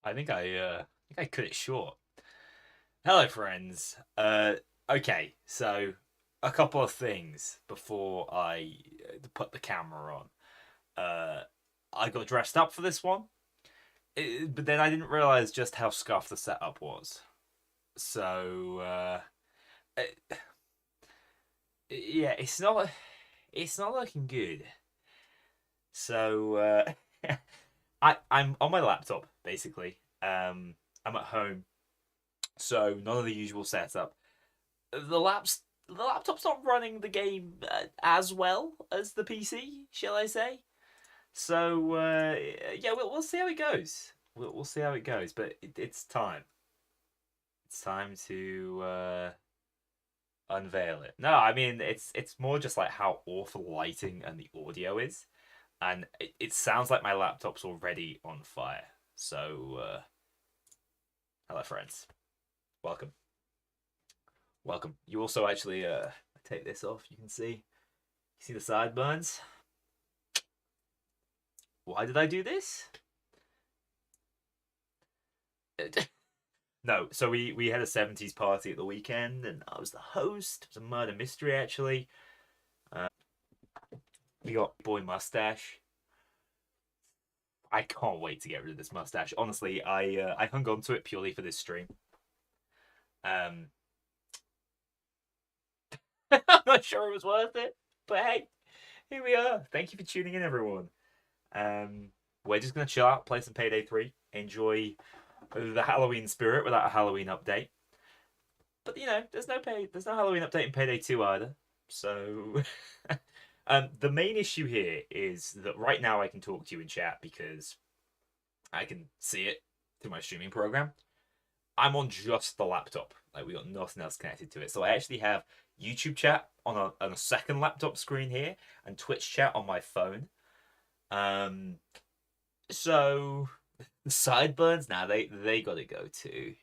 I think I cut it short. Hello, friends. Okay, so a couple of things before I put the camera on. Uh, I got dressed up for this one, but then I didn't realize just how scuffed the setup was. So, it, yeah, it's not looking good. So, I'm on my laptop basically. I'm at home, so none of the usual setup. The laptop's not running the game as well as the PC, shall I say? So yeah, we'll see how it goes. We'll see how it goes, but it's time. It's time to unveil it. No, I mean it's more just like how awful lighting and the audio is, and it sounds like my laptop's already on fire. So hello, friends. Welcome. Welcome. You also actually take this off. You can see the sideburns. Why did I do this? No, so we had a 70s party at the weekend, and I was the host. It was a murder mystery, actually. Uh, we got boy mustache. I can't wait to get rid of this mustache. Honestly, I hung on to it purely for this stream. Um, I'm not sure it was worth it, but hey, here we are. Thank you for tuning in, everyone. Um, we're just gonna chill out, play some Payday 3, enjoy the Halloween spirit without a Halloween update. But there's no Halloween update in Payday 2 either. So the main issue here is that right now I can talk to you in chat because I can see it through my streaming program. I'm on just the laptop. Like we got nothing else connected to it. So I actually have YouTube chat on a second laptop screen here and Twitch chat on my phone. Um so the sideburns now they gotta go too.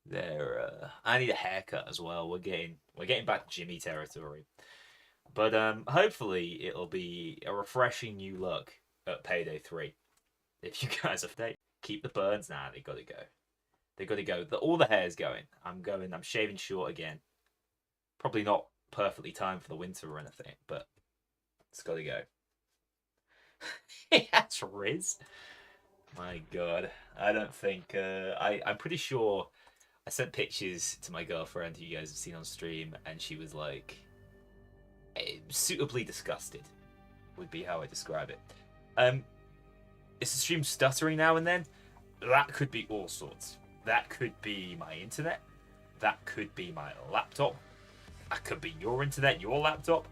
They're I need a haircut as well. We're getting back to Jimmy territory. But hopefully it'll be a refreshing new look at Payday 3. If you guys have they keep the burns now, they gotta go. They gotta go. All the hair's going. I'm shaving short again. Probably not perfectly timed for the winter or anything, but it's gotta go. That's Riz. My god. I don't think I'm pretty sure I sent pictures to my girlfriend who you guys have seen on stream, and she was like suitably disgusted would be how I describe it. Is the stream stuttering now and then? That could be all sorts. That could be my internet. That could be my laptop. That could be your internet, your laptop.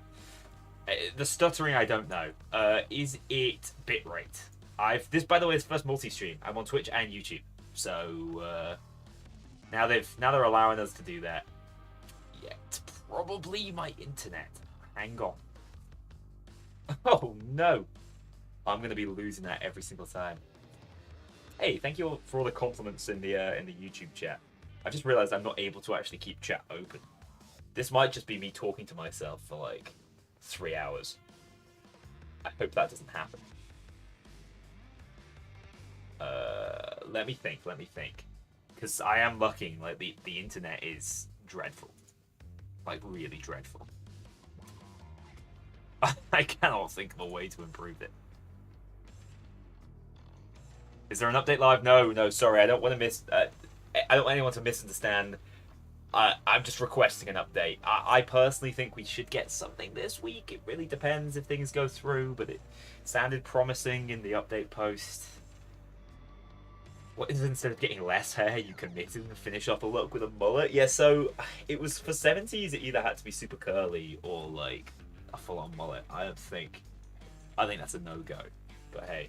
The stuttering, I don't know. Is it bitrate? This, by the way, is first multi-stream. I'm on Twitch and YouTube, so now they're allowing us to do that. Yeah, it's probably my internet. Hang on. Oh no, I'm gonna be losing that every single time. Hey, thank you all for all the compliments in the YouTube chat. I just realized I'm not able to actually keep chat open. This might just be me talking to myself for like 3 hours. I hope that doesn't happen. Let me think. Because I am lucky. Like the internet is dreadful. Like really dreadful. I cannot think of a way to improve it. Is there an update live? No, sorry. I don't want to I don't want anyone to misunderstand. I'm just requesting an update. I personally think we should get something this week. It really depends if things go through, but it sounded promising in the update post. What is it, instead of getting less hair, you committed and finish off a look with a mullet? Yeah, so it was for 70s, it either had to be super curly or like a full-on mullet. I think that's a no-go. But hey,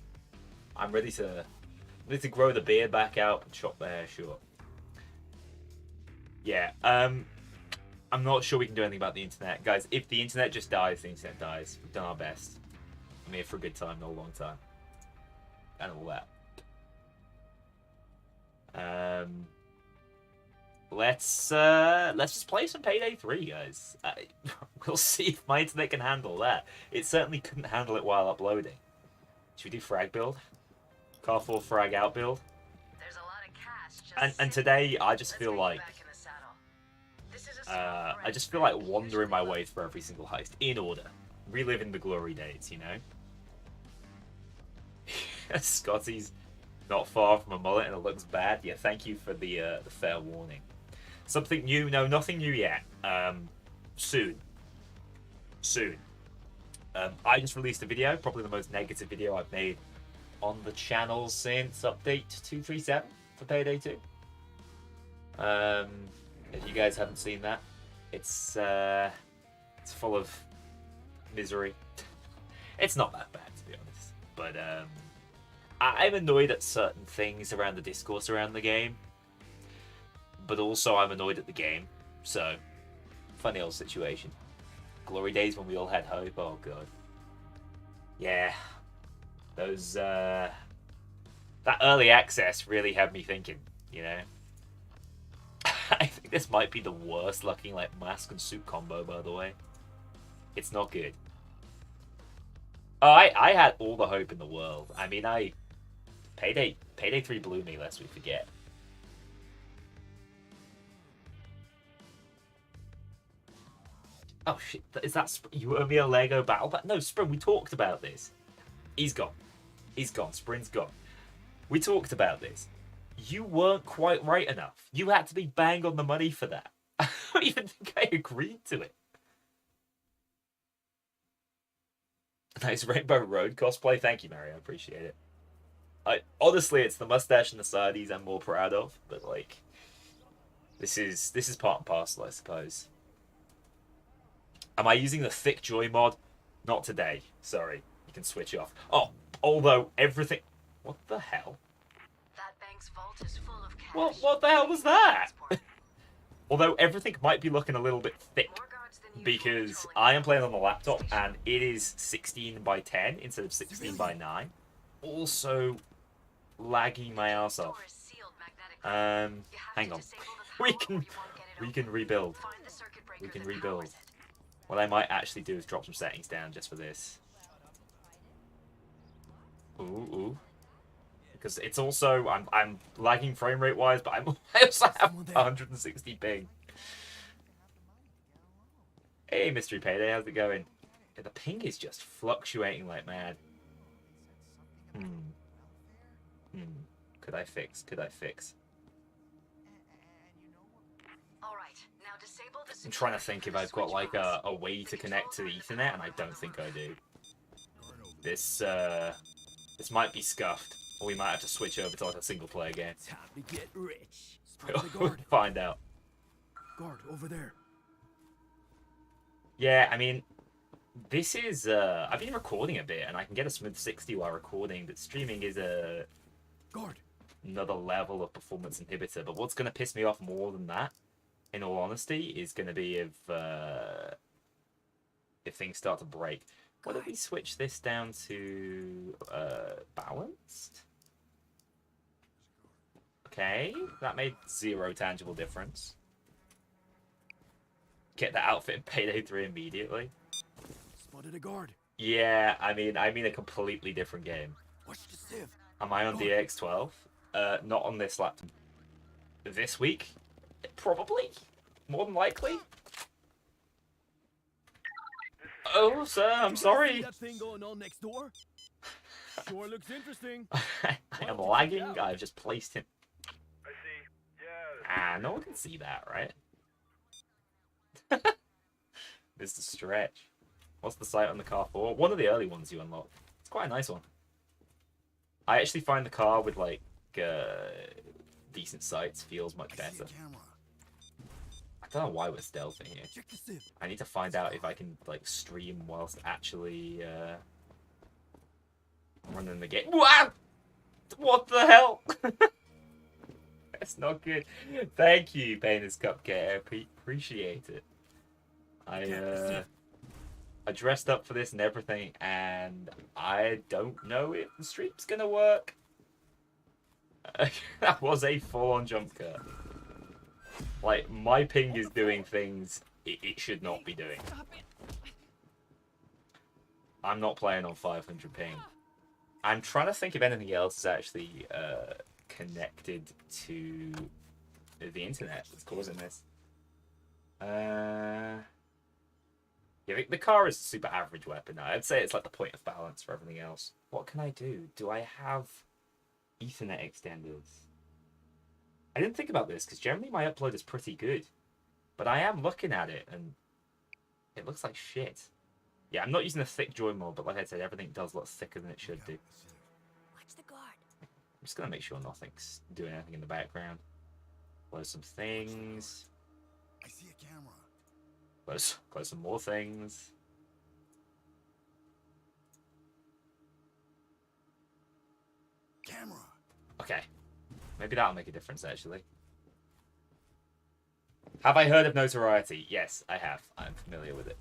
I'm ready to grow the beard back out and chop the hair short. Yeah, I'm not sure we can do anything about the internet. Guys, if the internet just dies, the internet dies. We've done our best. I'm here for a good time, not a long time. And all that. Let's just play some Payday 3, guys. We'll see if my internet can handle that. It certainly couldn't handle it while uploading. Should we do frag build? Car 4 frag out build? There's And today I just feel like wandering my way through every single heist in order, reliving the glory days, you know. Scotty's not far from a mullet and it looks bad. Yeah, thank you for the fair warning. Something new? No, nothing new yet. Soon. I just released a video, probably the most negative video I've made on the channel since update 237 for Payday 2. If you guys haven't seen that, it's full of misery. It's not that bad, to be honest, but I'm annoyed at certain things around the discourse around the game, but also I'm annoyed at the game. So, funny old situation. Glory days when we all had hope. Oh god. Yeah, those that early access really had me thinking. You know. I think this might be the worst looking like mask and suit combo, by the way. It's not good. Oh, I had all the hope in the world. I mean, Payday 3 blew me, lest we forget. Oh shit, is that you owe me a Lego battle pack? No, Sprin, we talked about this. He's gone. He's gone. Sprin's gone. We talked about this. You weren't quite right enough. You had to be bang on the money for that. I don't even think I agreed to it. Nice Rainbow Road cosplay. Thank you, Mario. I appreciate it. Honestly, it's the mustache and the sides I'm more proud of, but like, this is part and parcel, I suppose. Am I using the Thick Joy mod? Not today. Sorry. You can switch off. Oh, although everything... What the hell? That bank's vault is full of cash. What the hell was that? Although everything might be looking a little bit thick, because I am playing on the laptop and it is 16 by 10 instead of 16 by 9. Also lagging my ass off. Hang on. We can rebuild. We can rebuild. What I might actually do is drop some settings down just for this. Ooh. Because it's also, I'm lagging frame rate wise, but I also have 160 ping. Hey, Mystery Payday, how's it going? Yeah, the ping is just fluctuating like mad. Could I fix? I'm trying to think if I've got like a way to connect to the Ethernet, and I don't think I do. This might be scuffed, or we might have to switch over to like a single player game. Time to get rich. We'll find out. Guard over there. Yeah, I mean, this is I've been recording a bit, and I can get a smooth 60 while recording, but streaming is another level of performance inhibitor. But what's going to piss me off more than that, in all honesty, is going to be if things start to break. What if we switch this down to balanced? Okay, that made zero tangible difference. Get that outfit in Payday 3 immediately. Spotted a guard. Yeah, I mean a completely different game. Watch the sieve. Am I on DX12? Not on this laptop. This week? Probably. More than likely. Oh, sir, I'm sorry. See that thing going on next door? Sure looks interesting. I am lagging. I've just placed him. I see. Yeah. No one can see that, right? Mr. Stretch. What's the sight on the car for? One of the early ones you unlock. It's quite a nice one. I actually find the car with like decent sights feels much better. I don't know why we're stealthing here. I need to find out if I can like stream whilst actually running the game. Wow! What the hell? That's not good. Thank you, Painter's Cupcake. I appreciate it. I dressed up for this and everything, and I don't know if the stream's gonna work. That was a full-on jump cut. Like, my ping is doing things it should not be doing. I'm not playing on 500 ping. I'm trying to think if anything else is actually connected to the internet that's causing this. Yeah, the car is a super average weapon. I'd say it's like the point of balance for everything else. What can I do? Do I have Ethernet extenders? I didn't think about this because generally my upload is pretty good, but I am looking at it and it looks like shit. Yeah, I'm not using a thick join mod, but like I said, everything does look thicker than it should do. Watch the guard. I'm just gonna make sure nothing's doing anything in the background. Close some things. I see a camera. Close some more things. Camera. Okay. Maybe that'll make a difference, actually. Have I heard of Notoriety? Yes, I have. I'm familiar with it.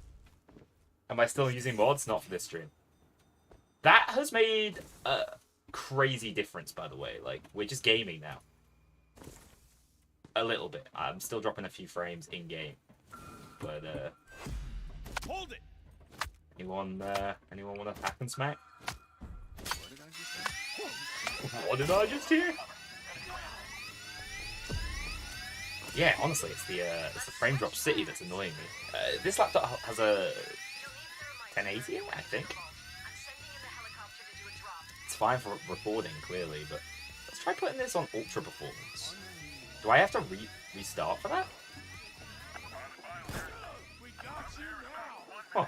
Am I still using mods? Not for this stream. That has made a crazy difference, by the way. Like, we're just gaming now. A little bit. I'm still dropping a few frames in-game. But, Hold it. anyone want to hack and smack? What did I just say? What did I just hear? Yeah, honestly, it's the frame drop city that's annoying me. This laptop has a 1080, I think. It's fine for recording, clearly, but let's try putting this on ultra performance. Do I have to restart for that? Huh.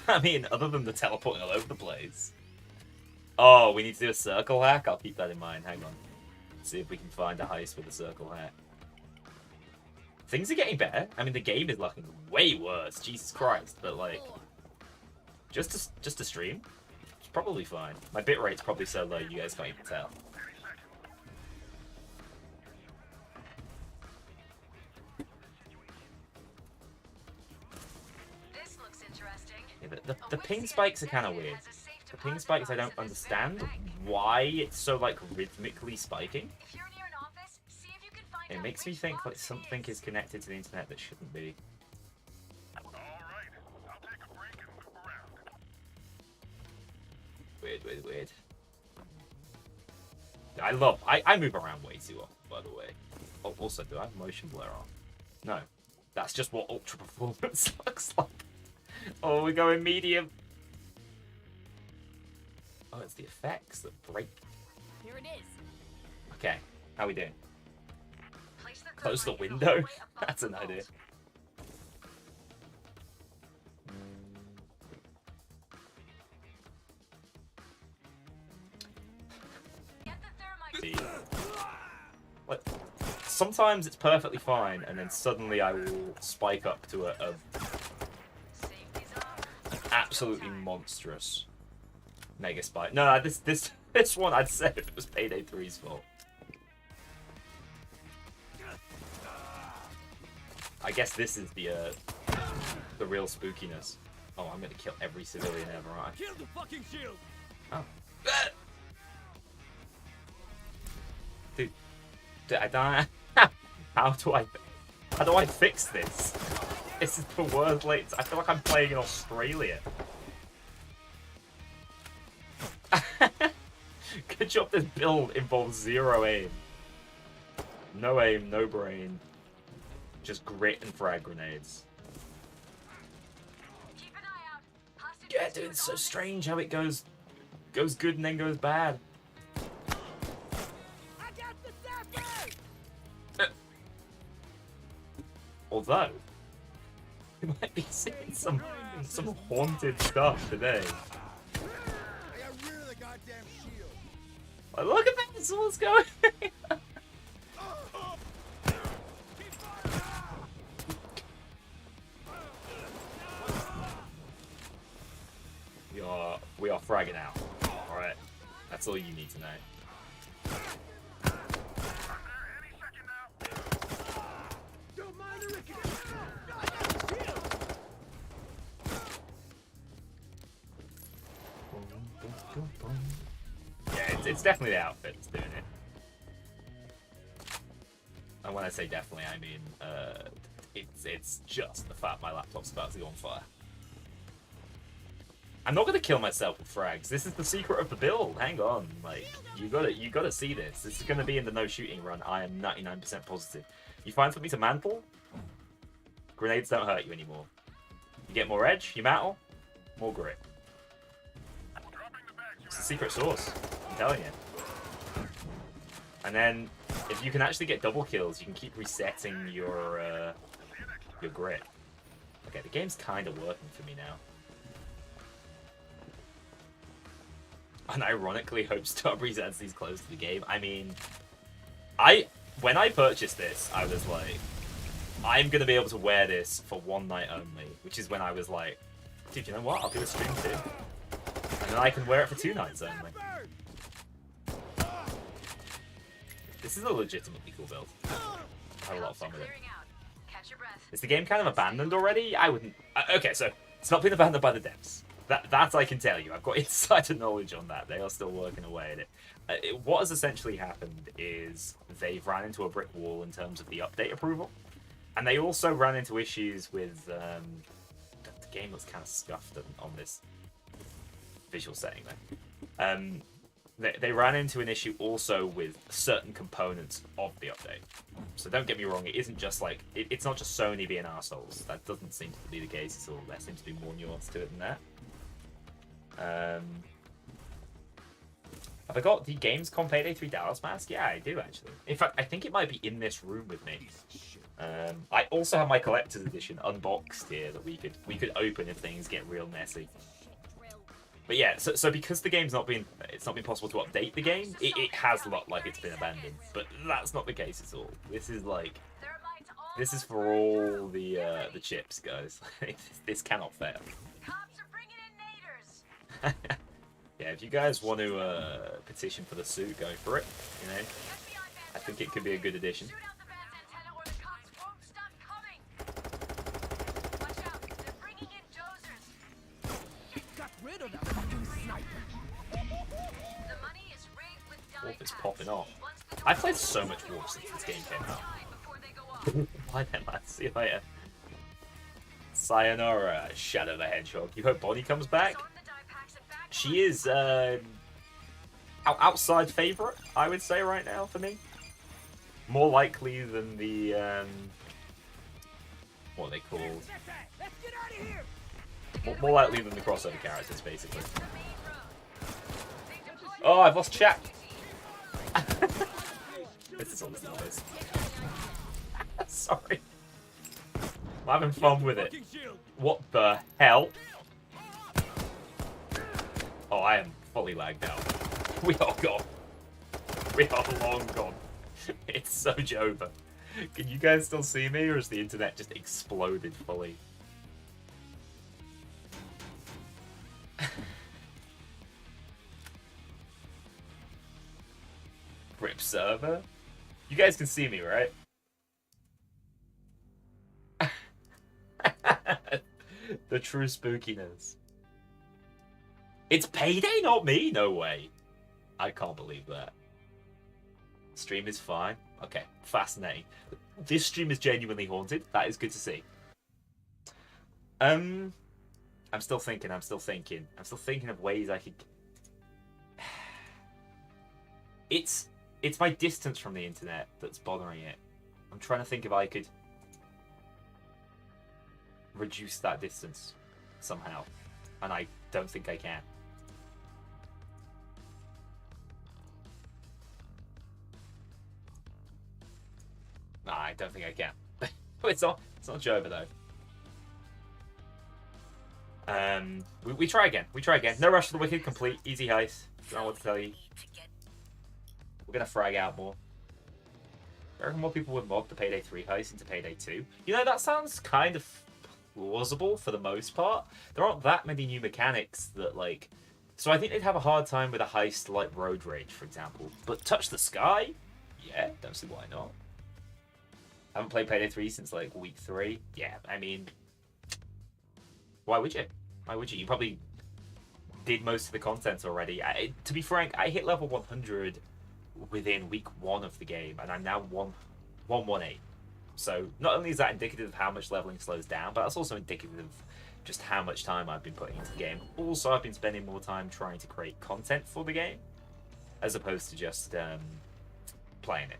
I mean, other than the teleporting all over the place. Oh, we need to do a circle hack? I'll keep that in mind. Hang on. Let's see if we can find a heist with a circle hack. Things are getting better. I mean, the game is looking way worse. Jesus Christ. But, like, just to stream, it's probably fine. My bitrate's probably so low you guys can't even tell. This looks interesting. Yeah, the ping spikes are kind of weird. The ping spikes, I don't understand why it's so, like, rhythmically spiking. If you're near an office, see if you can find It out makes me which think, like, box it something is. is connected to the internet that shouldn't be. All right, I'll take a break and move around. Weird. I move around way too often, by the way. Oh, also, do I have motion blur on? No. That's just what ultra performance looks like. Oh, we're going medium. Oh, it's the effects that break. Here it is. Okay, how we doing? Place the Close the thermite in window? hallway above That's the an idea. vault. Get the thermite. See? Like, sometimes it's perfectly fine, and then suddenly I will spike up to a Safety's up. absolutely monstrous mega spike. No, this one I'd say it was Payday 3's fault. I guess this is the real spookiness. Oh, I'm gonna kill every civilian ever, aren't I? Kill the fucking shield. Oh. Dude, I don't. How do I fix this? This is the worst late. I feel like I'm playing in Australia. Good job this build involves zero aim. No aim, no brain. Just grit and frag grenades. Keep an eye out. Hostage Yeah, rescue dude, it's is so on the strange how it goes good and then goes bad. I got the sapper. Although, we might be seeing some haunted stuff today. I got rid of the goddamn shield. Like, look at this, what's going on? We are fragging out. Alright. That's all you need to know. Don't mind the Ricky. I got the shield. Yeah, it's definitely the outfit that's doing it. And when I say definitely, I mean, it's just the fact my laptop's about to go on fire. I'm not gonna kill myself with frags. This is the secret of the build. Hang on, like you gotta see this. This is gonna be in the no shooting run. I am 99% positive. You find something to mantle, grenades don't hurt you anymore. You get more edge, you mantle, more grit. It's the secret sauce. I'm telling you. And then if you can actually get double kills, you can keep resetting your grit. Okay, the game's kind of working for me now. And ironically, hope Starbreeze adds these clothes to the game. I mean, when I purchased this, I was like, I'm gonna be able to wear this for one night only, which is when I was like, dude, you know what? I'll do a stream too, and then I can wear it for 2 nights only. This is a legitimately cool build. I had a lot of fun with it. Catch your breath. Is the game kind of abandoned already? I wouldn't. Okay, so it's not been abandoned by the devs. That I can tell you. I've got insider knowledge on that. They are still working away at it. What has essentially happened is they've ran into a brick wall in terms of the update approval, and they also ran into issues with the game looks kind of scuffed on this visual setting there. They ran into an issue also with certain components of the update. So don't get me wrong, it isn't just like it's not just Sony being assholes. That doesn't seem to be the case at all. There seems to be more nuance to it than that. Have I got the Gamescom Payday 3 Dallas mask? Yeah, I do actually. In fact, I think it might be in this room with me. I also have my collector's edition unboxed here that we could open if things get real messy. But yeah, so because the game's not been possible to update the game, it has looked like it's been abandoned. But that's not the case at all. This is like, this is for all the chips, guys. This cannot fail. Cops are bringing in naders. Yeah, if you guys want to petition for the suit, go for it. You know, I think it could be a good addition. Shoot out the band's antenna or the cops won't stop coming. Watch out, they're bringing in dozers. Got rid of that fucking sniper. The money is rigged with dye Wolf is packs. popping off. Once the I've played so much Wolf since this game came out. die before they go off. Bye then, lads. See you later. Sayonara, Shadow the Hedgehog. You hope Bonnie comes back? Sort the dye packs and back She is outside favourite, I would say, right now for me. More likely than the what are they called? Let's get out of here. More likely than the crossover characters, basically. the main road. They deploy Oh, I've lost chat. This is all this noise. Sorry. I'm having fun with it. Fucking shield. What the hell? Oh, I am fully lagged out. We are gone. We are long gone. It's so over. Can you guys still see me, or has the internet just exploded fully? Rip server? You guys can see me, right? The true spookiness. It's Payday, not me? No way. I can't believe that. Stream is fine. Okay, fascinating. This stream is genuinely haunted. That is good to see. I'm still thinking of ways I could... It's my distance from the internet that's bothering it. I'm trying to think if I could reduce that distance somehow. And I don't think I can. Nah, I don't think I can. It's not Jova though. We try again. No rush to the wicked, complete, easy heist. Don't know what to tell you. We're gonna frag out more. I reckon more people would mod the Payday 3 heist into Payday 2. You know, that sounds kind of plausible for the most part. There aren't that many new mechanics that, like... So I think they'd have a hard time with a heist like Road Rage, for example. But Touch the Sky? Yeah, don't see why not. Haven't played Payday 3 since, like, week 3. Yeah, I mean... Why would you? Why would you? You probably did most of the content already. To be frank, I hit level 100 within week 1 of the game, and I'm now 118. So not only is that indicative of how much leveling slows down, but that's also indicative of just how much time I've been putting into the game. Also, I've been spending more time trying to create content for the game, as opposed to just playing it.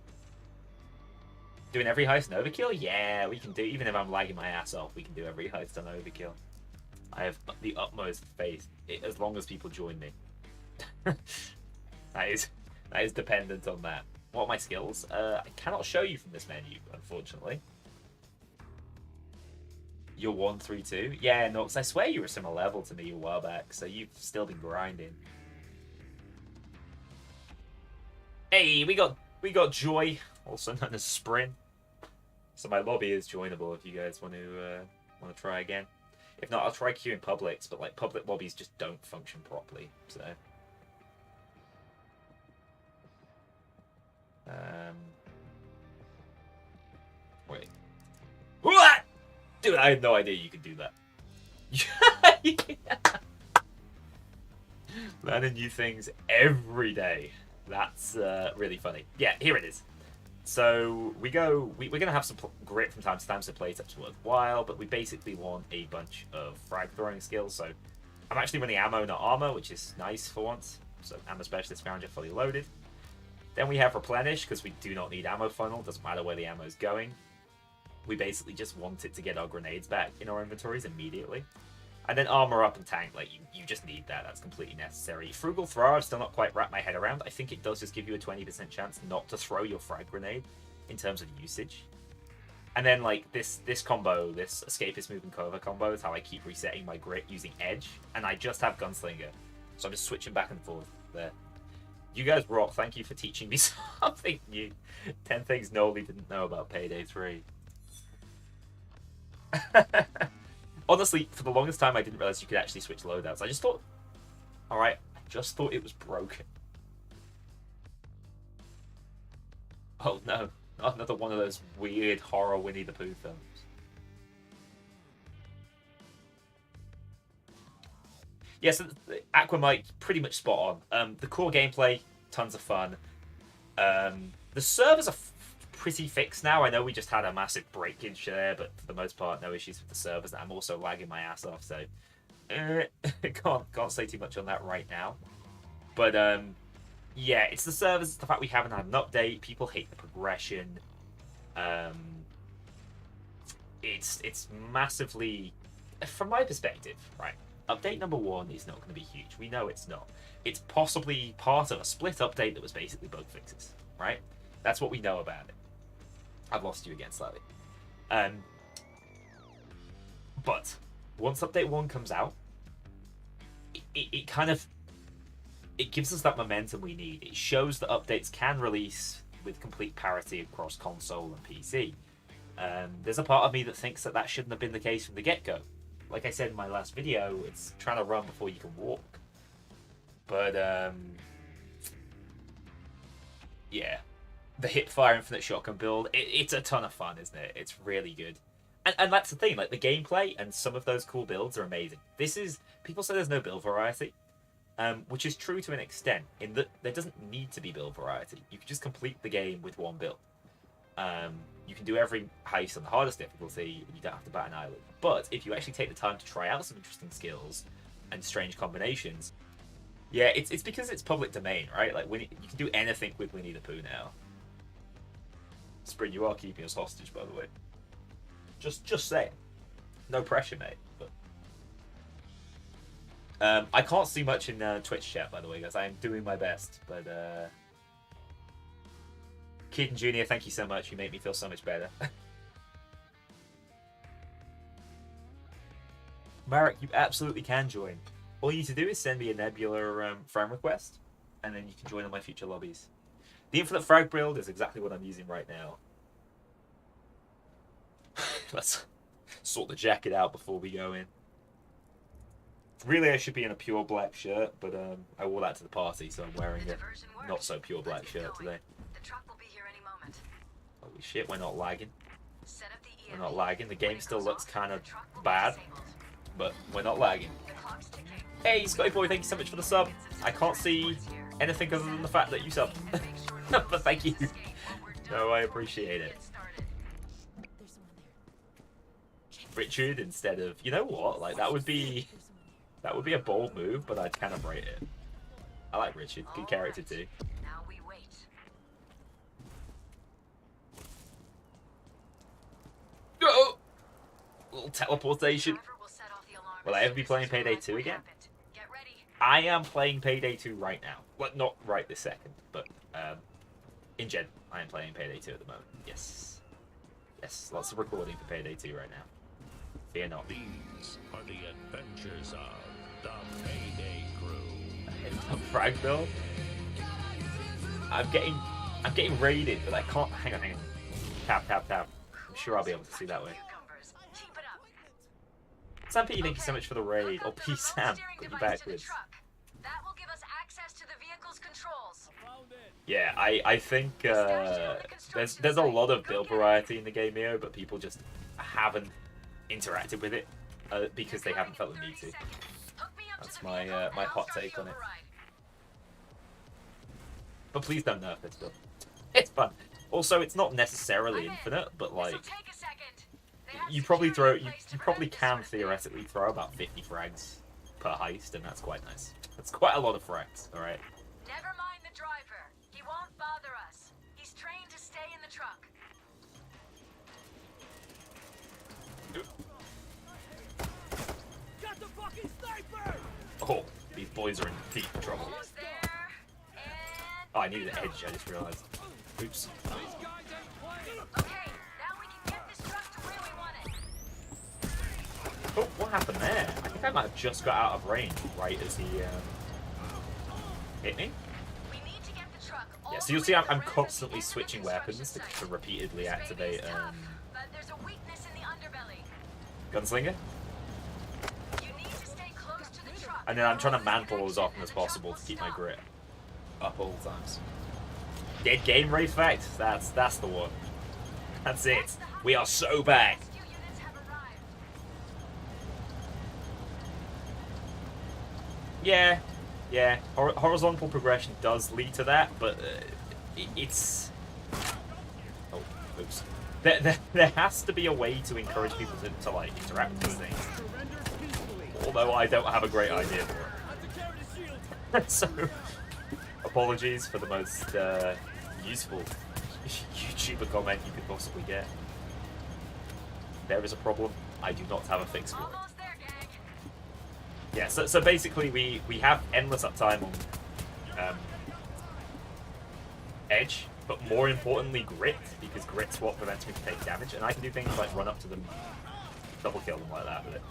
Doing every heist on Overkill? Yeah, we can do. Even if I'm lagging my ass off, we can do every heist on Overkill. I have the utmost faith, as long as people join me. that is dependent on that. What are my skills? I cannot show you from this menu, unfortunately. You're 132? Yeah, no, because I swear you were similar level to me a while back, so you've still been grinding. Hey, we got Joy, also known as Sprint. So my lobby is joinable if you guys want to try again. If not, I'll try queuing Publics, but like public lobbies just don't function properly. So, wait, what? Dude, I had no idea you could do that. Learning new things every day. That's really funny. Yeah, here it is. So we're gonna have some grit from time to time, so play touch worthwhile, but we basically want a bunch of frag throwing skills. So I'm actually running ammo, not armor, which is nice for once. So ammo specialist found you fully loaded. Then we have replenish, because we do not need ammo funnel, doesn't matter where the ammo is going. We basically just want it to get our grenades back in our inventories immediately. And then armor up and tank, like you just need that. That's completely necessary. Frugal throw, I've still not quite wrapped my head around. I think it does just give you a 20% chance not to throw your frag grenade in terms of usage. And then like this combo, this escapist move and cover combo is how I keep resetting my grit using edge. And I just have gunslinger, so I'm just switching back and forth there. You guys rock. Thank you for teaching me something new. 10 things Noli didn't know about Payday 3. Honestly, for the longest time, I didn't realize you could actually switch loadouts. I just thought, alright, I just thought it was broken. Oh no, not another one of those weird horror Winnie the Pooh films. Yes, yeah, so Aquamite, pretty much spot on. The core gameplay, tons of fun. The servers are pretty fixed now. I know we just had a massive breakage there, but for the most part, no issues with the servers. I'm also lagging my ass off, so can't say too much on that right now. But yeah, it's the servers. It's the fact we haven't had an update. People hate the progression. It's massively, from my perspective, right? Update number 1 is not going to be huge. We know it's not. It's possibly part of a split update that was basically bug fixes, right? That's what we know about it. I've lost you again slightly. But once update 1 comes out, it kind of, it gives us that momentum we need. It shows that updates can release with complete parity across console and PC. There's a part of me that thinks that that shouldn't have been the case from the get-go. Like I said in my last video, it's trying to run before you can walk. But yeah, the hipfire infinite shotgun build, it's a ton of fun, isn't it? It's really good. And that's the thing, like the gameplay and some of those cool builds are amazing. This is, people say there's no build variety, which is true to an extent, in that there doesn't need to be build variety. You can just complete the game with one build. You can do every heist on the hardest difficulty, and you don't have to bat an eyelid. But if you actually take the time to try out some interesting skills and strange combinations, yeah, it's because it's public domain, right? Like you can do anything with Winnie the Pooh now. Spring, you are keeping us hostage, by the way. Just saying. No pressure, mate. But I can't see much in Twitch chat, by the way, guys. I am doing my best, but Keaton Jr., thank you so much. You make me feel so much better. Marek, you absolutely can join. All you need to do is send me a Nebula friend request, and then you can join on my future lobbies. The Infinite Frag build is exactly what I'm using right now. Let's sort the jacket out before we go in. Really, I should be in a pure black shirt, but I wore that to the party, so I'm wearing a not so pure black shirt today. The truck will be here any moment. Holy shit, we're not lagging. Set up the We're not lagging. The game still looks kind of bad, but we're not lagging. The clock's ticking. Hey, Scotty Boy, thank you so much for the sub. I can't see anything other than the fact that you subbed. But thank you. No, I appreciate it. There's someone there. Check Richard instead of, you know what? Like that would be a bold move, but I'd kind of rate it. I like Richard, good character too. Now we wait. Oh! Little teleportation. Driver will set off the alarm Will I as ever be soon as playing this Payday realized 2 what again? happened. Get ready. I am playing Payday 2 right now. Well, not right this second, but in general, I am playing Payday 2 at the moment. Yes. Yes, lots of recording for Payday 2 right now. Fear not. These are the adventures of the Payday crew. Frag build. I'm getting raided, but I can't. Hang on. Tap. I'm sure I'll be able to see that way. Cucumbers. Keep it up. Sam P, thank you so much for the raid. Oh, peace, Sam. Steering Got you device back to the with. truck. That will give us access to the vehicle's controls. Found it. Yeah, I think there's a lot of build variety in the game here, but people just haven't interacted with it because they haven't felt the need to. That's my my hot take on it. But please don't nerf it still. It's fun. Also, it's not necessarily infinite, but like you probably can theoretically throw about 50 frags per heist, and that's quite nice. That's quite a lot of frags. All right. Never mind the driver. He won't bother us. He's trained to stay in the truck. Got the fucking sniper! Oh, these boys are in deep trouble. Almost there. And Oh, I needed an edge. I just realized. Oops. These guys ain't playing! okay, now we can get this truck to where we want it. Oh, what happened there? I think I might have just got out of range right as he hit me. We need to get the truck all Yeah, so the you'll way see to I'm the rest of the constantly end switching construction weapons to site. repeatedly This activate Payday's tough, but there's a weakness in the underbelly. Gunslinger. You need to stay close to the truck. And then I'm trying to Otherwise, mantle the as exit often and as the truck possible will to keep my stop. grit up all the times. Dead game race fact? That's the one. That's it. We are so back. Rescue units have arrived. Yeah. Horizontal progression does lead to that, but it's. Oh, oops. There has to be a way to encourage people to like interact with these things. Surrender peacefully! Although I don't have a great idea for Have to carry the shield! it. So, apologies for the most useful YouTuber comment you could possibly get. There is a problem. I do not have a fix for it. Almost there, gang. Yeah, so basically we have endless uptime on edge, but more importantly grit, because grit's what prevents me from taking damage, and I can do things like run up to them, double kill them like that with it.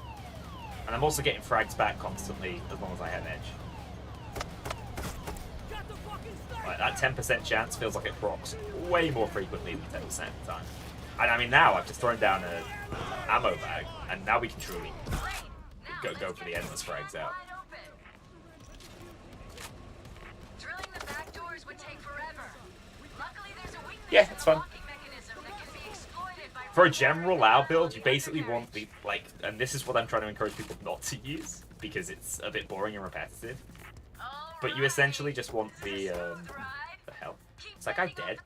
And I'm also getting frags back constantly as long as I have edge. Got the fucking sniper! Like that 10% chance feels like it procs way more frequently than 10% of the time. And I mean now I've just thrown down a ammo bag, and now we can truly Great. Now go let's for get the endless this truck frags out. wide open. Drilling the back doors would take forever. Luckily, there's a weakness Yeah, in it's the fun. locking mechanism that can be exploited by For a regular general LAW people build, you in the basically undercarriage. want the, like, and this is what I'm trying to encourage people not to use, because it's a bit boring and repetitive, but you essentially just want the hell? Is that guy dead?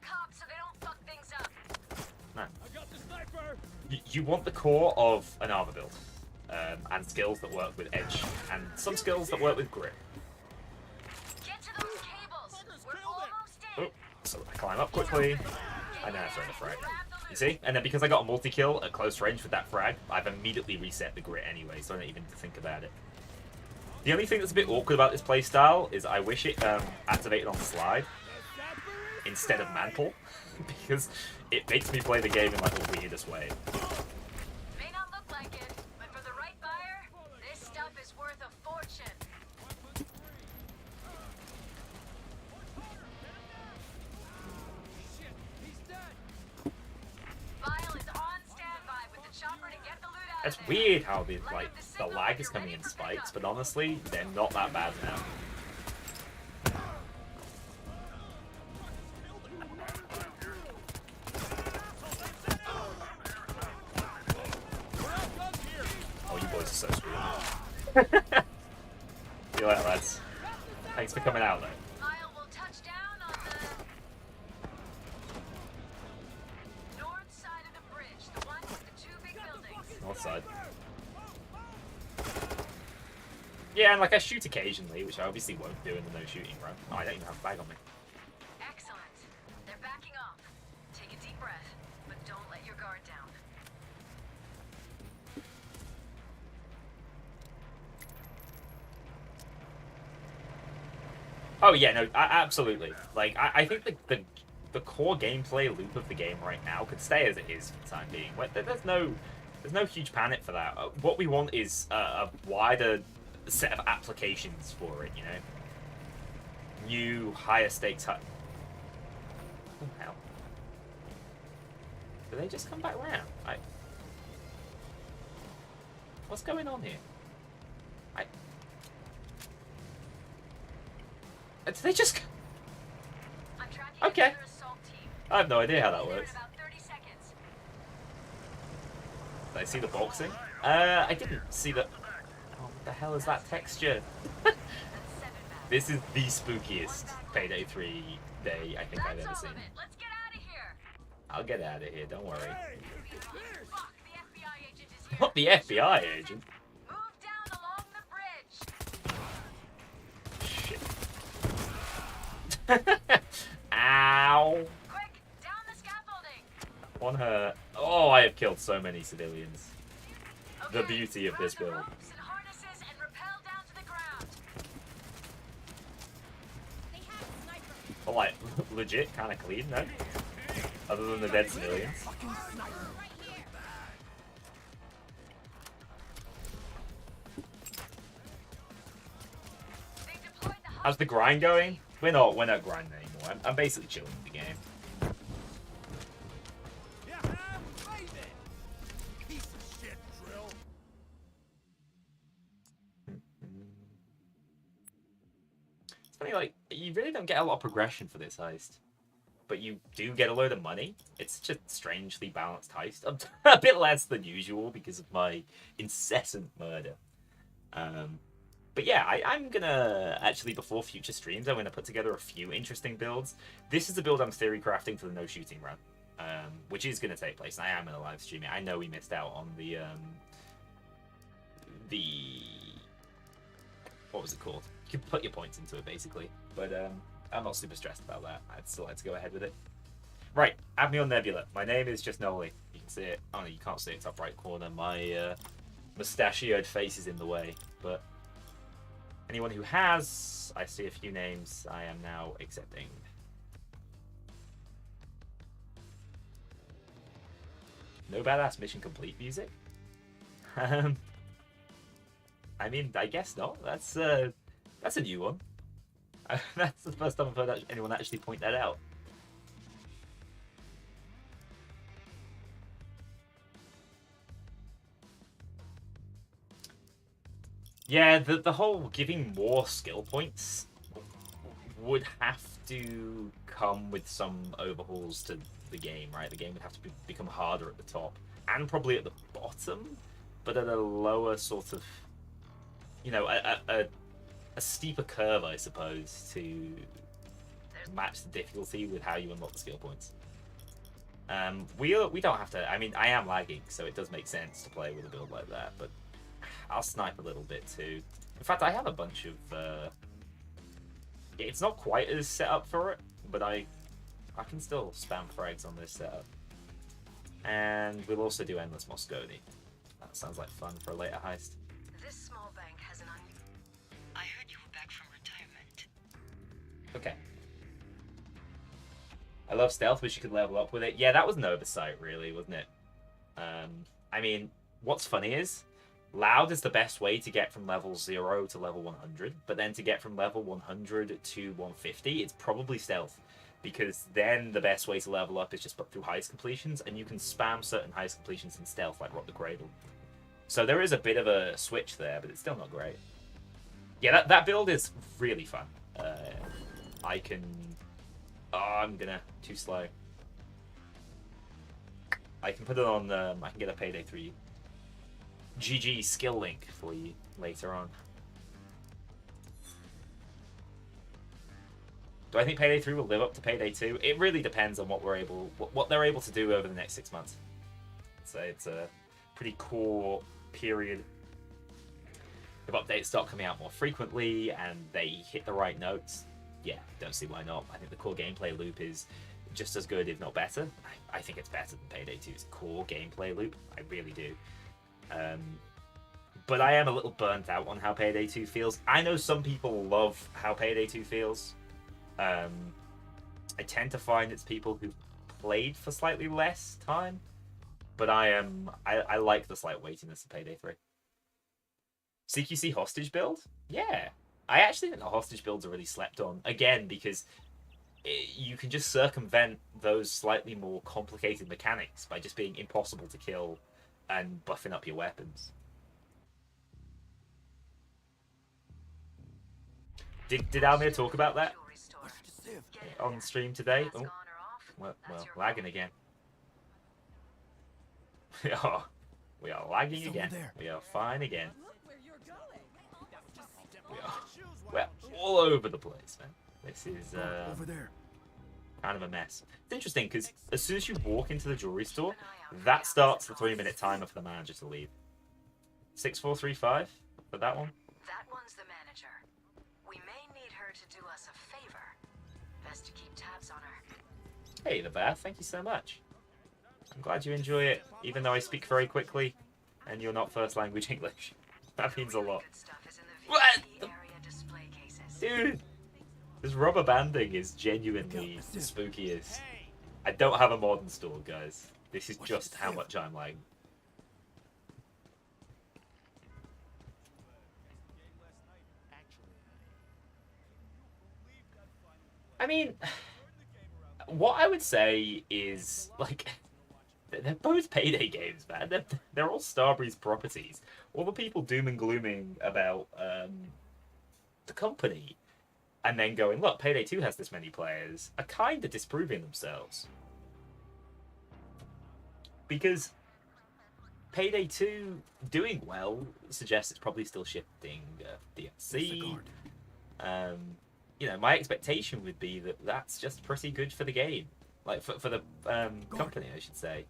No. I got the sniper! You want the core of an armor build, and skills that work with edge, and some skills that work with grit. Get to those cables. We're almost in. Oh, so I climb up quickly, and then I throw the frag. You see? And then because I got a multi-kill at close range with that frag, I've immediately reset the grit anyway, so I don't even need to think about it. The only thing that's a bit awkward about this playstyle is I wish it activated on slide instead of mantle, because it makes me play the game in like the weirdest way. May not look like it, but for the right buyer, this stuff is worth a fortune. Shit, he's dead! Vile is on standby with the chopper to get the loot out It's of there. weird how the lag is coming in spikes, but honestly, they're not that bad now. Oh, you boys are so screwed. See you later, lads. Thanks for coming out, though. Vile will touch down on the north side of the bridge, the one with the two big buildings. North side. Yeah, and like I shoot occasionally, which I obviously won't do in the no shooting run. Oh, I don't even have a bag on me. Excellent. They're backing off. Take a deep breath, but don't let your guard down. Oh yeah, no, absolutely. Like I think the core gameplay loop of the game right now could stay as it is for the time being. There's no huge panic for that. What we want is a wider set of applications for it. You know, new higher stakes. What the hell? Did they just come back round? What's going on here? Did they just? I'm tracking Okay. another assault team. I have no idea how that Be there in works. about 30 seconds. Did I see the boxing? I didn't see the. Oh, what the hell is that texture? That's 7 back. This is the spookiest Payday 3 day I think I've That's ever all seen. of it. Let's get out of here. I'll get out of here, don't worry. Fuck, the FBI agent is here. Not the FBI agent. Move down along the bridge. Shit. Ow. Quick, down the scaffolding. On her. Oh, I have killed so many civilians. The Okay, beauty of this grab the build. ropes and harnesses and rappel down to the ground. They have a sniper. But like, legit, kind of clean, no? Other than the dead civilians. Right here. They deployed the How's the grind going? We're not grinding anymore. I'm basically chilling with the game. Yeah, baby. Piece of shit, drill. It's funny, like, you really don't get a lot of progression for this heist. But you do get a load of money. It's just strangely balanced heist. A bit less than usual because of my incessant murder. But yeah, I'm gonna, actually, before future streams, I'm gonna put together a few interesting builds. This is a build I'm theory crafting for the no shooting run. Which is gonna take place, and I am gonna live stream it. I know we missed out on the what was it called? You can put your points into it, basically. But, I'm not super stressed about that. I'd still like to go ahead with it. Right, add me on Nebula. My name is just Noli. You can see it. Oh, no, you can't see it. Top right corner. My mustachioed face is in the way. But anyone who has, I see a few names I am now accepting. No badass mission complete music? I mean, I guess not. That's a new one. That's the first time I've heard anyone actually point that out. Yeah, the whole giving more skill points would have to come with some overhauls to the game, right? The game would have to become harder at the top and probably at the bottom, but at a lower sort of, you know, a steeper curve, I suppose, to match the difficulty with how you unlock the skill points. We don't have to. I mean, I am lagging, so it does make sense to play with a build like that. But I'll snipe a little bit too. In fact, I have a bunch of. It's not quite as set up for it, but I can still spam frags on this setup. And we'll also do endless Mosconi. That sounds like fun for a later heist. This small bank has an I heard you were back from retirement. Okay. I love stealth, wish you could level up with it. Yeah, that was an oversight, really, wasn't it? I mean, what's funny is, loud is the best way to get from level 0 to level 100, but then to get from level 100 to 150, it's probably stealth. Because then the best way to level up is just put through heist completions, and you can spam certain heist completions in stealth, like Rock the Cradle. So there is a bit of a switch there, but it's still not great. Yeah, that build is really fun. I can... Oh, I'm gonna... Too slow. I can put it on... I can get a Payday 3 GG skill link for you later on. Do I think Payday 3 will live up to Payday 2? It really depends on what they're able to do over the next 6 months. So it's a pretty core period. if updates start coming out more frequently and they hit the right notes, yeah, don't see why not. I think the core gameplay loop is just as good, if not better. I think it's better than Payday 2's core gameplay loop. I really do. But I am a little burnt out on how Payday 2 feels. I know some people love how Payday 2 feels. I tend to find it's people who've played for slightly less time. But I like the slight weightiness of Payday 3. CQC hostage build? Yeah. I actually think the hostage builds are really slept on. Again, because you can just circumvent those slightly more complicated mechanics by just being impossible to kill and buffing up your weapons. Did Almir talk about that on stream today? Oh, well, lagging again. We are lagging again. We are fine again. We're all over the place, man. This is kind of a mess. It's interesting because as soon as you walk into the jewelry store, that starts the 3-minute timer for the manager to leave. 6435 for that one. That one's the manager. We may need her to do us a favor. Best to keep tabs on her. Hey, the Bath. Thank you so much. I'm glad you enjoy it, even though I speak very quickly and you're not first language English. That means a lot. What? Dude, this rubber banding is genuinely the spookiest. I don't have a modern store, guys. This is just how much I'm lagging. I mean, what I would say is, like, they're both Payday games, man. They're all Starbreeze properties. All the people doom and glooming about the company and then going, look, Payday 2 has this many players, are kind of disproving themselves. Because Payday 2 doing well suggests it's probably still shipping DLC. You know, my expectation would be that that's just pretty good for the game. Like, for the company, I should say.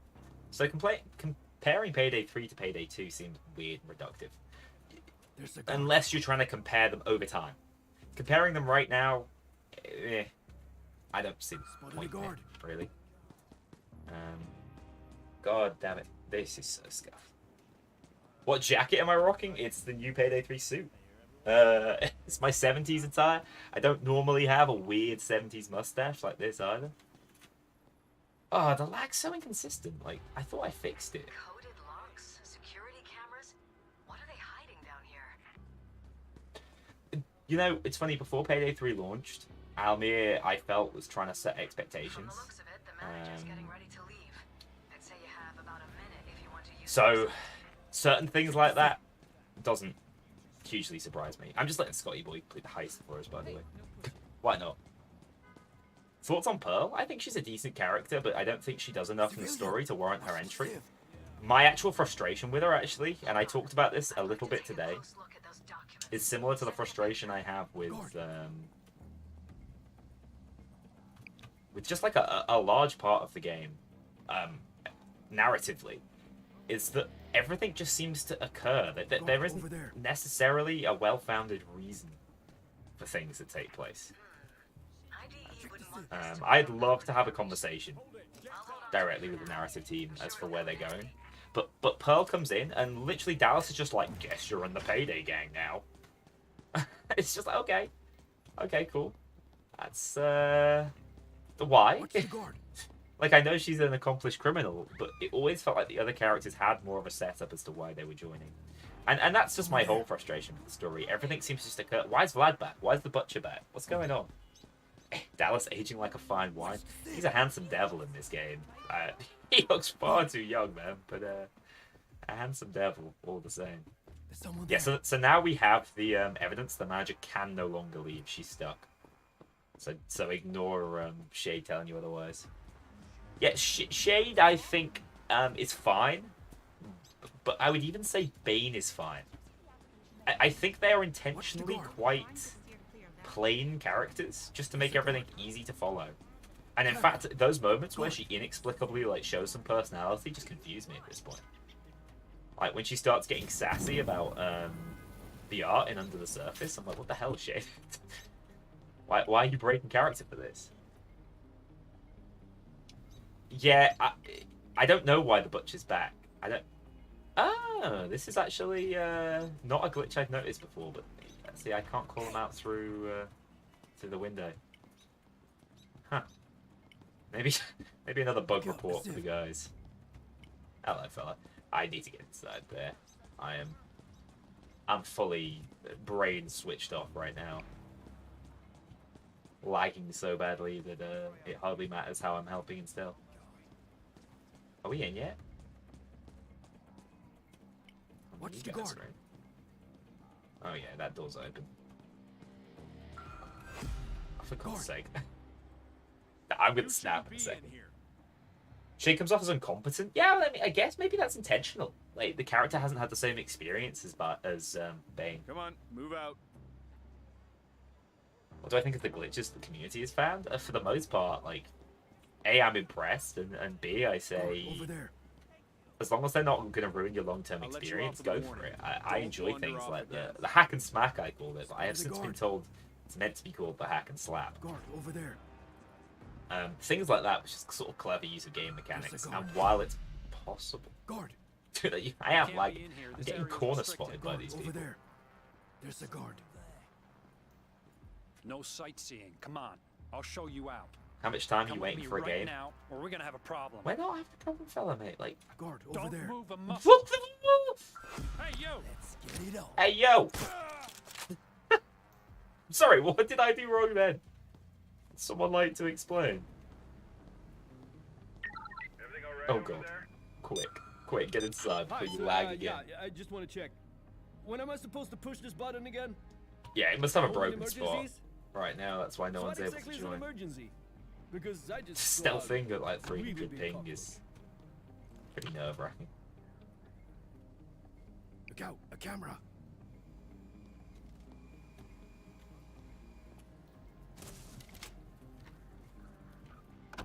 So comparing Payday 3 to Payday 2 seems weird and reductive. Unless you're trying to compare them over time. Comparing them right now, I don't see the point in it, really. God damn it. This is so scuffed. What jacket am I rocking? It's the new Payday 3 suit. It's my 70s attire. I don't normally have a weird 70s mustache like this either. Oh, the lag's so inconsistent. Like, I thought I fixed it. Coded locks, security cameras. What are they hiding down here? You know, it's funny, before Payday 3 launched, Almir, I felt, was trying to set expectations. From the looks of it, the manager's getting ready to leave. I'd say you have about a minute if you want to use So, certain things like that doesn't hugely surprise me. I'm just letting Scotty Boy play the heist for us, by the way. Why not? Thoughts on Pearl? I think she's a decent character, but I don't think she does enough in the story to warrant her entry. My actual frustration with her, actually, and I talked about this a little bit today, is similar to the frustration I have with just like a large part of the game, narratively, is that everything just seems to occur. That there isn't necessarily a well-founded reason for things that take place. I'd love to have a conversation directly with the narrative team as for where they're going. But Pearl comes in and literally Dallas is just like, guess you're in the Payday gang now. It's just like, okay, cool. That's why? Like, I know she's an accomplished criminal, but it always felt like the other characters had more of a setup as to why they were joining. And that's just my whole frustration with the story. Everything seems to just occur. Why is Vlad back? Why is the Butcher back? What's going on? Dallas aging like a fine wine. He's a handsome devil in this game. He looks far too young, man, but a handsome devil all the same. Yeah, so now we have the evidence the manager can no longer leave. She's stuck. So ignore Shade telling you otherwise. Yeah, Shade, I think, is fine. But I would even say Bane is fine. I think they are intentionally quite plain characters, just to make everything easy to follow. And in fact, those moments where she inexplicably like shows some personality just confuse me at this point. Like when she starts getting sassy about the art in Under the Surface. I'm like, what the hell, shit? why are you breaking character for this? Yeah, I don't know why the butcher's back. I don't. Ah, this is actually not a glitch I've noticed before, but see, I can't call them out through the window. Huh. Maybe another bug report for the guys. Hello, fella. I need to get inside there. I'm fully brain switched off right now. Lagging so badly that it hardly matters how I'm helping and still. Are we in yet? Watch the guard. Oh yeah, that door's open. For God's sake. I'm gonna snap in a second. She comes off as incompetent. Yeah, I mean, I guess maybe that's intentional. Like the character hasn't had the same experience as Bane. Come on, move out. What do I think of the glitches the community has found? For the most part, like, A, I'm impressed, and B, I say, Over there. as long as they're not going to ruin your long-term experience, go for it. I enjoy things like the hack and smack, I call it, but I have since been told it's meant to be called the hack and slap. Guard over there. Things like that, which is sort of clever use of game mechanics, and while it's possible, Guard. dude, I am lagging. I'm getting corner spotted by these people. Over there. There's the guard. No sightseeing. Come on, I'll show you out. How much time are you waiting for a game? Now, or we're gonna have a problem. We're not having a problem, fella, mate. Like, Guard over Don't there. move a muscle. what the? Hey, yo! Let's get it on. Hey, yo! Sorry, what did I do wrong then? Would someone like to explain? Oh god. Quick, get inside before you lag again. Yeah, I just want to check. When am I supposed to push this button again? Yeah, it must have a Only broken spot emergencies? right now. That's why no So one's what able to exactly is an join. emergency? Because I just go out Stealthing at like really 300 big ping cockroach. is pretty nerve-wracking. Look out, a camera.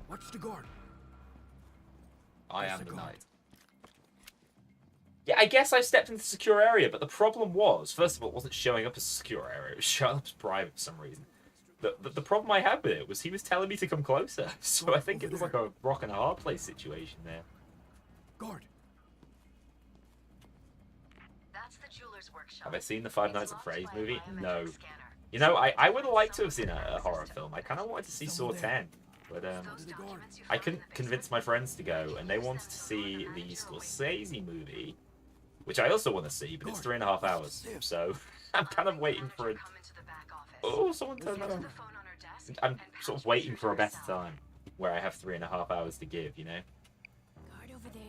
Watch the guard. I There's am the the guard. knight. Yeah, I guess I stepped into the secure area, but the problem was, first of all, it wasn't showing up as a secure area. It was showing up as private for some reason. The problem I had with it was he was telling me to come closer. So I think it was like a rock and a hard place situation there. Guard. That's the jeweler's workshop. Have I seen the Five Nights at Freddy's It's locked by a movie? biometric No. scanner. You know, I would have liked to have seen a horror film. I kind of wanted to see Saw 10, but Those documents you I found couldn't in the convince basement? my friends to go, and they wanted to see the Scorsese movie, which I also want to see, but it's 3.5 hours. So I'm kind of waiting for it. Come into the back office. Oh, someone turned that Use on. the phone on her desk I'm and sort of patch waiting for a better procedure time, where I have 3.5 hours to give, you know? Guard over there.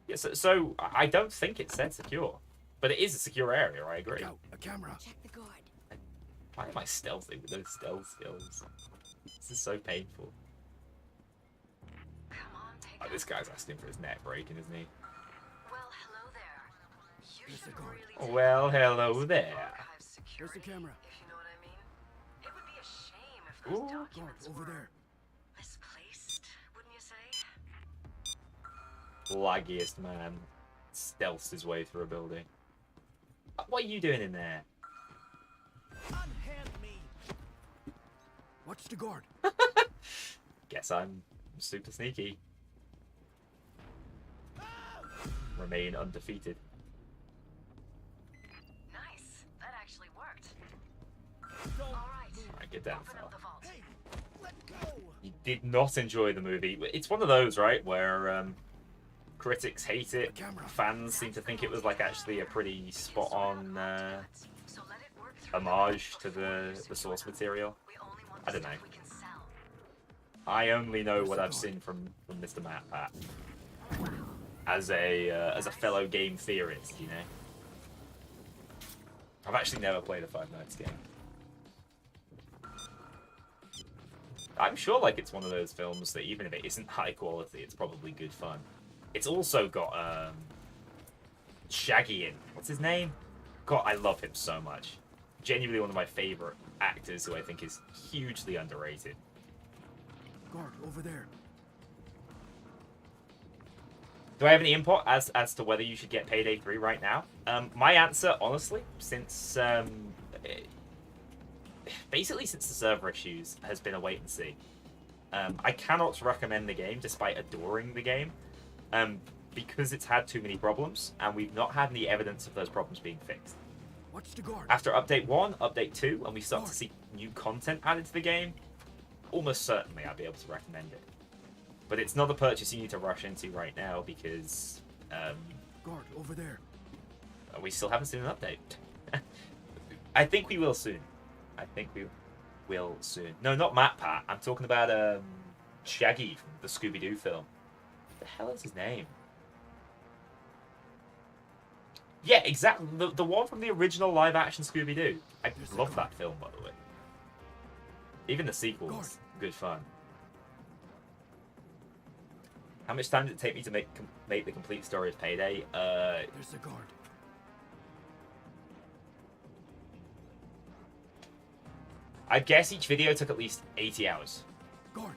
Yeah, so I don't think it said secure, but it is a secure area, I agree. Look out, a camera. Check the guard. Why am I stealthy with those stealth skills? This is so painful. Come on, take Oh, it. this guy's asking for his neck breaking, isn't he? Well, hello there. You There's the should guard. really take Well, hello this there. archive There's the security, camera. if you know what I mean. It would be a shame if those Ooh. Guard documents over were there. misplaced, wouldn't you say? Laggiest man stealths his way through a building. What are you doing in there? Unhand me. Watch the guard. Guess I'm super sneaky. Remain undefeated. Nice. That actually worked. Don't All right. Alright, get down, Open fella. up the vault. Hey, let go. You did not enjoy the movie. It's one of those, right, where critics hate it, fans seem to think it was like actually a pretty spot-on So let it work through homage to the source material. We only want I the don't know. stuff we can sell. I only know what I've seen from Mr. Matt Pat as a fellow game theorist, you know. I've actually never played a Five Nights game. I'm sure like it's one of those films that even if it isn't high quality, it's probably good fun. It's also got Shaggy in. What's his name? God, I love him so much. Genuinely one of my favorite actors who I think is hugely underrated. Guard over there. Do I have any input as to whether you should get Payday 3 right now? My answer, honestly, since basically since the server issues, has been a wait and see. I cannot recommend the game despite adoring the game, because it's had too many problems, and we've not had any evidence of those problems being fixed. Watch the guard. After Update 1, Update 2, and we start to see new content added to the game, almost certainly I'd be able to recommend it. But it's not a purchase you need to rush into right now because Guard over there. we still haven't seen an update. I think we will soon. I think we will soon. No, not Matt Pat. I'm talking about Shaggy from the Scooby-Doo film. What the hell is his name? Yeah, exactly. The one from the original live-action Scooby-Doo. I love that film, by the way. Even the sequel was good fun. How much time did it take me to make the complete story of Payday? There's the guard. I guess each video took at least 80 hours. Guard.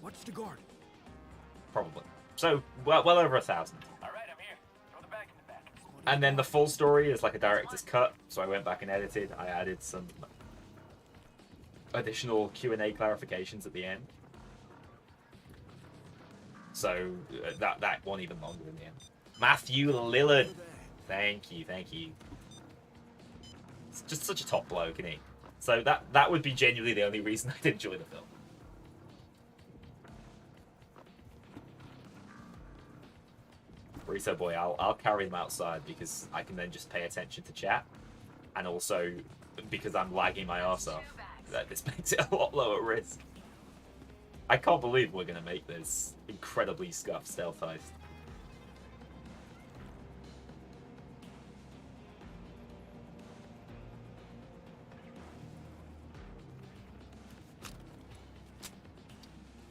Watch the guard. Probably. So, well over 1,000. All right, I'm here. Throw the bag in the back. And then the full story is like a director's cut, so I went back and edited. I added some additional Q&A clarifications at the end. So that one even longer in the end. Matthew Lillard. Thank you. He's just such a top bloke, isn't he? So that would be genuinely the only reason I'd enjoy the film. Burrito boy, I'll carry them outside because I can then just pay attention to chat, and also because I'm lagging my arse off, that this makes it a lot lower risk. I can't believe we're gonna make this incredibly scuffed stealth heist.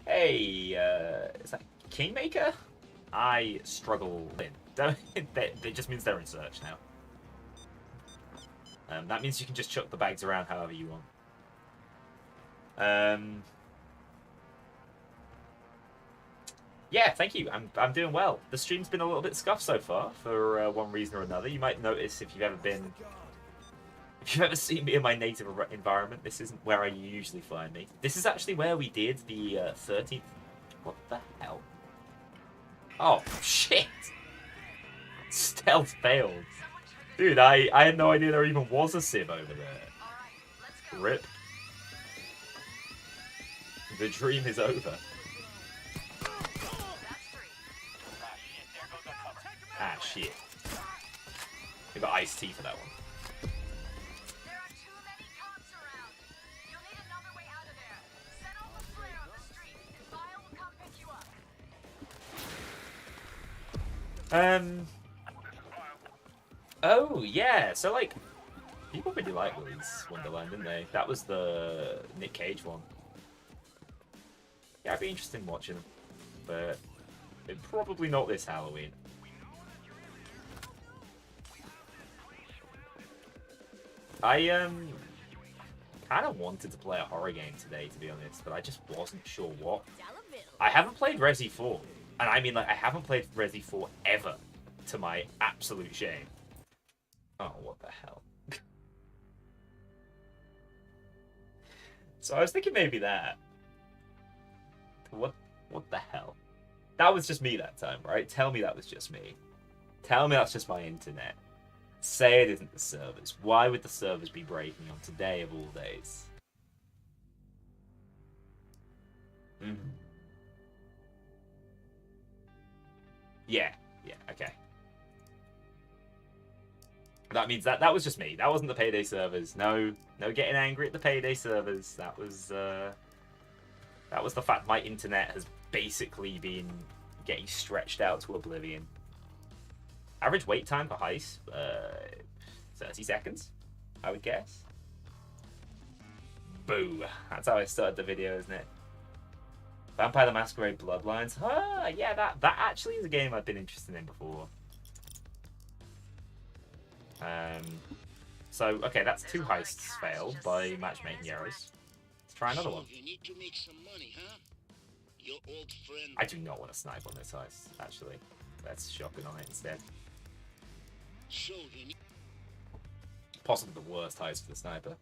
Hey, is that Kingmaker? I struggle in. It just means they're in search now. That means you can just chuck the bags around however you want. Yeah, thank you. I'm doing well. The stream's been a little bit scuffed so far for one reason or another. You might notice if you've ever seen me in my native environment, this isn't where I usually find me. This is actually where we did the 13th. What the hell? Oh, shit! Stealth failed. Dude, I had no idea there even was a sieve over there. Rip. The dream is over. Ah, shit. We got iced tea for that one. There are too many cops around. You'll need another way out of there. Set off a flare on the street, and Vile will come pick you up. Oh, yeah. So, like, people really like Willy's Wonderland, didn't they? That was the Nick Cage one. Yeah, I'd be interested in watching them. But probably not this Halloween. I, kind of wanted to play a horror game today, to be honest, but I just wasn't sure what. I haven't played Resi 4. And I mean, like, I haven't played Resi 4 ever, to my absolute shame. Oh, what the hell. So I was thinking maybe that. What the hell? That was just me that time, right? Tell me that was just me. Tell me that's just my internet. Say it isn't the servers. Why would the servers be breaking on today of all days? Yeah, okay. That means that was just me. That wasn't the Payday servers. No getting angry at the Payday servers. That was the fact my internet has basically been getting stretched out to oblivion. Average wait time for Heist, 30 seconds, I would guess. Boo. That's how I started the video, isn't it? Vampire the Masquerade Bloodlines. Ah, yeah, that actually is a game I've been interested in before. So, okay, that's 2 heists failed by matchmaking errors. Let's try another one. You need to make some money, huh? Your old friend. I do not want to snipe on this heist, actually. Let's shotgun on it instead. Children. Possibly the worst heist for the sniper.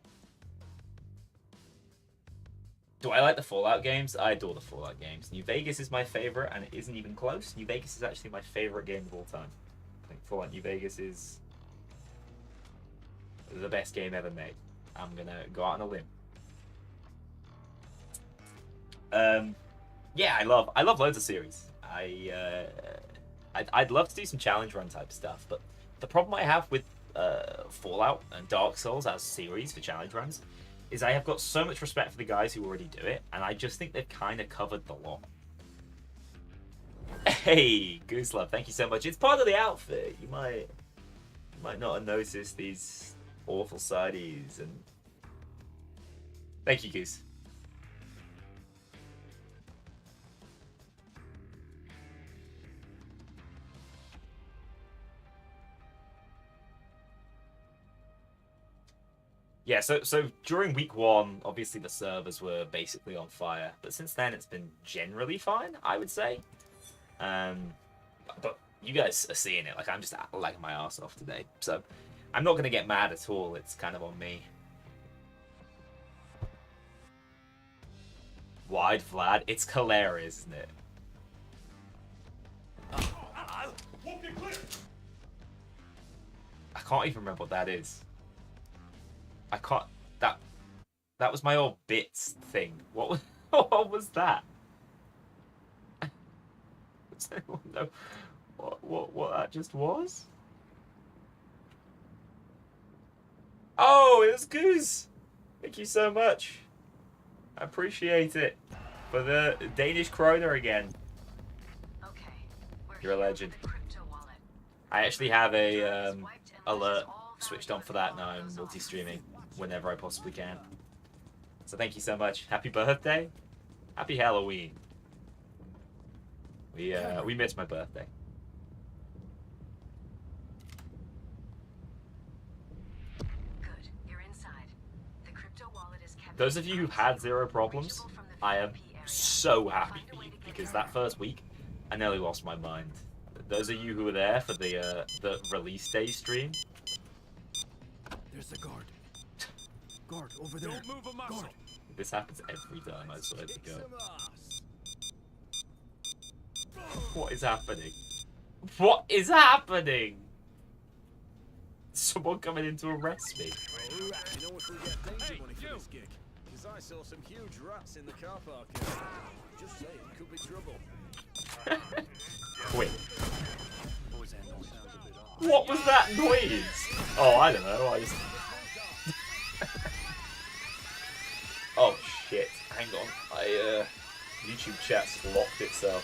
Do I like the Fallout games? I adore the Fallout games. New Vegas is my favorite, and it isn't even close. New Vegas is actually my favorite game of all time. I think Fallout New Vegas is the best game ever made. I'm gonna go out on a limb. Yeah, I love loads of series. I'd love to do some challenge run type stuff, but the problem I have with Fallout and Dark Souls as series for challenge runs is I have got so much respect for the guys who already do it, and I just think they've kind of covered the lot. Hey, Goose Love, thank you so much. It's part of the outfit. You might not have noticed these awful sideys, and thank you, Goose. Yeah, so during week 1, obviously the servers were basically on fire, but since then it's been generally fine, I would say. But you guys are seeing it. Like, I'm just lagging my ass off today, so I'm not gonna get mad at all. It's kind of on me. Wide Vlad, it's hilarious, isn't it? I can't even remember what that is. I can't. That was my old bits thing. What was what was that? Does anyone know what that just was? Oh, it was Goose. Thank you so much. I appreciate it for the Danish kroner again. Okay. You're a legend. I actually have a alert switched on for that now. I'm multi-streaming whenever I possibly can. So thank you so much. Happy birthday. Happy Halloween. We missed my birthday. Good. You're inside. The crypto wallet is kept. Those of you who had zero problems, I am so happy for you, because that first week I nearly lost my mind. Those of you who were there for the release day stream. There's a guard. Guard over there. Don't move a muscle. Guard. This happens every time, I swear to God. What is happening? What is happening? Someone coming in to arrest me. You know what, we get danger money for this gig? Because I saw some huge rats in the car park area. Just saying, could be trouble. Wait. What was that noise? Oh, I don't know. I just. Oh shit! Hang on. YouTube chat's locked itself.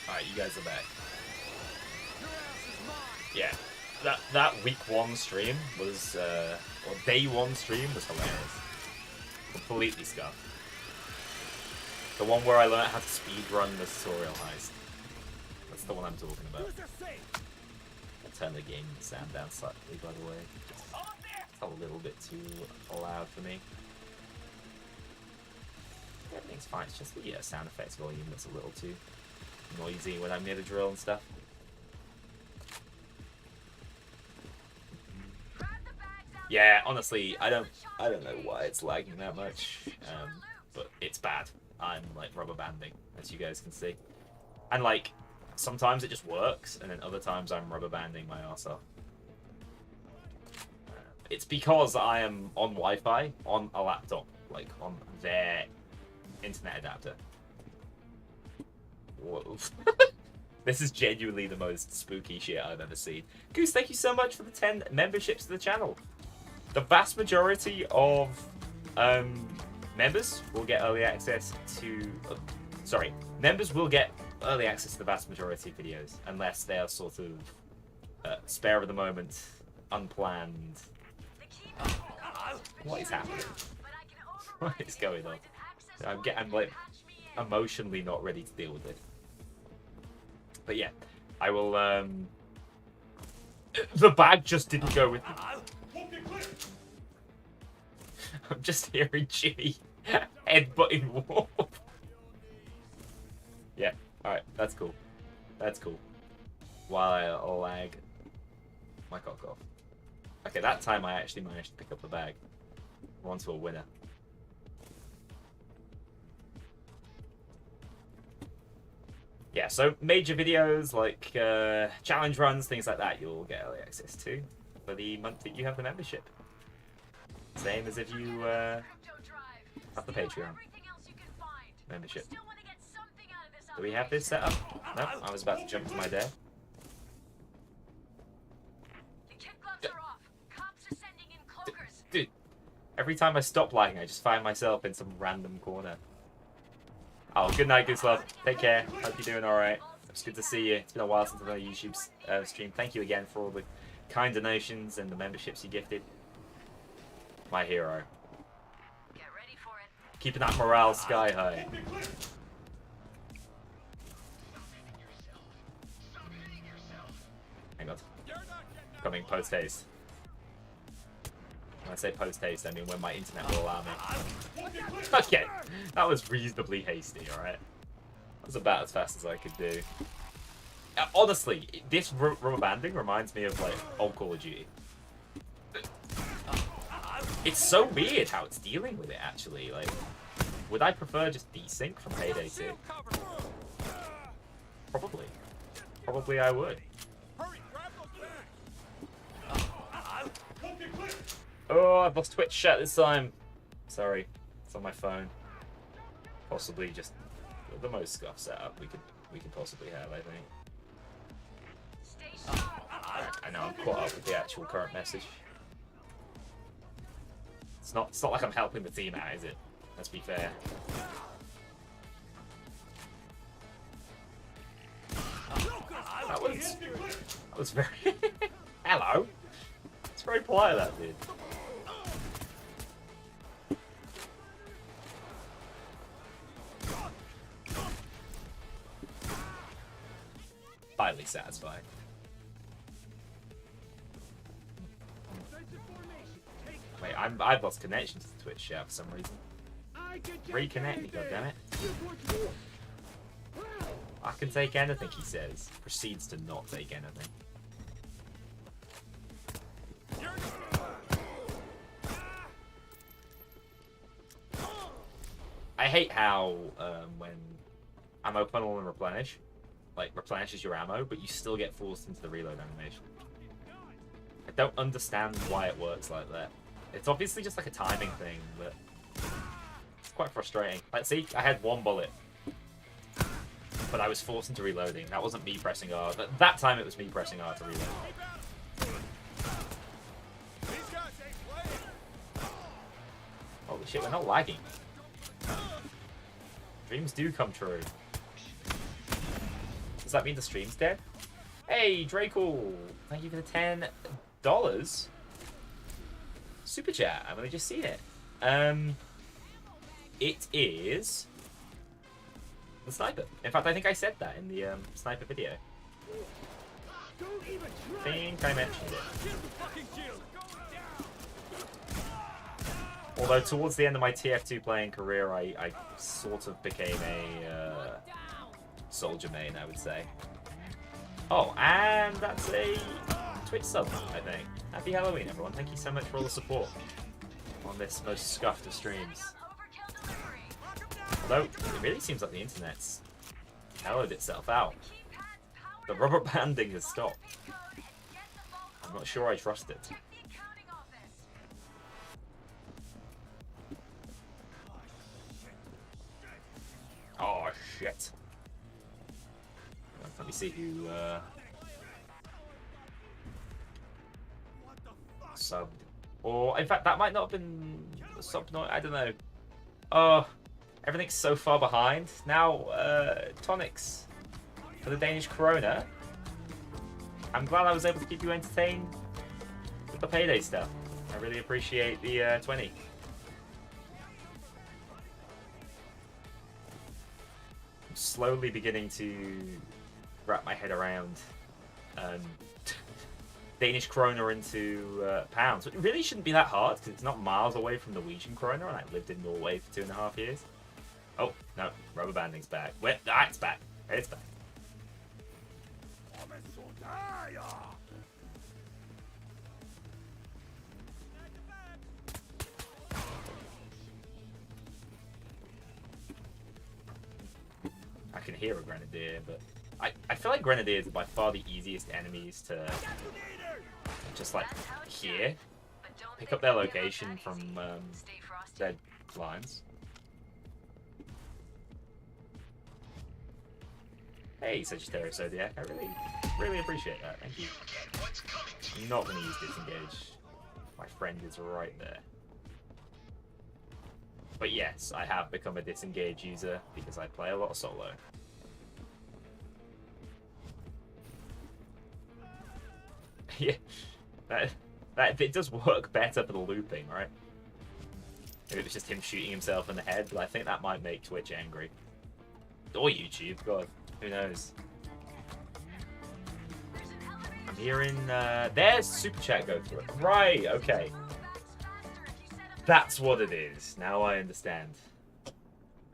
Alright, you guys are back. Yeah, that week 1 stream was, or day 1 stream was hilarious. Completely scuffed. The one where I learned how to speedrun the tutorial heist. That's the one I'm talking about. I'll turn the game sound down slightly, by the way. It's a little bit too loud for me. Everything's fine, it's just the sound effects volume that's a little too noisy when I'm near the drill and stuff. Yeah, honestly, I don't know why it's lagging that much, but it's bad. I'm like rubber banding, as you guys can see, and like sometimes it just works, and then other times I'm rubber banding my arse off. It's because I am on Wi-Fi on a laptop, like on their internet adapter. Whoa. This is genuinely the most spooky shit I've ever seen. Goose, thank you so much for the 10 memberships to the channel. The vast majority of members will get early access to... sorry, members will get early access to the vast majority of videos, unless they are sort of spare of the moment, unplanned. What is happening? What is going on? I'm like emotionally not ready to deal with it. But yeah, I will. The bag just didn't go with me. I'm just hearing Jimmy headbutting Wolf. Yeah, alright, that's cool. That's cool. While I lag my cock off. Okay, that time I actually managed to pick up the bag. We're on to a winner. Yeah, so major videos like challenge runs, things like that, you'll get early access to for the month that you have the membership. Same as if you have the Patreon membership. Do we have this set up? No, I was about to jump to my day. Dude, every time I stop lagging, I just find myself in some random corner. Oh, good night, good love. Take care. Hope you're doing alright. It's good to see you. It's been a while since I've done a YouTube stream. Thank you again for all the kind donations and the memberships you gifted. My hero. Get ready for it. Keeping that morale sky high. Hang on. Coming post haste. When I say post haste, I mean when my internet will allow me. Okay, that was reasonably hasty, alright? That was about as fast as I could do. Honestly, this rubber banding reminds me of like old Call of Duty. It's so weird how it's dealing with it actually. Like, would I prefer just desync from Payday 2? Probably. Probably I would. Oh, I've lost Twitch chat this time. Sorry, it's on my phone. Possibly just the most scuff setup we could possibly have, I think. Right, I know I'm caught up with the actual current message. It's not like I'm helping the team out, is it? Let's be fair. That was very. Hello. It's very polite, that dude. Finally satisfied. Wait, I've lost connection to the Twitch chat for some reason. Reconnect me, goddammit. I can take anything, he says. Proceeds to not take anything. I hate how when ammo funnel and replenish, like replenishes your ammo, but you still get forced into the reload animation. I don't understand why it works like that. It's obviously just like a timing thing, but it's quite frustrating. Like, see, I had one bullet, but I was forced into reloading. That wasn't me pressing R. That time it was me pressing R to reload. Holy shit, we're not lagging. Dreams do come true. Does that mean the stream's dead? Hey, Draco! Thank you for the $10. Super chat. I've only just seen it. It is the sniper. In fact, I think I said that in the sniper video. I think I mentioned it. Although towards the end of my TF2 playing career, I sort of became a soldier main, I would say. Oh, and that's a Twitch sub, I think. Happy Halloween, everyone. Thank you so much for all the support on this most scuffed of streams. Although, it really seems like the internet's mellowed itself out. The rubber banding has stopped. I'm not sure I trust it. Oh, shit. Let me see who subbed. Or, in fact, that might not have been a sub. I don't know. Oh, everything's so far behind. Now, tonics for the Danish Corona. I'm glad I was able to keep you entertained with the Payday stuff. I really appreciate the 20. I'm slowly beginning to wrap my head around Danish kroner into pounds. It really shouldn't be that hard because it's not miles away from Norwegian kroner, and I lived in Norway for 2.5 years. Oh, no, rubber banding's back. Wait, it's back. It's back. I can hear a grenadier, but I feel like grenadiers are by far the easiest enemies to just like hear. Pick up their location from their lines. Hey, Sagittarius Zodiac, I really appreciate that. Thank you. I'm not going to use disengage. My friend is right there. But yes, I have become a disengage user because I play a lot of solo. Yeah, that it does work better for the looping, right? If it was just him shooting himself in the head, but I think that might make Twitch angry. Or YouTube, God, who knows? I'm hearing, there's Super Chat go through it. Right, okay. That's what it is. Now I understand.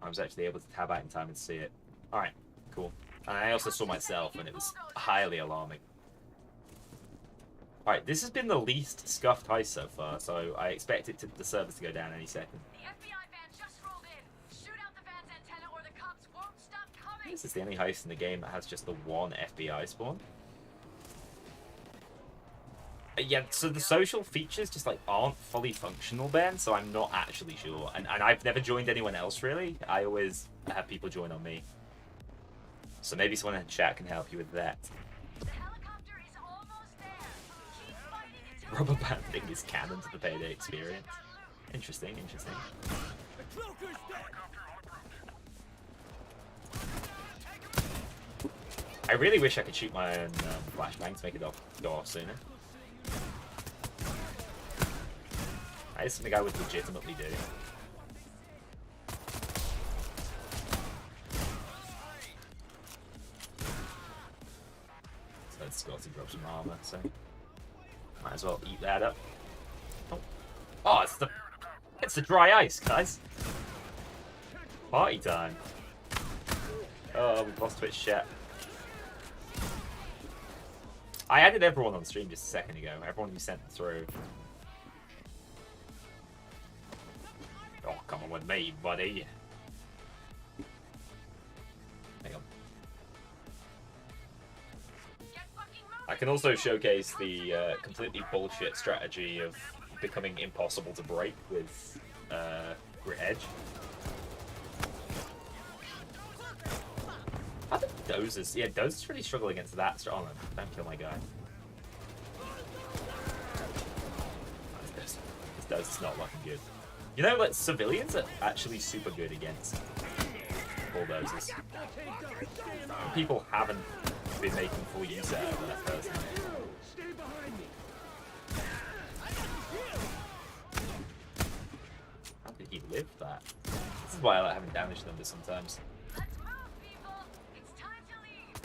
I was actually able to tab out in time and see it. Alright, cool. And I also saw myself, and it was highly alarming. Alright, this has been the least scuffed heist so far, so I expect the servers to go down any second. The FBI van just rolled in. Shoot out the van's antenna or the cops won't stop coming. This is the only heist in the game that has just the one FBI spawn. Yeah, so the social features just like aren't fully functional, Ben, so I'm not actually sure. And I've never joined anyone else really. I always have people join on me. So maybe someone in chat can help you with that. The helicopter is almost there. Keep fighting until Rubber banding is canon to the Payday experience. Interesting, interesting. I really wish I could shoot my own flashbang to make it go off sooner. That is something I would legitimately do. So let's Scotty drop some armor, so might as well eat that up. Oh, it's the dry ice, guys. Party time. Oh, we've lost Twitch chat. I added everyone on stream just a second ago. Everyone who sent through. Oh, come on with me, buddy. Hang on. I can also showcase the completely bullshit strategy of becoming impossible to break with Grit Edge. I think Dozers, yeah, Dozers really struggle against that. Oh no, don't kill my guy. This Dozer's not looking good. You know, like, civilians are actually super good against bulldozers. People haven't been making full use out of that personally. How did he live that? This is why I like having damage numbers sometimes. let's move, people. It's time to leave.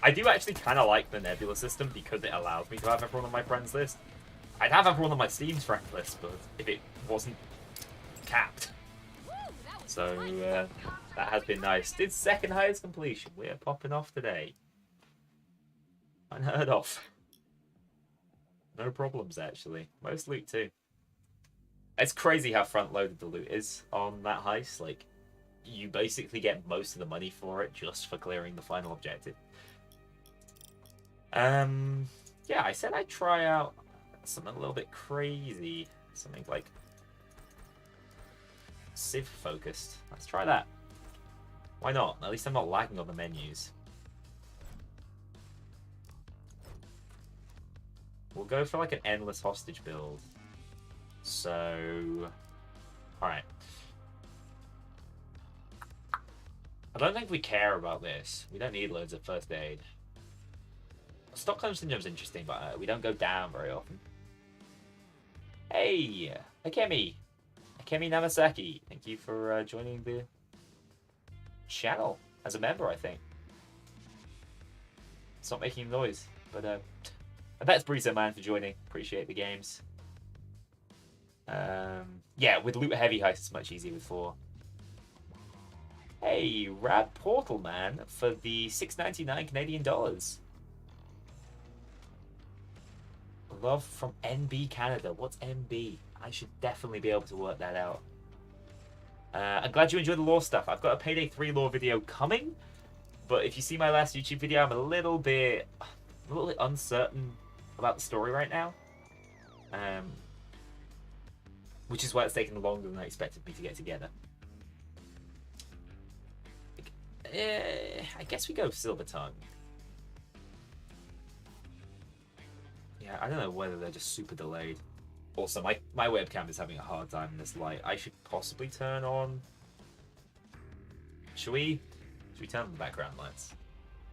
I do actually kind of like the Nebula system because it allows me to have everyone on my friends list. I'd have everyone on my Steam's friend list, but if it wasn't capped. So that has been nice. It's second highest completion. We're popping off today. Unheard of. No problems, actually. Most loot, too. It's crazy how front-loaded the loot is on that heist. Like, you basically get most of the money for it just for clearing the final objective. Yeah, I said I'd try out something a little bit crazy. Something like Civ focused. Let's try that. Why not? At least I'm not lagging on the menus. We'll go for like an endless hostage build. So, alright. I don't think we care about this. We don't need loads of first aid. Stockholm Syndrome's interesting, but we don't go down very often. Hey! Akemi! Akemi Namasaki, thank you for joining the channel. as a member, I think. It's not making noise, but and that's Bruiser Man for joining. Appreciate the games. Yeah, with Loot Heavy Heist, it's much easier with 4. Hey, Rad Portal Man for the $6.99 Canadian dollars. Love from NB Canada. What's NB? I should definitely be able to work that out. I'm glad you enjoyed the lore stuff. I've got a Payday 3 lore video coming, but if you see my last YouTube video, I'm a little bit uncertain about the story right now. Which is why it's taken longer than I expected me to get together. I guess we go Silver Tongue. Yeah, I don't know whether they're just super delayed. Also, my webcam is having a hard time in this light. I should possibly turn on... Should we turn on the background lights?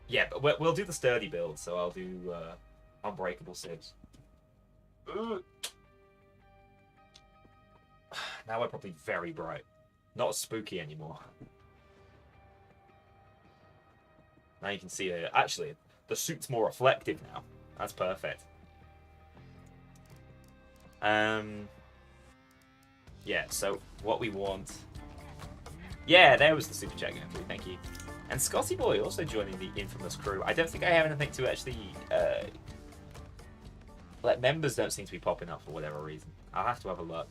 Yeah, but we'll do the sturdy build, so I'll do Unbreakable 6. Now we're probably very bright. Not as spooky anymore. Now you can see it. Actually, the suit's more reflective now. That's perfect. Yeah, so what we want... Yeah, there was the super chat going through, thank you. And Scotty Boy also joining the infamous crew. I don't think I have anything to actually... Like, members don't seem to be popping up for whatever reason. I'll have to have a look.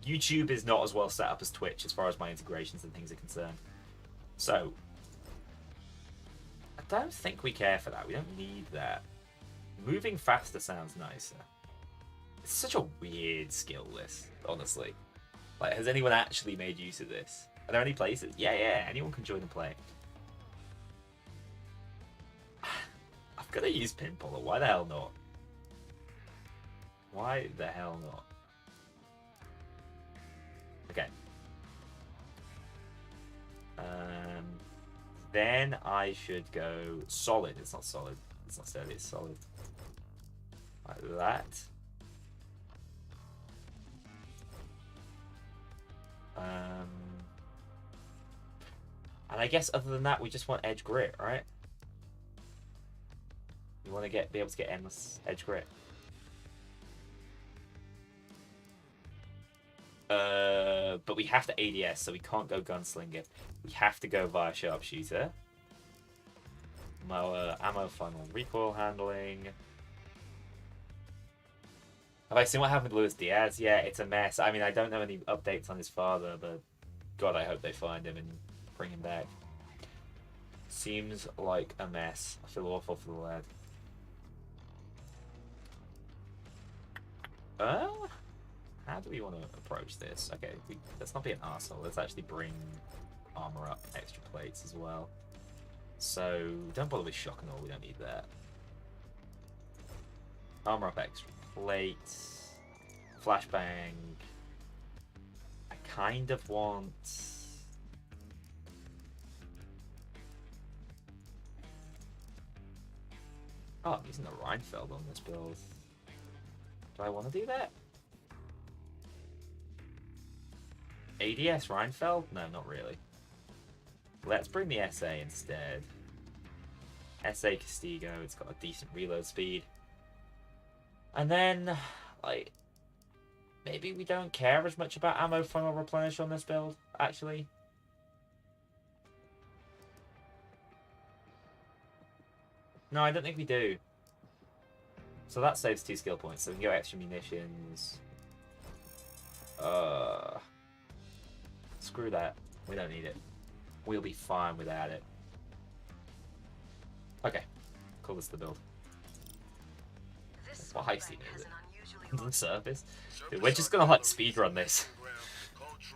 YouTube is not as well set up as Twitch as far as my integrations and things are concerned. So, I don't think we care for that. We don't need that. Moving faster sounds nicer. It's such a weird skill list, honestly. Like, has anyone actually made use of this? Are there any places? Yeah, anyone can join and play. I've got to use Pinballer. Why the hell not? Why the hell not? Okay. Then I should go solid. It's not solid. It's not sturdy. It's solid. Like that. And I guess other than that, we just want edge grit, right? We want to be able to get endless edge grit. But we have to ADS, so we can't go gunslinger. We have to go via sharpshooter. Mower, ammo funnel, recoil handling. Have I seen what happened with Luis Diaz? Yeah, it's a mess. I mean, I don't know any updates on his father, but God, I hope they find him and bring him back. Seems like a mess. I feel awful for the lad. How do we want to approach this? Okay, let's not be an arsehole. Let's actually bring armor up, extra plates as well. So, don't bother with shock and all. We don't need that. Armor up, extra plates. Flashbang. I kind of want... Oh, I'm using the Reinfeld on this build. Do I want to do that? ADS Reinfeld? No, not really. Let's bring the SA instead. SA Castigo, it's got a decent reload speed. And then, like, maybe we don't care as much about ammo funnel replenish on this build, actually. No, I don't think we do. So that saves 2 skill points, so we can go extra munitions. Screw that. We don't need it. We'll be fine without it. Okay. Call this the build. What heist team is it? On the surface? Dude, we're just gonna like speedrun this.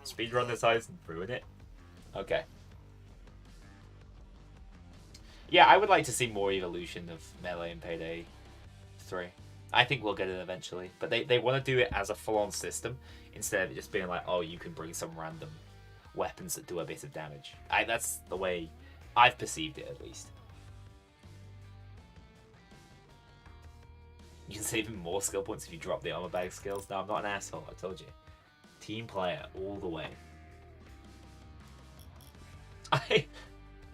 Speedrun this heist and ruin it? Okay. Yeah, I would like to see more evolution of Melee in Payday 3. I think we'll get it eventually. But they want to do it as a full-on system instead of it just being like, oh, you can bring some random weapons that do a bit of damage. That's the way I've perceived it, at least. You can save even more skill points if you drop the armor bag skills. No, I'm not an asshole, I told you. Team player all the way.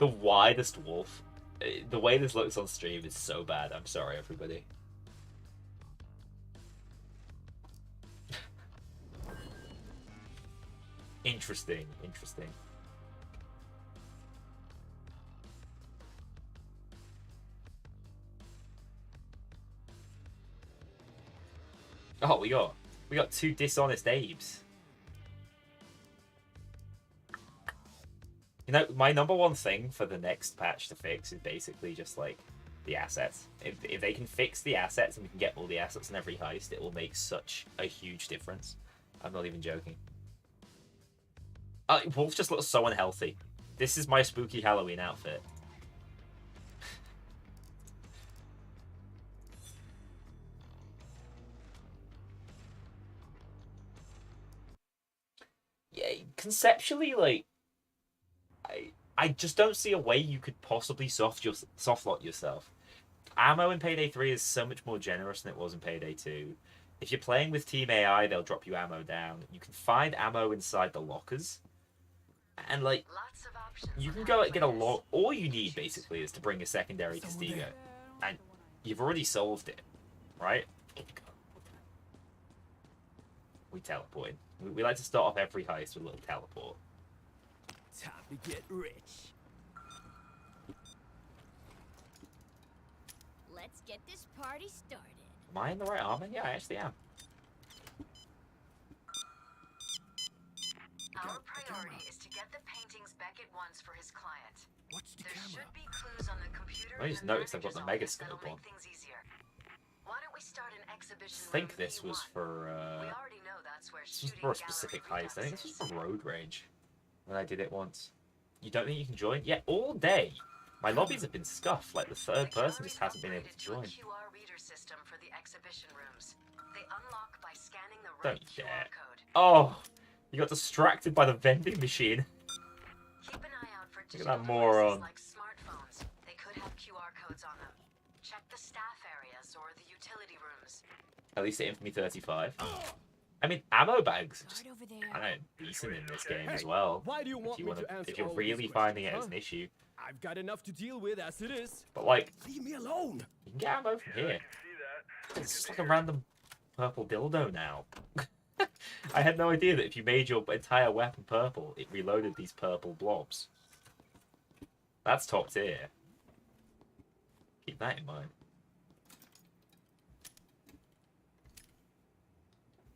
The widest wolf. The way this looks on stream is so bad. I'm sorry, everybody. Interesting. Oh, we got two dishonest Abes. You know, my number one thing for the next patch to fix is basically just like the assets. If they can fix the assets and we can get all the assets in every heist, it will make such a huge difference. I'm not even joking. Wolf just looks so unhealthy. This is my spooky Halloween outfit. Yeah, conceptually, like, I just don't see a way you could possibly soft lock yourself. Ammo in Payday 3 is so much more generous than it was in Payday 2. If you're playing with Team AI, they'll drop you ammo down. You can find ammo inside the lockers. And, like, you can go and get a lot. All you need, basically, is to bring a secondary Castigo. And you've already solved it, right? We teleport. We like to start off every heist with a little teleport. Time to get rich. Let's get this party started. Am I in the right armor? Yeah, I actually am. Our priority is to get the paintings Beckett wants for his client. Watch the There camera. should be clues on the computer. I just in the noticed I've got the manager's mega office scope that'll on. make things easier. Why don't we start an exhibition I think room this was B1? for We already know that's where this was shooting for a gallery specific heist. I think this was redux for is. road rage when I did it once. You don't think you can join? Yeah, all day. My lobbies have been scuffed. Like the third person just hasn't been able to join. A QR reader system for the exhibition rooms. They unlock by scanning the Don't right you QR dare. code. Oh, you got distracted by the vending machine. Keep an eye out for Look at digital that moron. devices like smartphones. They could have QR codes on them. Check the staff areas or the utility rooms. At least it aimed for me 35. I mean, ammo bags are just Guard over there. kind of decent in this game as well. Why do you want If you me want to answer if you're all of these really finding it questions, as an issue, I've got enough to deal with as it is. but like Leave me alone. you can get ammo from here. It's just like a random purple dildo now. I had no idea that if you made your entire weapon purple, it reloaded these purple blobs. That's top tier. Keep that in mind.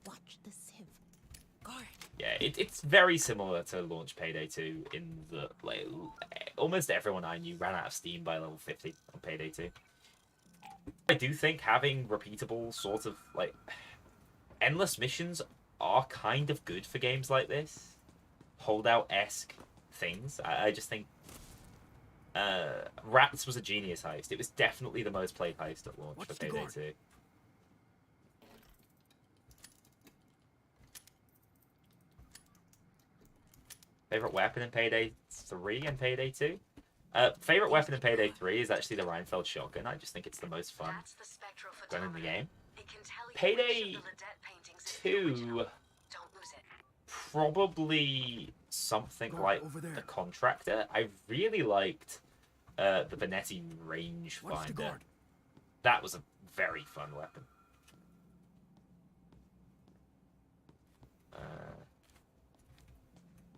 Watch the sieve. Guard. Yeah, it's very similar to launch Payday 2 in the like almost everyone I knew ran out of steam by level 50 on Payday 2. I do think having repeatable sort of like endless missions are kind of good for games like this. Holdout-esque things. I just think Rats was a genius heist. It was definitely the most played heist at launch Watch for the Payday guard. 2. Favorite weapon in Payday 3 and Payday 2? Favorite weapon in Payday 3 is actually the Reinfeld shotgun. I just think it's the most fun That's the gun in the spectrophotometer. game. It can tell you Payday which of the Ledet paintings is the 2, original. Don't lose it. probably something Guard like over there. the Contractor. I really liked the Vanetti range Watch the finder. guard. That was a very fun weapon.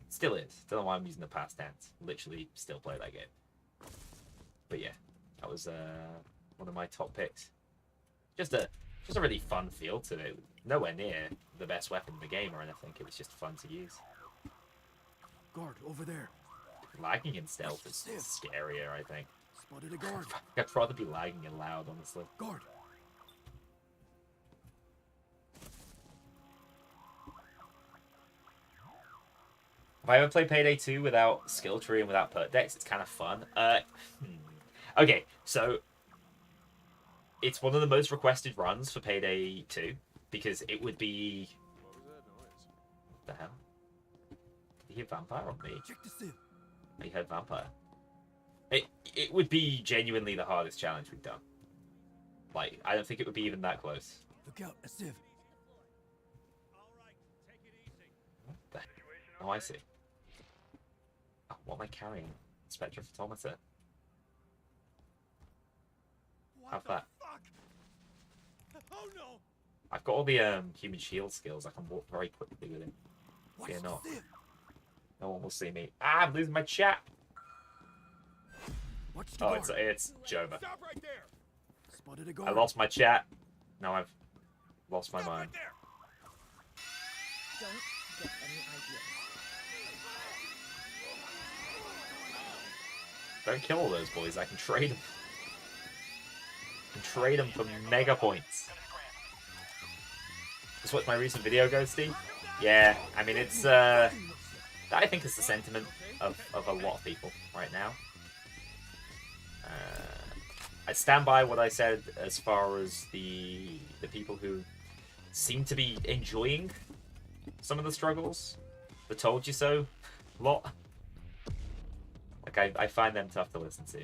Still is. Don't know why I'm using the past tense. Literally still play that game. But yeah, that was one of my top picks. Just a really fun feel to it. Nowhere near the best weapon in the game or anything. It was just fun to use. Guard over there. Lagging in stealth is scarier, I think. Spotted a guard. I'd rather be lagging in loud, honestly. Guard. If I ever play Payday 2 without skill tree and without perk decks, it's kind of fun. Okay, so it's one of the most requested runs for Payday 2 because it would be... What the hell? Did you hear vampire on me? Check the sieve. I heard vampire. It would be genuinely the hardest challenge we've done. Like, I don't think it would be even that close. Look out, a sieve. What the hell? Oh, I see. Oh, what am I carrying? Spectrophotometer. What Have the that. fuck? Oh no! I've got all the human shield skills. I can walk very quickly with it. Watch Fear the not. sieve. No one will see me. Ah, I'm losing my chat. Watch the Oh, guard. it's Jova. Stop right there. Spotted a I guard. lost my chat. Now I've lost my Stop mind. right there. Don't get any ideas. Don't kill all those boys. I can trade them. I can trade them for mega points. Just watch my recent video, Ghosty. Yeah, I mean it's I think it's the sentiment of a lot of people right now. I stand by what I said as far as the people who seem to be enjoying some of the struggles. The told you so lot. Like I find them tough to listen to.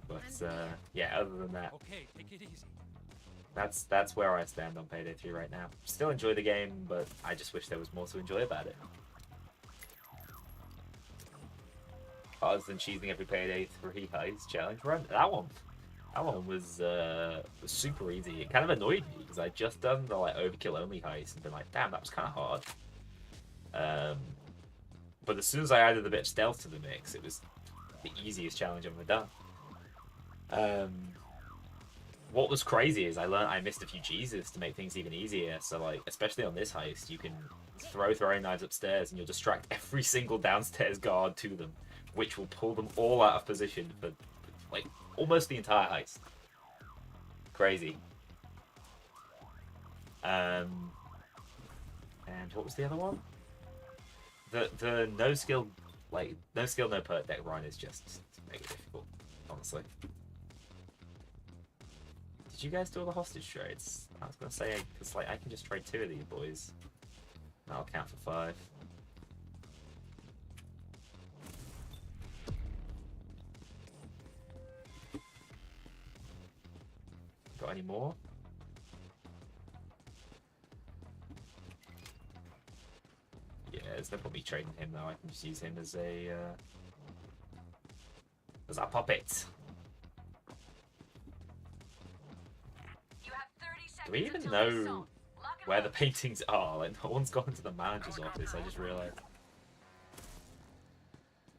But yeah, other than that, Okay, take it easy. that's where I stand on Payday 3 right now. Still enjoy the game, but I just wish there was more to enjoy about it. Other than cheesing every Payday 3 heist challenge run, that one was super easy. It kind of annoyed me because I'd just done the like overkill only heist and been like, damn, that was kind of hard. But as soon as I added a bit of stealth to the mix, it was the easiest challenge I've ever done. What was crazy is I learned I missed a few cheeses to make things even easier. So like, especially on this heist, you can throw throwing knives upstairs and you'll distract every single downstairs guard to them, which will pull them all out of position for like almost the entire heist. Crazy. And what was the other one? The no skill no perk deck run is just mega difficult, honestly. Did you guys do all the hostage trades? I was gonna say because like I can just trade 2 of these boys. That'll count for 5. Got any more? Yeah, there's no point me trading him though. I can just use him as a puppet. You have 30 seconds Do we even until know the assault. Lock and where the load. paintings are? Like no one's gone to the manager's office. I just realized.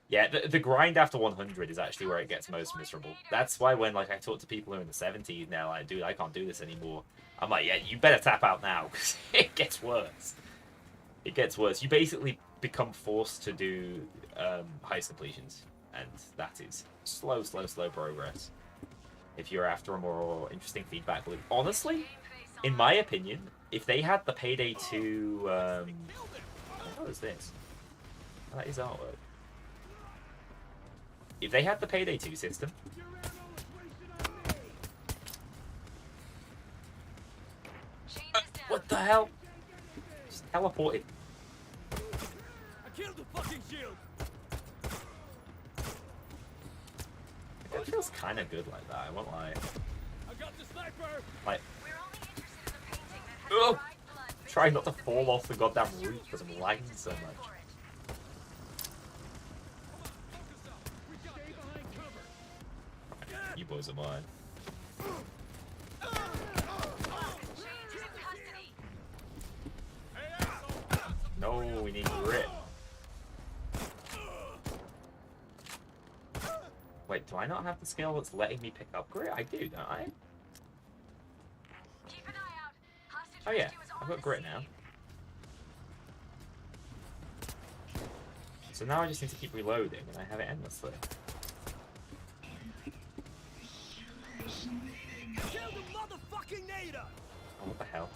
Yeah, the grind after 100 is actually where it gets most miserable. That's why when like I talk to people who are in the 70s now, like, dude, I can't do this anymore. I'm like, yeah, you better tap out now because it gets worse. It gets worse. You basically become forced to do heist completions, and that is slow progress. If you're after a more interesting feedback loop, honestly, in my opinion, if they had the Payday 2, what is this? Oh, that is artwork. If they had the Payday 2 system, Chain this down. what the hell? Just teleported. I killed the fucking shield. It feels kind of good like that. I won't lie. I got the sniper. Like, We're only interested in the painting that has ugh, dried blood mixed trying not to with fall off the paint. goddamn roof because I'm lagging so Stand much. for it. You boys are mine. James is in custody. No, we need grit. Wait, do I not have the skill that's letting me pick up grit? I do, don't I? Keep an eye out. Hostage Oh yeah, rescue is I've on got the grit scene. now. So now I just need to keep reloading and I have it endlessly. Kill the motherfucking nader. Oh, what the hell?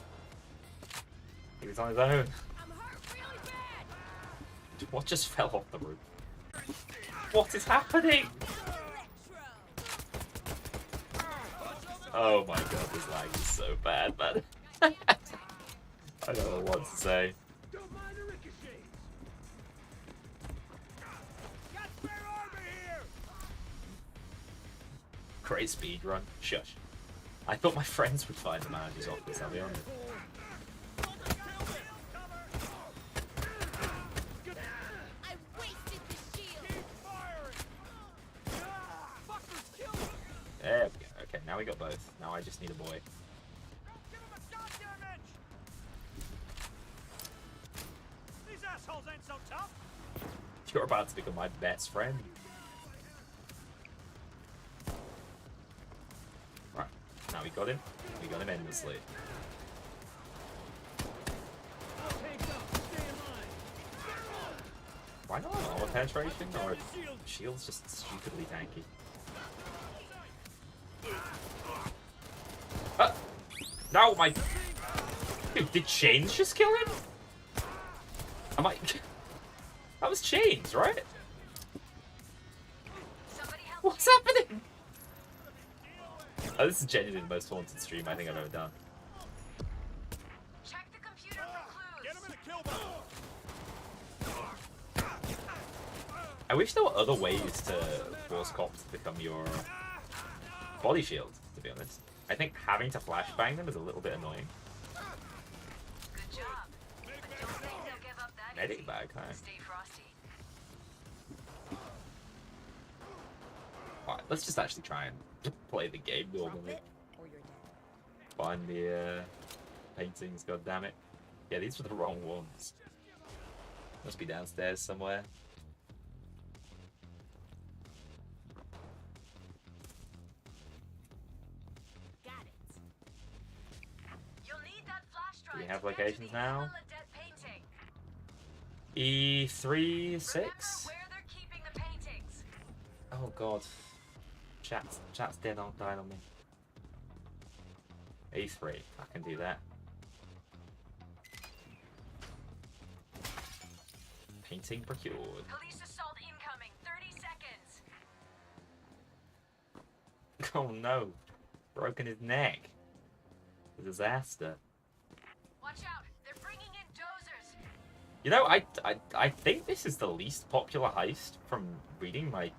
He was on his own. I'm hurt really bad. What just fell off the roof? What is happening? Oh my god, this lag is so bad, man. I don't know what to say. Don't mind the ricochets. Got spare armor here. Great speed run. Shush. I thought my friends would find the manager's office, I'll be honest. I we got both. Now I just need a boy. Give him a goddamn inch! These assholes ain't so tough! You're about to become my best friend. Right, now we got him. We got him endlessly. Why not armor penetration? Or shield's just stupidly tanky. No, my... Dude, did Chains just kill him? Am I... That was Chains, right? Somebody help What's happening? Oh, this is genuinely the most haunted stream I think I've ever done. check the computer for Get clues. him in a kill box! I wish there were other ways to force cops to become your body shield, to be honest. I think having to flashbang them is a little bit annoying. Good job. But don't think they'll give up that Medic easy. bag, huh? Stay frosty. Alright, let's just actually try and play the game Drop normally. it, or you're dead. Find the paintings, god damn it. Yeah, these were the wrong ones. Must be downstairs somewhere. Got it. You'll need that flash drive. we have to get to locations the now? Evil Adet painting. E3, 6? Remember where they're keeping the paintings. Oh god. Chat's dead on dying on me. E3, I can do that. Painting procured. Police assault incoming. 30 seconds. Oh no. Broken his neck. A disaster. Watch out. They're bringing in dozers. You know, I think this is the least popular heist from reading my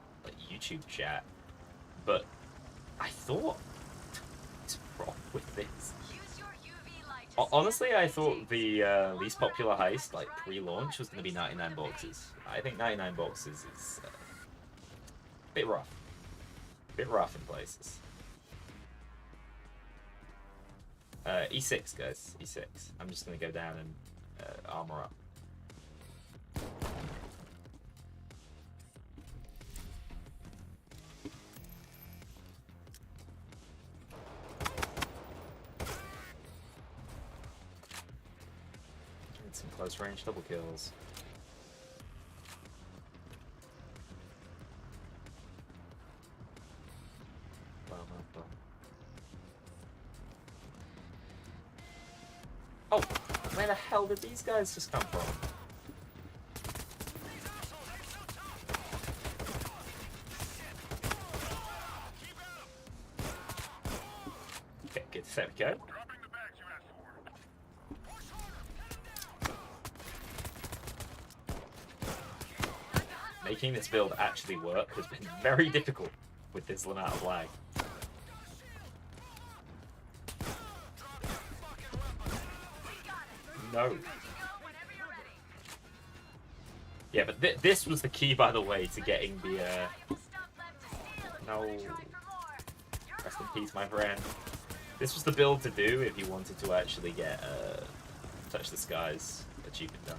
YouTube chat. But I thought, what's wrong with this? Use your UV light to Honestly, scan I the thought paintings. the least popular heist, like pre-launch, was going to be 99 boxes. I think 99 boxes is a bit rough. Bit rough in places. E6, guys. E6. I'm just going to go down and armor up. Get some close range double kills. Oh, where the hell did these guys just come from? Okay, good. There we go. Making this build actually work has been very difficult with this amount of lag. No. Go whenever you're ready. Yeah, but this was the key, by the way, to getting the, Valuable stuff left to steal if you no. wanna try for more. You're Rest in home. peace, my friend. This was the build to do if you wanted to actually get, Touch the Skies achievement done.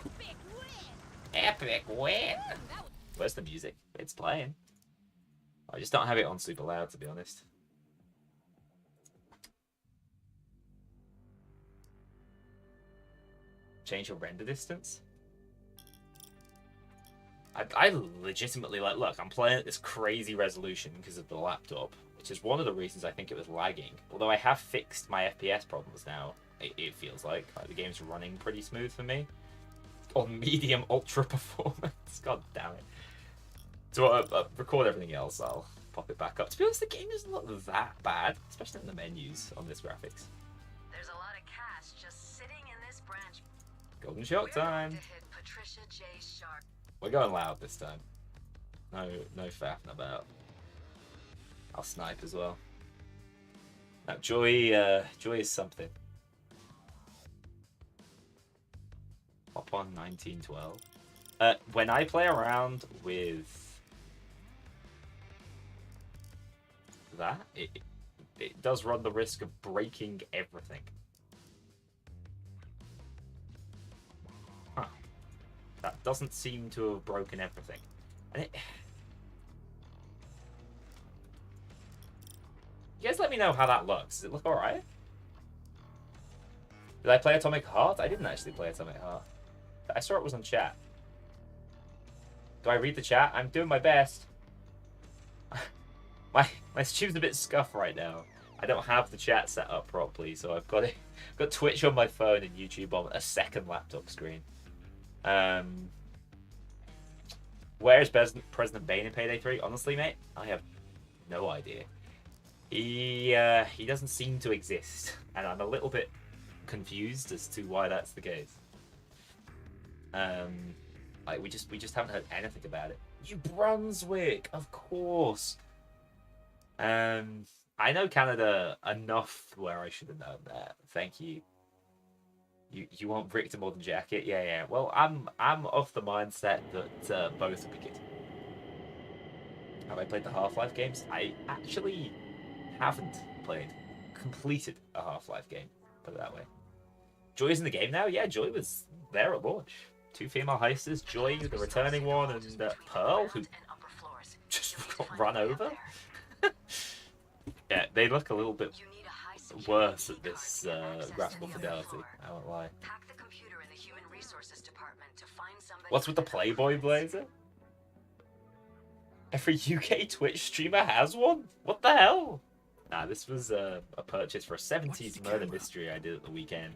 Epic win! Epic win! That was Where's the music? It's playing. I just don't have it on super loud, to be honest. Change your render distance? I legitimately, like, look, I'm playing at this crazy resolution because of the laptop, which is one of the reasons I think it was lagging. Although I have fixed my FPS problems now, it feels like the game's running pretty smooth for me. On medium ultra performance. God damn it. So record everything else, I'll pop it back up. To be honest, the game doesn't look that bad, especially in the menus on this graphics. There's a lot of cash just sitting in this branch. Golden shot We're going time. to hit Patricia J. Sharp. We're going loud this time. No faffing about. I'll snipe as well. Now, Joy is something. Hop on 1912. When I play around with that, it does run the risk of breaking everything. Huh. That doesn't seem to have broken everything. And you guys let me know how that looks. Does it look alright? Did I play Atomic Heart? I didn't actually play Atomic Heart. I saw it was on chat. Do I read the chat? I'm doing my best. My stream's a bit scuffed right now. I don't have the chat set up properly, so I've got Twitch on my phone and YouTube on a second laptop screen. Where is President Bane in Payday 3? Honestly, mate, I have no idea. He doesn't seem to exist, and I'm a little bit confused as to why that's the case. Like we just haven't heard anything about it. New Brunswick, of course. I know Canada enough where I should have known that. Thank you. You want Victor more than Jacket? Yeah. Well, I'm of the mindset that both would be good. Have I played the Half-Life games? I actually haven't completed a Half-Life game. Put it that way. Joy's in the game now? Yeah, Joy was there at launch. 2 female heisters, Joy, the returning one, and Pearl, who just got run over. Yeah, they look a little bit worse at this graphical fidelity. I won't lie. What's with the Playboy blazer? Every UK Twitch streamer has one? What the hell? Nah, this was a purchase for a 70s murder mystery I did at the weekend.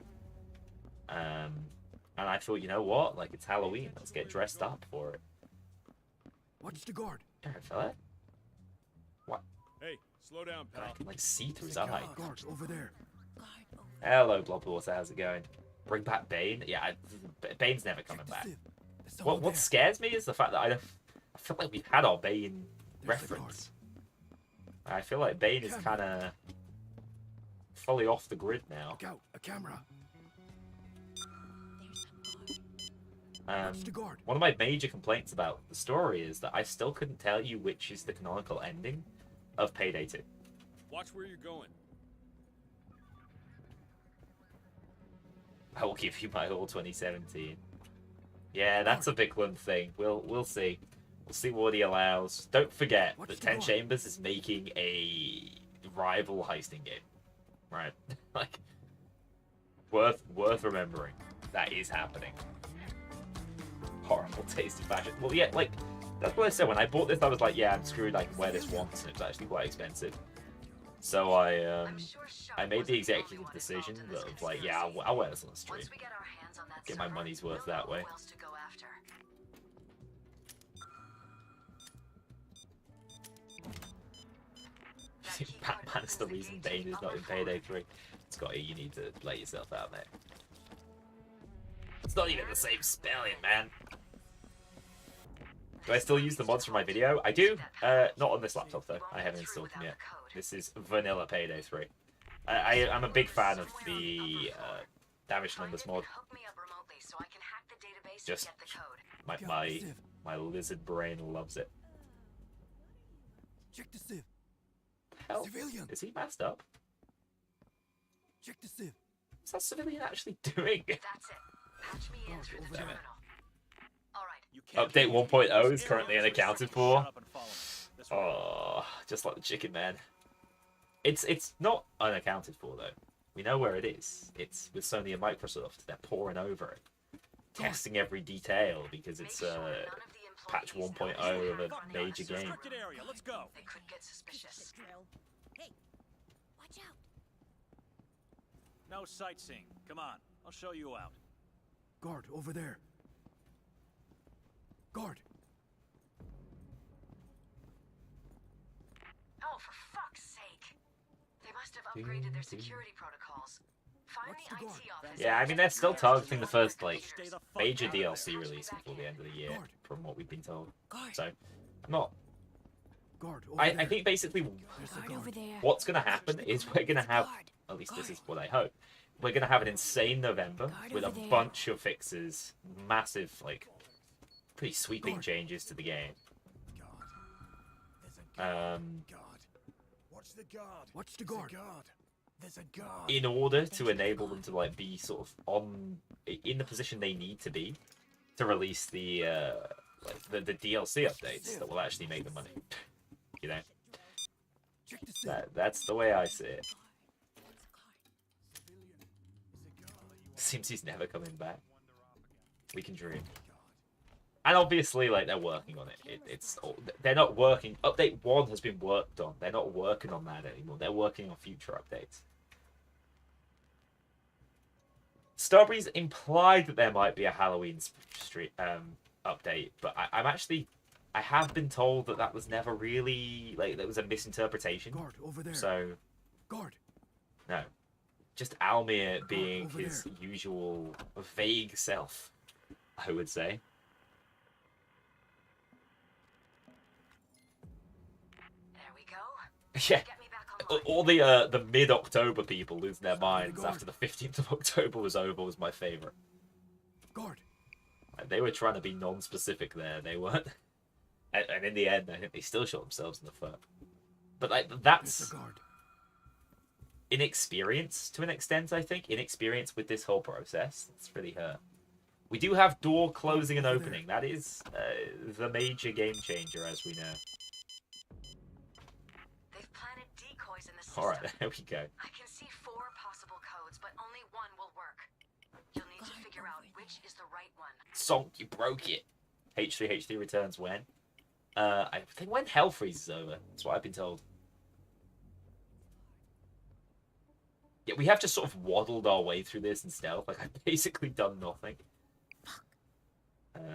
And I thought, you know what? Like, it's Halloween. Let's get dressed up for it. Watch the guard. Alright, fella. What? Hey, slow down, pal. I can, like, see through his eye. Guard over there. Hello, Blobwater. How's it going? Bring back Bane? Yeah, Bane's never coming back. What scares me is the fact that I feel like we've had our Bane reference. I feel like Bane is kind of fully off the grid now. Look out, a camera. One of my major complaints about the story is that I still couldn't tell you which is the canonical ending of Payday 2. Watch where you're going. I will give you my all 2017. Yeah, that's a big one thing. We'll see. We'll see what he allows. Don't forget that 10 Chambers is making a rival heisting game. Right? Like, worth remembering. That is happening. Horrible taste of fashion. Well, yeah, like, that's what I said. When I bought this, I was like, yeah, I'm screwed. I can wear this once, and it's actually quite expensive. So I made the executive decision of, like, yeah, I'll wear this on the stream. Get my money's worth that way. Batman is the reason Bane is not in Payday 3. Scotty, you need to lay yourself out, mate. It's not even the same spelling, man. Do I still use the mods for my video? I do. Not on this laptop, though. I haven't installed them yet. This is vanilla Payday 3. I'm a big fan of the damage numbers mod. Just my lizard brain loves it. Check the sieve. Hell, Civilian. is he masked up? Check the sieve. What's that civilian actually doing? That's it. Patch me in through the terminal. Update 1.0 is currently unaccounted for. Oh, just like the chicken man. It's not unaccounted for though. We know where it is. It's with Sony and Microsoft. They're pouring over it, testing every detail because it's patch 1.0 of a major game. Let's go. They could get suspicious. Hey, watch out. No sightseeing. Come on, I'll show you out. Guard over there. Guard. Oh, for fuck's sake. They must have upgraded their security protocols. Find the IT office. Yeah, I mean they're still targeting the first like major DLC release before the end of the year, from what we've been told. So I'm not. Guard over I there. think basically Guard over there. what's gonna happen is we're gonna have, at least this is what I hope, we're gonna have an insane November with a bunch of fixes, massive like pretty sweeping changes to the game. God. Watch the guard. Watch the There's guard. a guard. There's a guard. in order to enable them to like be sort of in the position they need to be to release the the DLC updates that will actually make the money. You know, Check the safe. that's the way I see it. Seems he's never coming back. We can dream. And obviously, like, they're working on it. They're not working. Update 1 has been worked on. They're not working on that anymore. They're working on future updates. Starbreeze implied that there might be a Halloween street update, but I have been told that that was never really, like, that was a misinterpretation. Guard over there. So, Guard. no. Just Almir being over his there. usual vague self, I would say. There we go. Yeah. Get me back online. All the mid-October people losing their minds guard. after the 15th of October was over was my favourite. Guard. They were trying to be non-specific there. They weren't. And in the end, I think they still shot themselves in the foot. But like There's that's the guard. inexperience to an extent, I think. Inexperience with this whole process. It's really hurt. We do have door closing and Over there. opening. That is the major game changer, as we know. They've planted decoys in the system. Alright, there we go. I can see 4 possible codes, but only one will work. You'll need to figure out which is the right one. Sonk, you broke it. H3 returns when? I think when Hell freezes over. That's what I've been told. Yeah, we have just sort of waddled our way through this in stealth. Like, I've basically done nothing. What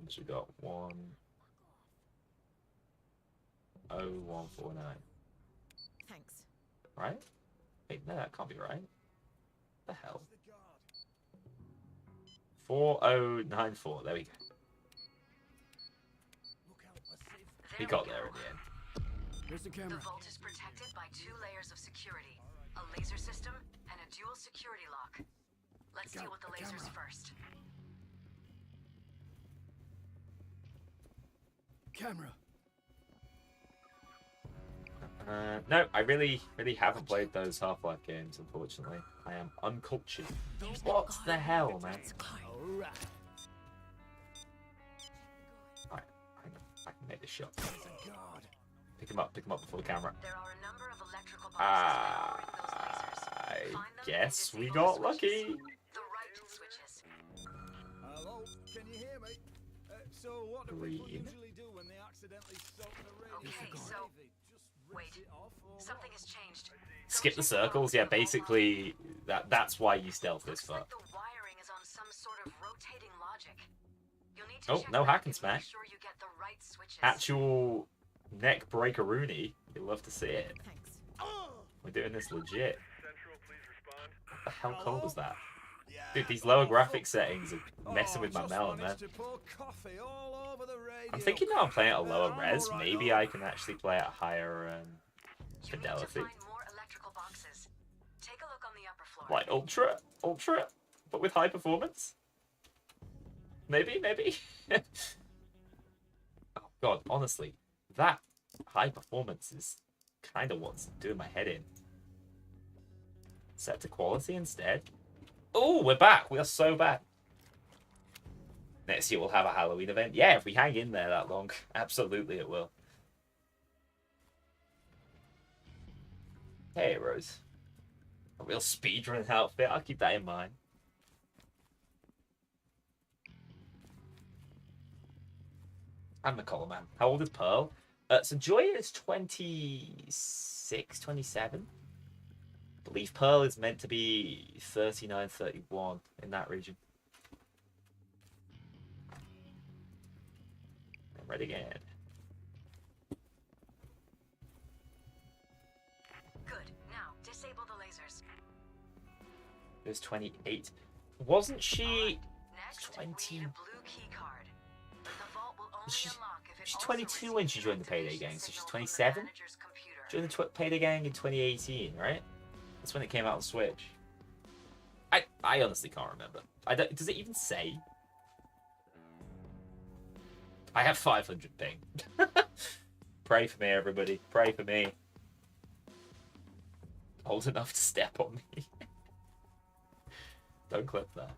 else we got? 10149. Thanks. Right? Wait, no, that can't be right. What the hell? 4094. There we go. We got there in the end. There's the The camera. vault is protected by 2 layers of security. A laser system and a dual security lock. Let's deal with the lasers first. Camera. No, I really haven't played those Half-Life games, unfortunately. I am uncultured. What the hell, man? Alright. Alright, hang on. I can make this shot. There's a guard. Pick him up before the camera. There are a number of electrical boxes powering those lasers. I Find them and guess we disable got the lucky. switches. The right switches. Hello, can you hear me? So what do people Green. usually do when they accidentally soak the radio? Okay, so- They just wait. rinse it off or Something what? has changed. Skip the Go check circles. box Yeah, in the wall basically that's why you stealth this Looks far. like the wiring is on some sort of rotating logic. You'll need to Oh, check no back hack and to make smash. sure you get the right switches. Actual neck breaker Rooney. You'll love to see it. Thanks. We're doing this legit. What the hell code was that? Yeah. Dude, these lower graphic settings are messing with my just melon, man. managed to pour coffee all over the radio. I'm thinking now I'm playing at a lower I'm res. alright, Maybe I can actually play at higher You need to fidelity. find more electrical boxes. Take a look on the upper floor. Like ultra, but with high performance. Maybe. Oh god, honestly, that high performance is kind of what's doing my head in. Set to quality instead. Oh, we're back. We are so back. Next year we'll have a Halloween event. Yeah, if we hang in there that long, absolutely it will. Hey, Rose. A real speedrun outfit. I'll keep that in mind. I'm the collar man. How old is Pearl? So Joy is 26, 27. I believe Pearl is meant to be 39, 31 in that region. I'm ready again. Good. Now, disable the lasers. It was 28. Wasn't she... Next, 20. we need a blue key card. The vault will only She's- unlock if it she's also 22 when she receives joined the Payday activation gang, so she's signal from the 27? manager's computer. Joined the Payday gang in 2018, right? That's when it came out on Switch. I honestly can't remember. Does it even say? I have 500 ping. Pray for me, everybody. Pray for me. old enough to step on me. Don't clip that.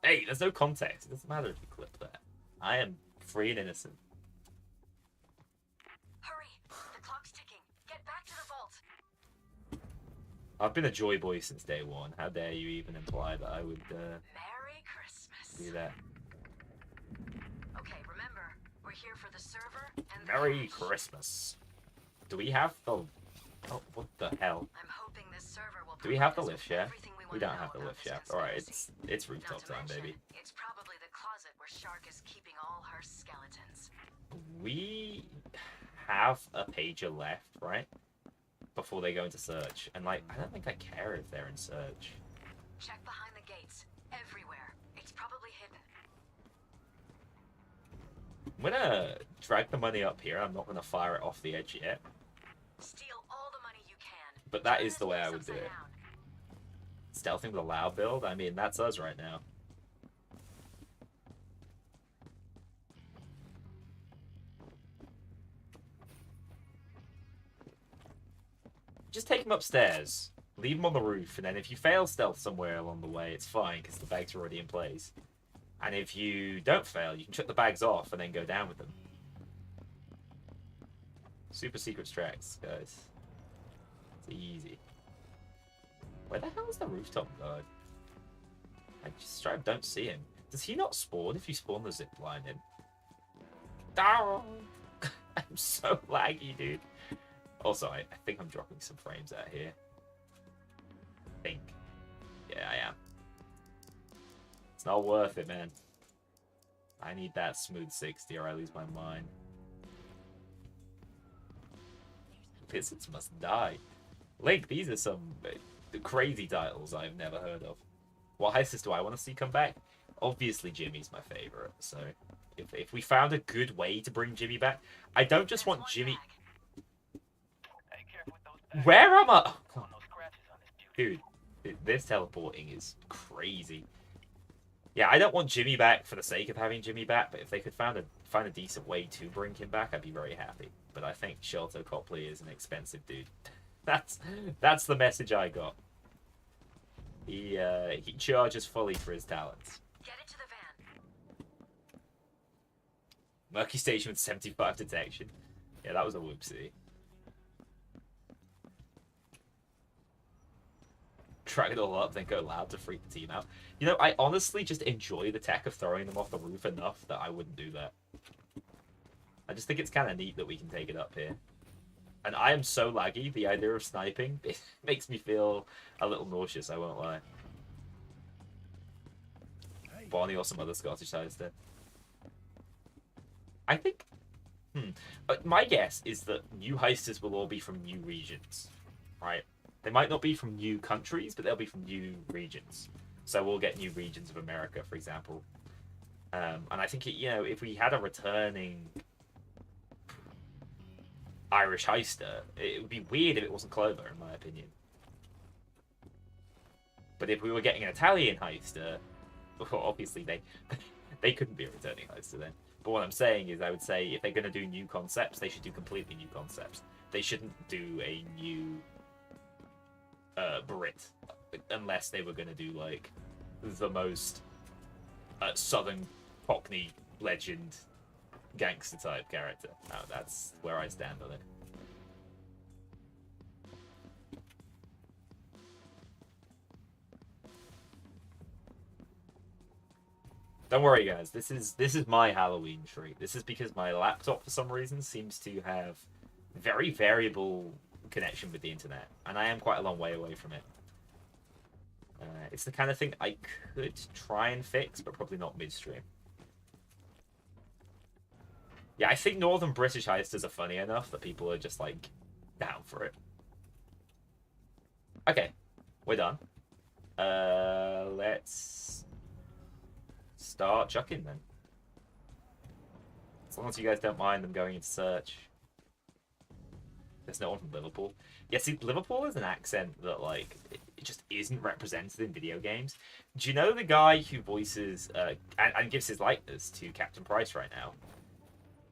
Hey, there's no context. It doesn't matter if you clip that. I am free and innocent. Hurry! The clock's ticking. Get back to the vault. I've been a joy boy since day one. How dare you even imply that I would Merry Christmas. do that? Okay, remember, we're here for the server and the Merry cash. Christmas. Do we have the... Oh, what the hell? I'm hoping this server will Do we have the provide us lift with shaft? everything We wanna don't know have the about lift this shaft. Alright, conspiracy. it's Not rooftop to time, mention, baby. it's probably the closet where Shark is keeping all her skeletons. We have a pager left, right? Before they go into search. And, like, I don't think I care if they're in search. Check behind the gates. Everywhere. It's probably hidden. I'm gonna drag the money up here. I'm not gonna fire it off the edge yet. Steal all the money you can. But that Turn is this the way I place would do upside it. down. Stealthing with a loud build? I mean, that's us right now. Just take him upstairs. Leave him on the roof, and then if you fail stealth somewhere along the way, it's fine, because the bags are already in place. And if you don't fail, you can chuck the bags off and then go down with them. Super secret tracks, guys. It's easy. Where the hell is the rooftop guard? I just don't see him. Does he not spawn if you spawn the zip line in? Oh, I'm so laggy, dude. Also, I think I'm dropping some frames out here. I think. Yeah, I am. It's not worth it, man. I need that smooth 60 or I lose my mind. Lizards must die. Link, these are some crazy titles I've never heard of. What heists do I want to see come back? Obviously, Jimmy's my favorite. So, if we found a good way to bring Jimmy back, I don't just want Jimmy. Where am I? Oh, God. Dude, this teleporting is crazy. Yeah, I don't want Jimmy back for the sake of having Jimmy back, but if they could find a decent way to bring him back, I'd be very happy. But I think Shelto Copley is an expensive dude. That's the message I got. He charges fully for his talents. Get into the van. Murky Station with 75 detection. Yeah, that was a whoopsie. Drag it all up, then go loud to freak the team out. You know, I honestly just enjoy the tech of throwing them off the roof enough that I wouldn't do that. I just think it's kind of neat that we can take it up here. And I am so laggy, the idea of sniping, it makes me feel a little nauseous, I won't lie. Bonnie or some other Scottish heister. I think... my guess is that new heisters will all be from new regions, right? They might not be from new countries, but they'll be from new regions. So we'll get new regions of America, for example. And I think, if we had a returning Irish heister, it would be weird if it wasn't Clover, in my opinion. But if we were getting an Italian heister, well, obviously they couldn't be a returning heister then. But what I'm saying is, I would say if they're going to do new concepts, they should do completely new concepts. They shouldn't do a new Brit, unless they were going to do like the most southern Cockney legend gangster type character. Now, that's where I stand on it. Don't worry, guys. This is my Halloween treat. This is because my laptop, for some reason, seems to have very variable connection with the internet, and I am quite a long way away from it. It's the kind of thing I could try and fix, but probably not midstream. Yeah, I think Northern British heisters are funny enough that people are just, like, down for it. Okay, we're done. Let's start chucking then. As long as you guys don't mind them going into search. There's no one from Liverpool. Yeah, see, Liverpool is an accent that, like, it just isn't represented in video games. Do you know the guy who voices and gives his likeness to Captain Price right now?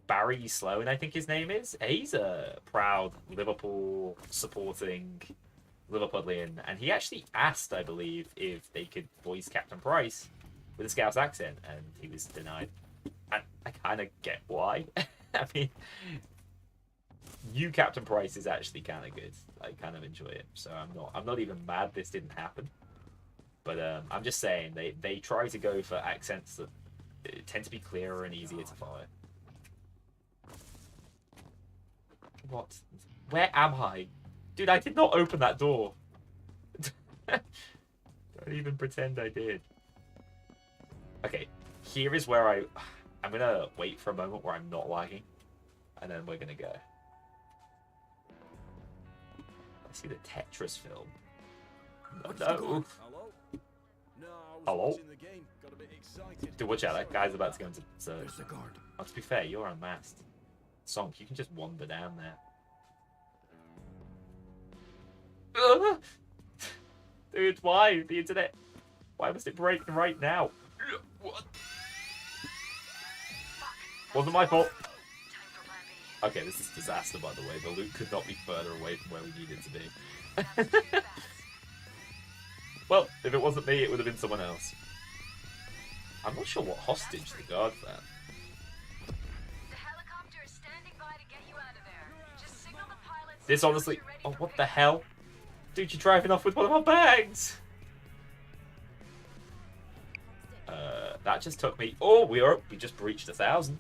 Barry Sloan, I think his name is. He's a proud Liverpool supporting Liverpudlian, and he actually asked, I believe, if they could voice Captain Price with a Scouse accent, and he was denied. And I kind of get why. I mean, new Captain Price is actually kind of good. I kind of enjoy it, so I'm not even mad this didn't happen. But I'm just saying they try to go for accents that tend to be clearer and easier to follow. What? Where am I? Dude, I did not open that door. Don't even pretend I did. Okay, here is where I'm gonna wait for a moment where I'm not lagging, and then we're gonna go. I see the Tetris film. No. Hello? No, I was Hello? watching the game. Got a bit excited. Dude, watch out, that guy's about to go into surge. There's the guard. Oh, to be fair, you're unmasked. Sonk, you can just wander down there. Dude, why? The internet. Why must it break right now? What? Wasn't my fault. Time for plan B. Okay, this is disaster, by the way. The loot could not be further away from where we needed to be. Let's do your best. Well, if it wasn't me, it would have been someone else. I'm not sure what hostage the guard found. The helicopter is standing by to get you out of there. Just signal the pilots. This honestly... Oh, what the hell? Dude, you're driving off with one of my bags! That just took me... Oh, we just breached 1,000.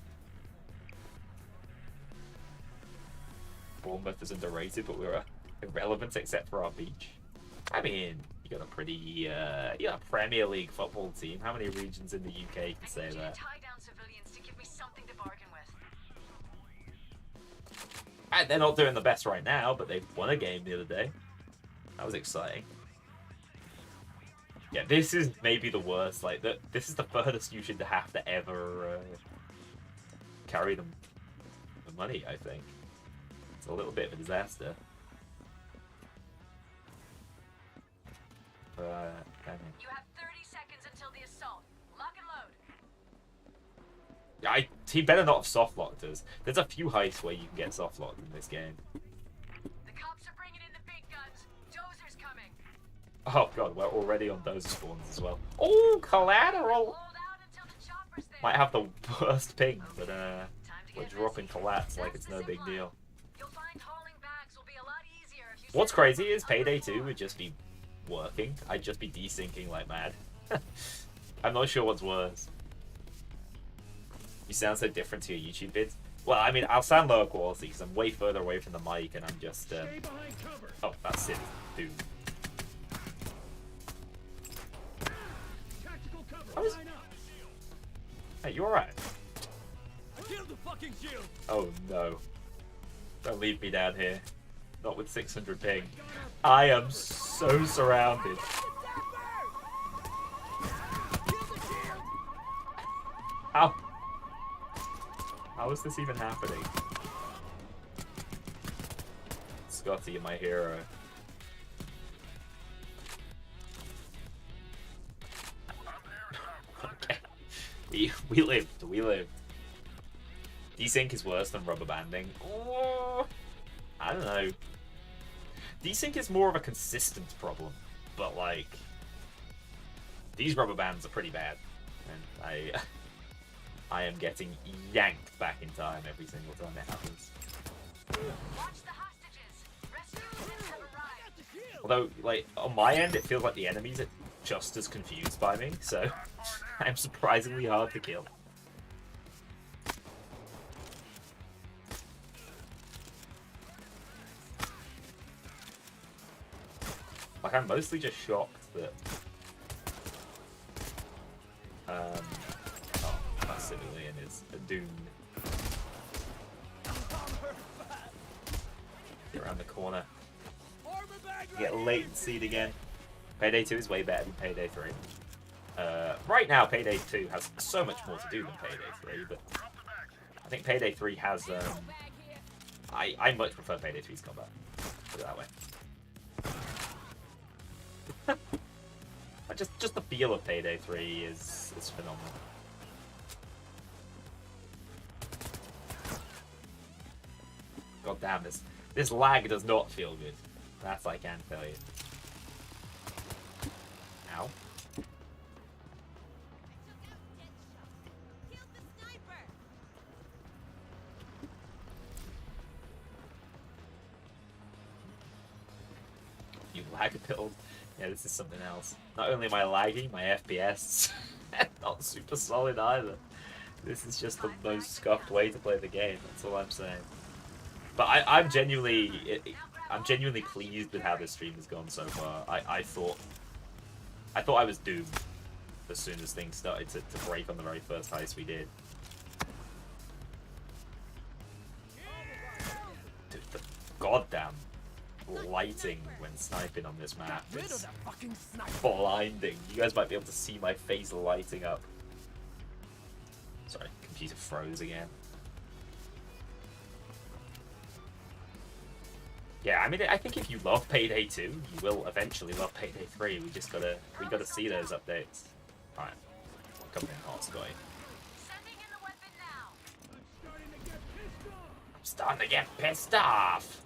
Bournemouth is underrated, but we're irrelevant except for our beach. I mean, you got a pretty... you got a Premier League football team. How many regions in the UK can say I need you that? to tie down civilians to give me something to bargain with. And they're not doing the best right now, but they won a game the other day. That was exciting. Yeah, this is maybe the worst. Like, this is the furthest you should have to ever carry the money, I think. It's a little bit of a disaster. You have 30 seconds until the assault. Lock and load. He better not have soft locked us. There's a few heists where you can get soft locked in this game. The cops are bringing in the big guns. Dozer's coming. Oh god, we're already on those spawns as well. Oh, collateral! Hold out until the chopper's there. Might have the worst ping, but Time to we're get dropping messy. collats like That's it's the no zip big line. deal. You'll find hauling bags will be a lot easier if you What's set crazy up is on Payday the 2 floor. would just be working. I'd just be desyncing like mad. I'm not sure what's worse. You sound so different to your YouTube vids. Well, I mean, I'll sound lower quality because I'm way further away from the mic and I'm just... Oh, that's it, dude. Hey, you alright? Kill the fucking shield. Oh no. Don't leave me down here. Not with 600 ping. I am so surrounded. How? How is this even happening? Scotty, my hero. Okay. We lived. We lived. Desync is worse than rubber banding. Oh, I don't know. Desync is more of a consistent problem, but like these rubber bands are pretty bad, and I am getting yanked back in time every single time it happens. Watch the hostages. Rescue have arrived. Although, like on my end, it feels like the enemies are just as confused by me, so I'm surprisingly hard to kill. Like, I'm mostly just shocked that... oh, that civilian is a Dune. Get around the corner. Get latency'd again. Payday 2 is way better than Payday 3. Right now, Payday 2 has so much more to do than Payday 3, but I think Payday 3 has... I much prefer Payday 3's combat. Put it that way. Just the feel of Payday 3 is phenomenal. God damn, this lag does not feel good. That's I can tell you. Ow. Kill the sniper! You lag build. Yeah, this is something else. Not only am I lagging, my FPS not super solid either. This is just the most scuffed way to play the game. That's all I'm saying. But I'm genuinely pleased with how this stream has gone so far. I thought I was doomed as soon as things started to break on the very first heist we did. Dude, the goddamn lighting when sniping on this map is blinding. You guys might be able to see my face lighting up. Sorry, computer froze again. Yeah, I mean, I think if you love Payday 2, you will eventually love Payday 3. We gotta see those updates. Alright, coming in hot, Scotty. Sending in the weapon now. I'm starting to get pissed off.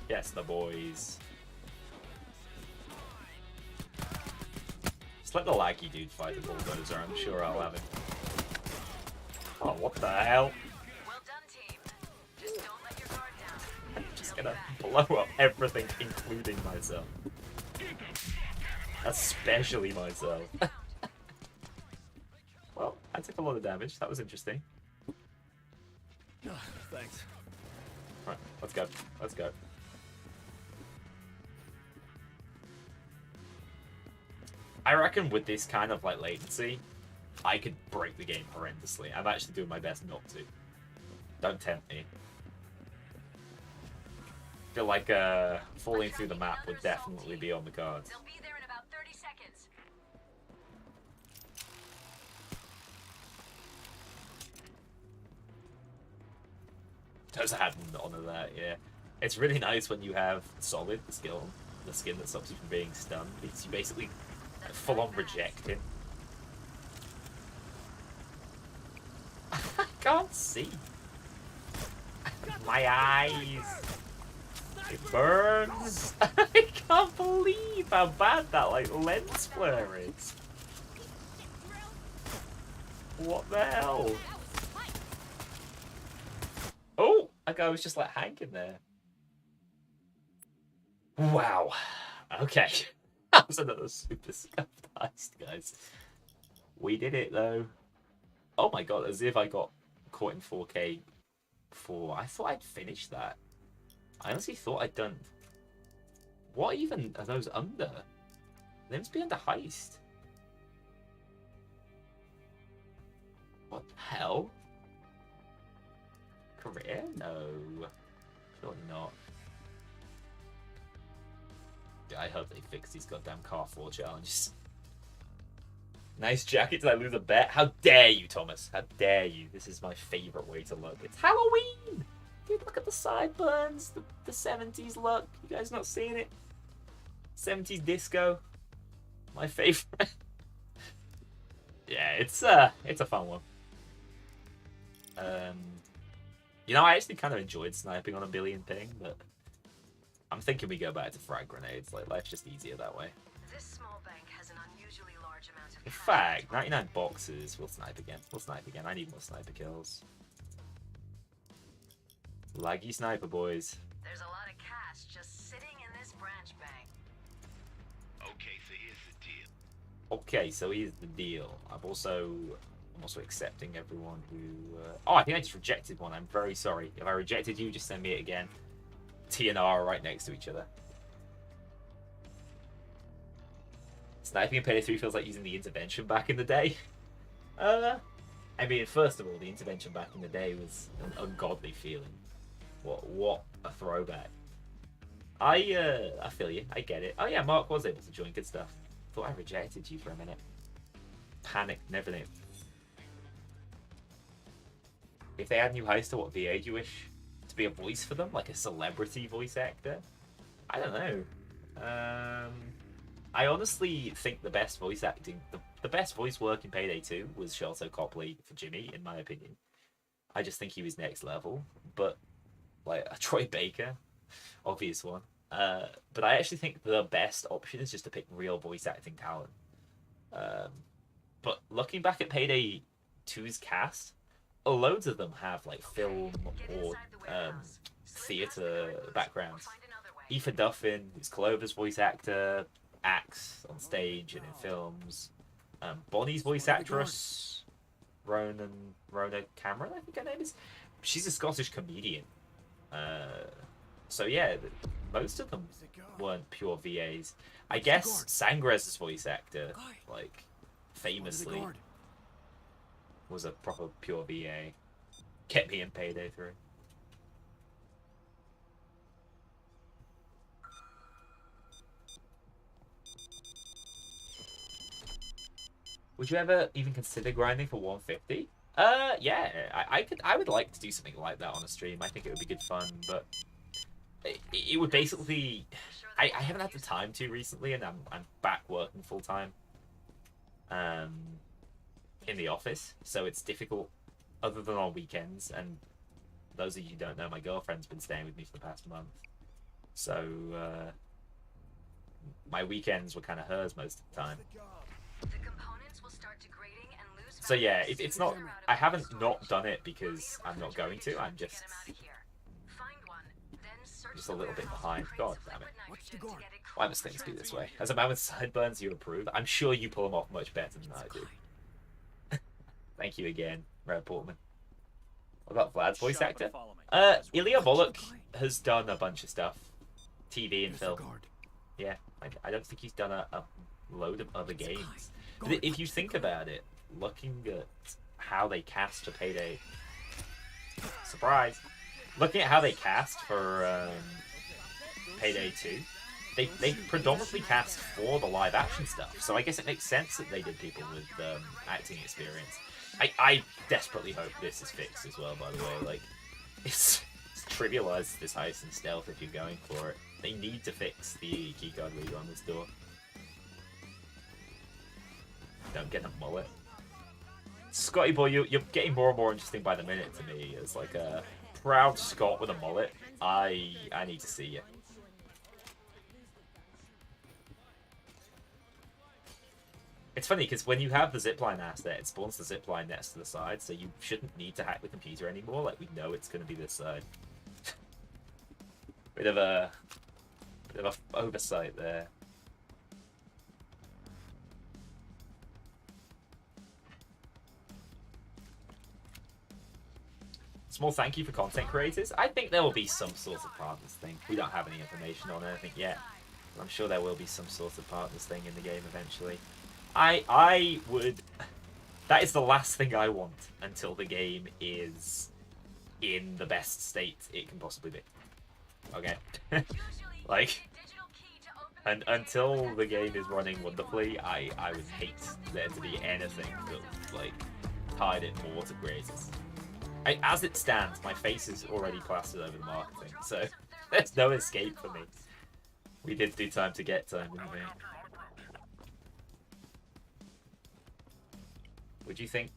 Yes, the boys. Just let the laggy dude fight the bulldozer. I'm sure I'll have him. Oh, what the hell? Well done, team. Just don't let your guard down. I'm just gonna blow up everything, including myself. Especially myself. Well, I took a lot of damage. That was interesting. Thanks. Alright, let's go. Let's go. I reckon with this kind of like latency, I could break the game horrendously. I'm actually doing my best not to. Don't tempt me. I feel like falling through the map would definitely be on the cards. They'll be there in about 30 seconds. Does have none of that, yeah. It's really nice when you have solid skill, the skin that stops you from being stunned, because you basically full on reject him. I can't see. My eyes. It burns. I can't believe how bad that like lens flare is. What the hell? Oh, that guy was just like hanging there. Wow. Okay. That was another super scuffed heist, guys. We did it though. Oh my god, as if I got caught in 4K before. I thought I'd finished that. I honestly thought I'd done... What even are those under? They must be under Heist. What the hell? Career? No. Surely not. I hope they fix these goddamn car 4 challenges. Nice jacket. Did I lose a bet? How dare you, Thomas? How dare you? This is my favorite way to look. It's Halloween! Dude, look at the sideburns. The 70s look. You guys not seeing it? 70s disco. My favorite. Yeah, it's a fun one. You know, I actually kind of enjoyed sniping on a billion ping, but I'm thinking we go back to frag grenades. Like, life's just easier that way. This small bank has an unusually large amount of In cash. fact, 99 boxes. We'll snipe again. We'll snipe again. I need more sniper kills. Laggy sniper, boys. There's a lot of cash just sitting in this branch bank. Okay, so here's the deal. Okay, so here's the deal. I'm also accepting everyone who... Oh, I think I just rejected one. I'm very sorry. If I rejected you, just send me it again. T and R are right next to each other. Sniping in Payday 3 feels like using the intervention back in the day. I mean, first of all, the intervention back in the day was an ungodly feeling. What a throwback. I feel you. I get it. Oh yeah, Mark was able to join. Good stuff. Thought I rejected you for a minute. Panicked and everything. If they add new Heister, what VA do you wish? To be a voice for them? Like a celebrity voice actor? I don't know. I honestly think the best voice acting, the best voice work in Payday 2 was Shelto Copley for Jimmy, in my opinion. I just think he was next level. But like a Troy Baker, obvious one. But I actually think the best option is just to pick real voice acting talent. But looking back at Payday 2's cast, loads of them have like film or theater backgrounds. Aoife Duffin, who's Clover's voice actor, acts on stage and in films. Bonnie's voice actress, Rona Cameron, I think her name is. She's a Scottish comedian. So yeah, most of them weren't pure VAs. I guess Sangrez's voice actor, like, famously was a proper pure VA. Kept me in Payday 3. Would you ever even consider grinding for 150? Yeah, I would like to do something like that on a stream. I think it would be good fun, but it would basically, I haven't had the time to recently, and I'm back working full time in the office, so it's difficult other than on weekends. And those of you who don't know, my girlfriend's been staying with me for the past month, so my weekends were kind of hers most of the time. So yeah, it's not, I haven't not done it because I'm not going to, I'm just a little bit behind. God damn it. Why must things be this way? As a man with sideburns, you approve? I'm sure you pull them off much better than I do. Thank you again, Red Portman. What about Vlad's voice actor? Ilya Bullock has done a bunch of stuff. TV and film. Yeah, I don't think he's done a load of other games. But if you think about it, looking at how they cast for Payday... Surprise! Looking at how they cast for Payday 2, they predominantly cast for the live action stuff. So I guess it makes sense that they did people with acting experience. I desperately hope this is fixed as well, by the way. Like, it's trivialized this heist and stealth if you're going for it. They need to fix the keycard reader on this door. Don't get a mullet. Scotty boy, you're getting more and more interesting by the minute to me. As like a proud Scot with a mullet. I need to see you. It's funny because when you have the zipline asset, it spawns the zipline next to the side, so you shouldn't need to hack the computer anymore. Like, we know it's going to be this side. bit of a oversight there. Small thank you for content creators. I think there will be some sort of partners thing. We don't have any information on anything yet. I'm sure there will be some sort of partners thing in the game eventually. I would... That is the last thing I want until the game is in the best state it can possibly be. Okay? Like, and until the game is running wonderfully, I would hate there to be anything that, like, tied it more to creators. As it stands, my face is already plastered over the marketing, so there's no escape for me. We did do time to get time, didn't we? Would you think...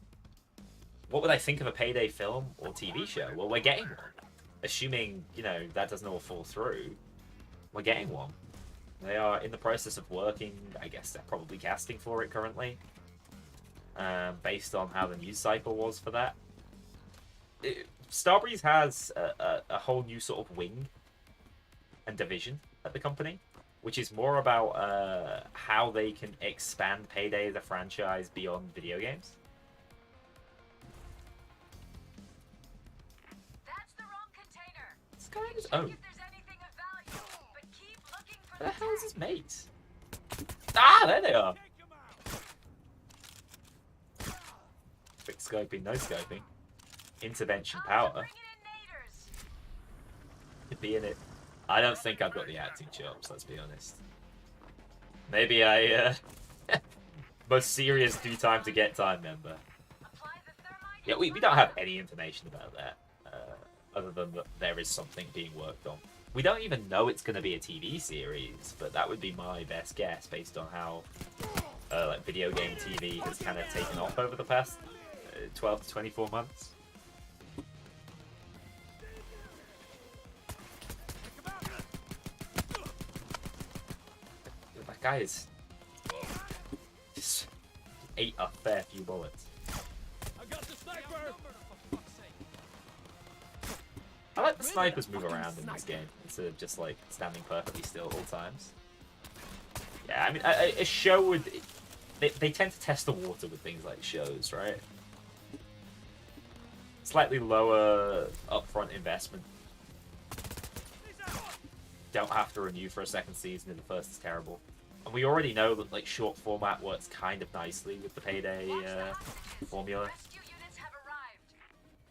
What would I think of a Payday film or TV show? Well, we're getting one. Assuming, you know, that doesn't all fall through, we're getting one. They are in the process of working. I guess they're probably casting for it currently. Based on how the news cycle was for that. Starbreeze has a whole new sort of wing and division at the company, which is more about how they can expand Payday as a franchise beyond video games. That's the wrong container. This guy on his own. If there's anything of value, but keep looking for Where the hell is his mates? Ah, there they are. Quick scoping, no scoping. Intervention power. To be in it. I don't think I've got the acting chops, let's be honest. Maybe I, most serious do time to get time member. Yeah, we don't have any information about that. Other than that there is something being worked on. We don't even know it's going to be a TV series, but that would be my best guess based on how like video game TV has kind of taken off over the past 12 to 24 months. Guys, just ate a fair few bullets. I got the sniper. I like the snipers move around in this game instead of just like standing perfectly still at all times. Yeah, I mean, a show would. They tend to test the water with things like shows, right? Slightly lower upfront investment. Don't have to renew for a second season if the first is terrible. And we already know that like short format works kind of nicely with the Payday formula. Rescue units have arrived.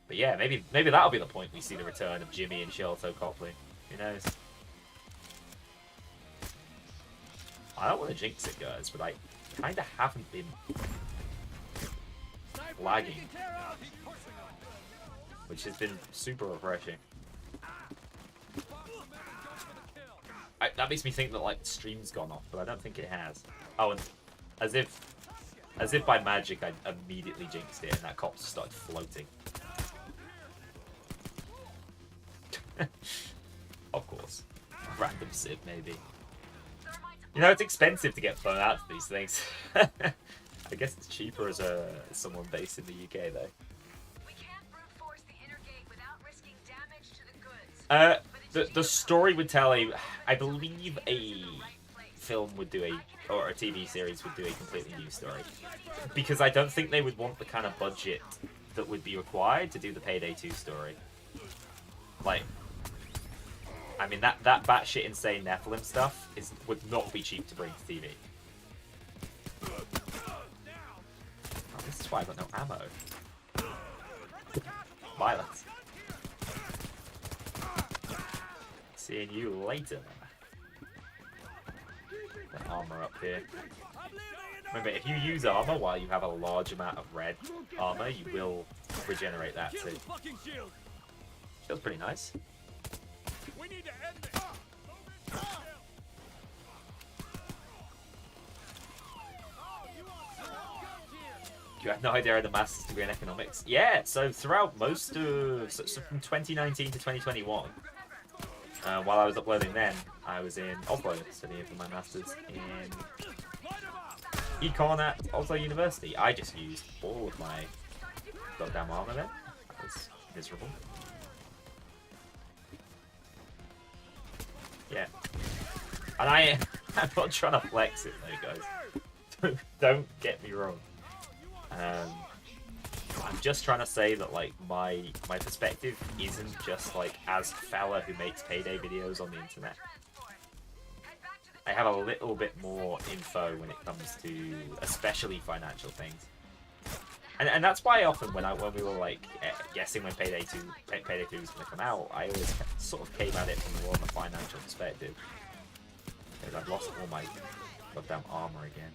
But yeah, maybe that'll be the point we see the return of Jimmy and Shelto Copley. Who knows? I don't want to jinx it, guys, but I kind of haven't been lagging, which has been super refreshing. That makes me think that like the stream's gone off, but I don't think it has. Oh, and as if by magic I immediately jinxed it and that cop started floating. Of course, random sip maybe. You know, it's expensive to get flown out to these things. I guess it's cheaper as someone based in the UK though. We can't brute force the inner gate without risking damage to the goods. The story would tell I believe a film would do or a TV series would do a completely new story. Because I don't think they would want the kind of budget that would be required to do the Payday 2 story. Like, I mean, that batshit insane Nephilim stuff would not be cheap to bring to TV. Oh, this is why I got no ammo. Violence. Seeing you later. Got armor up here. Remember, if you use armor while you have a large amount of red armor, you will regenerate that too. Feels pretty nice. We need to end this. You have no idea I had a master's degree in economics? Yeah, so throughout most of... So from 2019 to 2021, while I was uploading then, I was in Oslo studying for my master's in econ at Oslo University. I just used all of my goddamn armor then. That was miserable. Yeah. And I'm not trying to flex it though, guys. Don't get me wrong. I'm just trying to say that like my perspective isn't just like as a fella who makes Payday videos on the internet. I have a little bit more info when it comes to especially financial things. And that's why often when we were like guessing when Payday 2 was going to come out, I always sort of came at it from more of a financial perspective. Because I've lost all my goddamn armor again.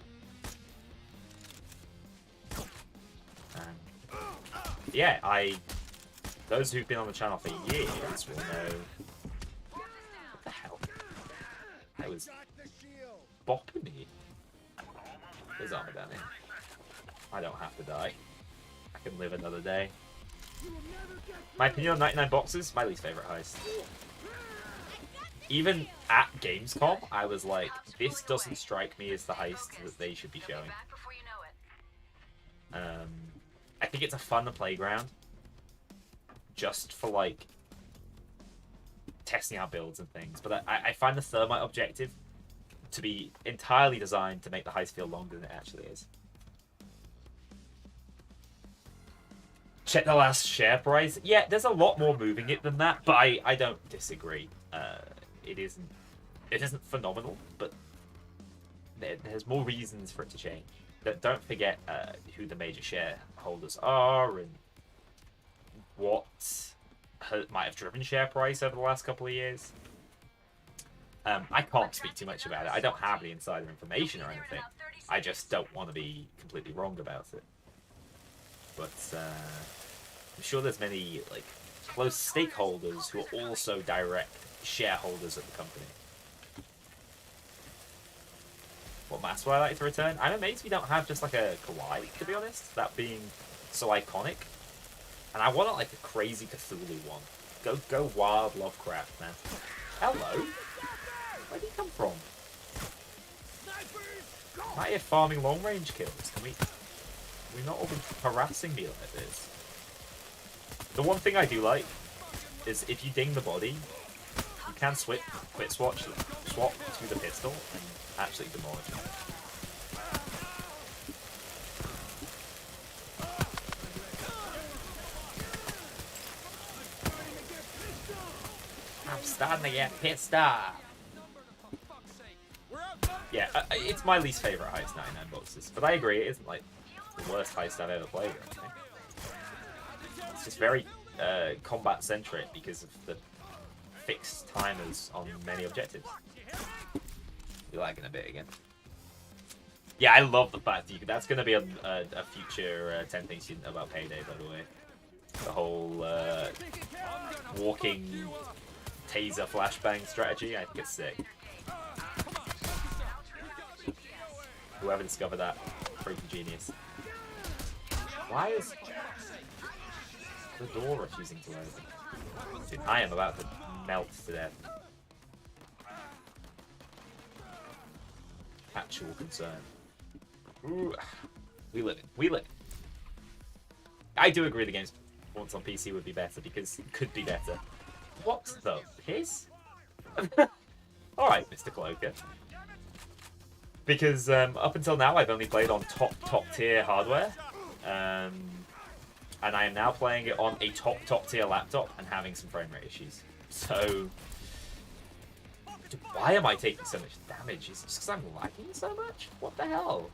Yeah, those who've been on the channel for years will know. What the hell? That was bopping me. There's armor down here. I don't have to die. I can live another day. My opinion on 99 boxes, my least favorite heist. Even at Gamescom, I was like, this doesn't strike me as the heist that they should be showing. I think it's a fun playground, just for like testing out builds and things. But I find the thermite objective to be entirely designed to make the heist feel longer than it actually is. Check the last share price. Yeah, there's a lot more moving it than that, but I don't disagree. It isn't phenomenal, but there's more reasons for it to change. Don't forget who the major shareholders are and what might have driven share price over the last couple of years. I can't speak too much about it. I don't have the insider information or anything. I just don't want to be completely wrong about it. But I'm sure there's many like close stakeholders who are also direct shareholders of the company. What mask would I like to return? I'm amazed we don't have just like a kawaii, to be honest. That being so iconic. And I want like a crazy Cthulhu one. Go wild Lovecraft, man. Hello? Where'd he come from? I'm out here farming long range kills. Can we not all be harassing me like this? The one thing I do like is if you ding the body, you can swap to the pistol and actually demolish it. I'm starting to get pissed off. Yeah, it's my least favorite heist, 99 boxes. But I agree, it isn't like the worst heist I've ever played or anything. It's just very combat centric because of the fixed timers on many objectives. You're lagging a bit again. Yeah, I love the fact that that's going to be a future 10 things you didn't know about Payday, by the way. The whole walking taser flashbang strategy, I think it's sick. Whoever discovered that, freaking genius. Why is the door refusing to open? Dude, I am about to melt to death. Actual concern. Ooh, we live in. I do agree the game's performance on PC would be better because it could be better. What the piss? Alright, Mr. Cloaker. Because up until now I've only played on top tier hardware. And I am now playing it on a top tier laptop and having some frame rate issues. So why am I taking so much damage? Is it just because I'm lagging so much? What the hell?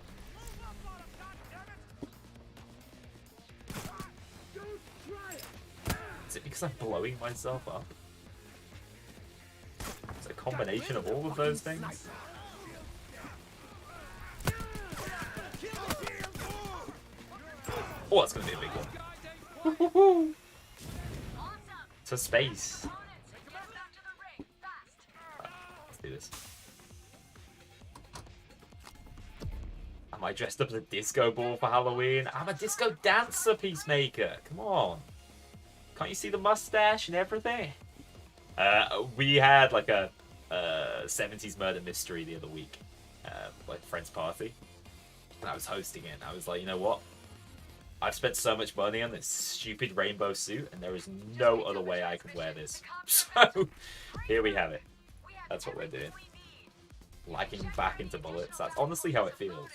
Is it because I'm blowing myself up? It's a combination of all of those things. Oh, that's going to be a big one. To space. Right, let's do this. Am I dressed up as a disco ball for Halloween? I'm a disco dancer, Peacemaker. Come on. Can't you see the mustache and everything? We had like a 70s murder mystery the other week. Like friend's party. And I was hosting it. And I was like, you know what? I've spent so much money on this stupid rainbow suit, and there is no other way I could wear this. So, here we have it. That's what we're doing. Lagging back into bullets. That's honestly how it feels.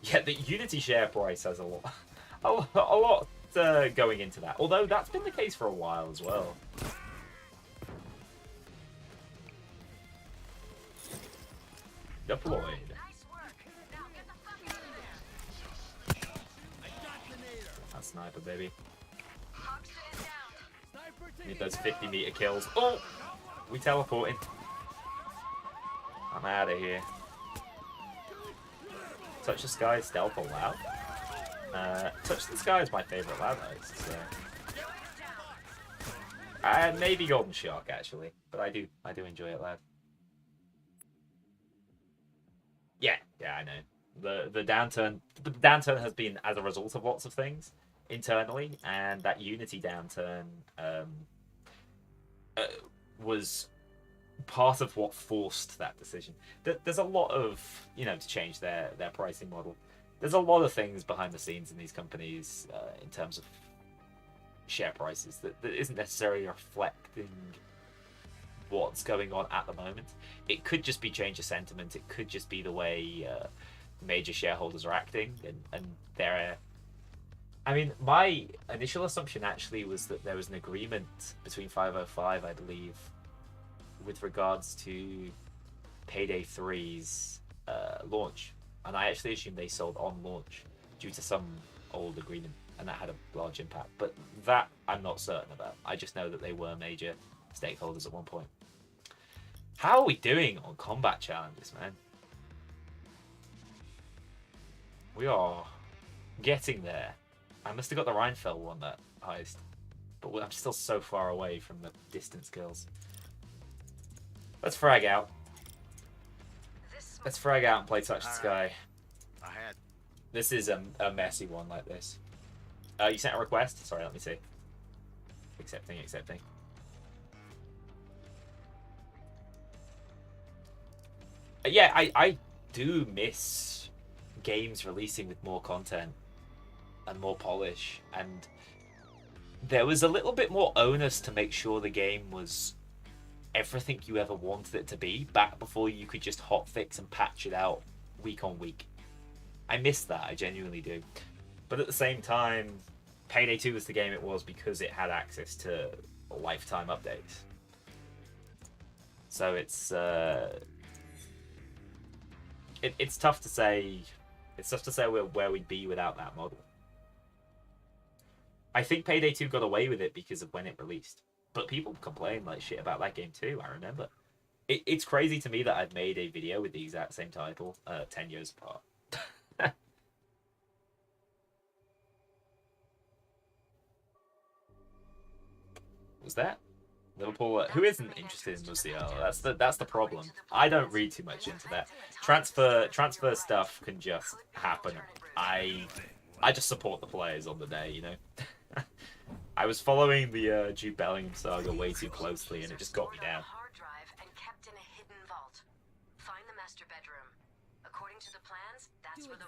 Yeah, the Unity share price has a lot going into that. Although that's been the case for a while as well. Deployed. That's sniper, baby. Need those 50-meter kills. Oh! We teleporting. I'm out of here. Touch the Sky, stealth allowed. Touch the Sky is my favourite loud heist, so. Maybe Golden Shark actually, but I do enjoy it loud. Yeah, I know. The downturn has been as a result of lots of things internally, and that Unity downturn was part of what forced that decision. There's a lot of, to change their pricing model. There's a lot of things behind the scenes in these companies in terms of share prices that isn't necessarily reflecting what's going on at the moment. It could just be change of sentiment. It could just be the way major shareholders are acting, and they're. I mean, my initial assumption actually was that there was an agreement between 505, I believe, with regards to Payday 3's launch, and I actually assumed they sold on launch due to some old agreement, and that had a large impact. But that I'm not certain about. I just know that they were major stakeholders at one point. How are we doing on combat challenges, man? We are getting there. I must have got the Rheinfeld one, that heist. But I'm still so far away from the distance kills. Let's frag out. Let's frag out and play Touch the Sky. This is a messy one like this. You sent a request? Sorry, let me see. Accepting. Yeah, I do miss games releasing with more content and more polish, and there was a little bit more onus to make sure the game was everything you ever wanted it to be back before you could just hotfix and patch it out week on week. I miss that, I genuinely do. But at the same time, Payday 2 was the game it was because it had access to lifetime updates. So it's tough to say. It's tough to say where we'd be without that model. I think Payday 2 got away with it because of when it released. But people complain like shit about that game too, I remember. It's crazy to me that I've made a video with the exact same title 10 years apart. Was that? Liverpool, who isn't interested in Musiala? That's the problem. I don't read too much into that. Transfer stuff can just happen. I just support the players on the day, you know. I was following the Jude Bellingham saga way too closely, and it just got me down.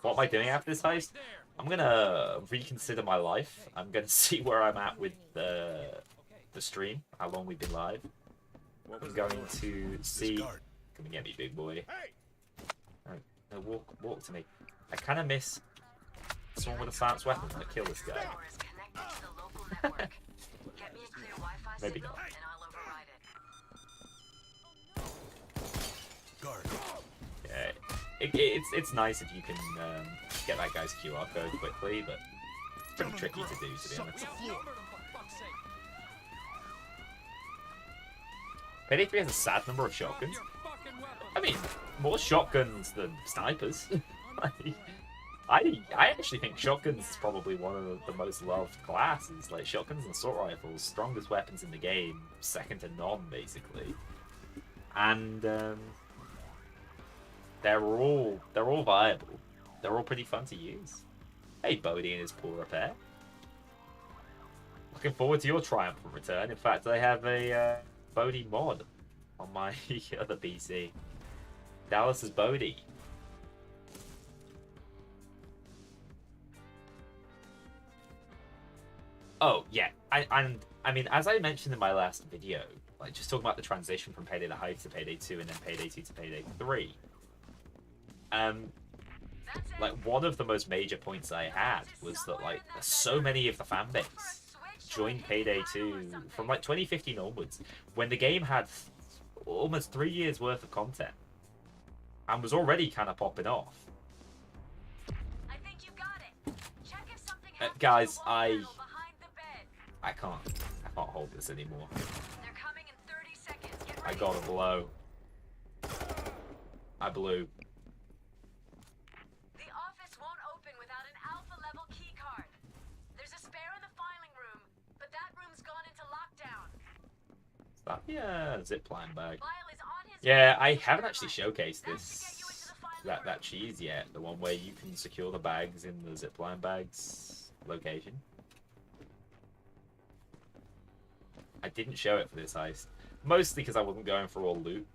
What am I doing after this heist? I'm gonna reconsider my life. I'm gonna see where I'm at with the stream, how long we've been live. I'm going to see. Come and get me, big boy. No, walk to me. I kind of miss someone with a fast weapon to kill this guy. Maybe not. Yeah, it's nice if you can get that guy's QR code quickly, but it's pretty tricky to do, to be honest. Payday 3 has a sad number of shotguns. I mean, more shotguns than snipers. I actually think shotguns is probably one of the most loved classes. Like, shotguns and assault rifles, strongest weapons in the game, second to none, basically. And they're all viable. They're all pretty fun to use. Hey, Bodhi and his poor repair. Looking forward to your triumphant return. In fact, I have a Bodhi mod on my other PC. Dallas's Bodhi. Oh, yeah. I mean, as I mentioned in my last video, like, just talking about the transition from Payday the Heist to Payday 2 and then Payday 2 to Payday 3. Like, one of the most major points I had was that, like, so many of the fan base joined Payday 2 from, like, 2015 onwards, when the game had almost 3 years worth of content and was already kind of popping off. I think you got it. Check if something Guys, I can't hold this anymore. They're coming in 30 seconds. Get ready. I gotta blow. I blew. The office won't open without an alpha level key card. There's a spare in the filing room, but that room's gone into lockdown. Is that the zipline bag? Lyle is on his Yeah, way. I haven't actually showcased that cheese yet. The one where you can secure the bags in the zipline bags location. I didn't show it for this heist, mostly because I wasn't going for all loot.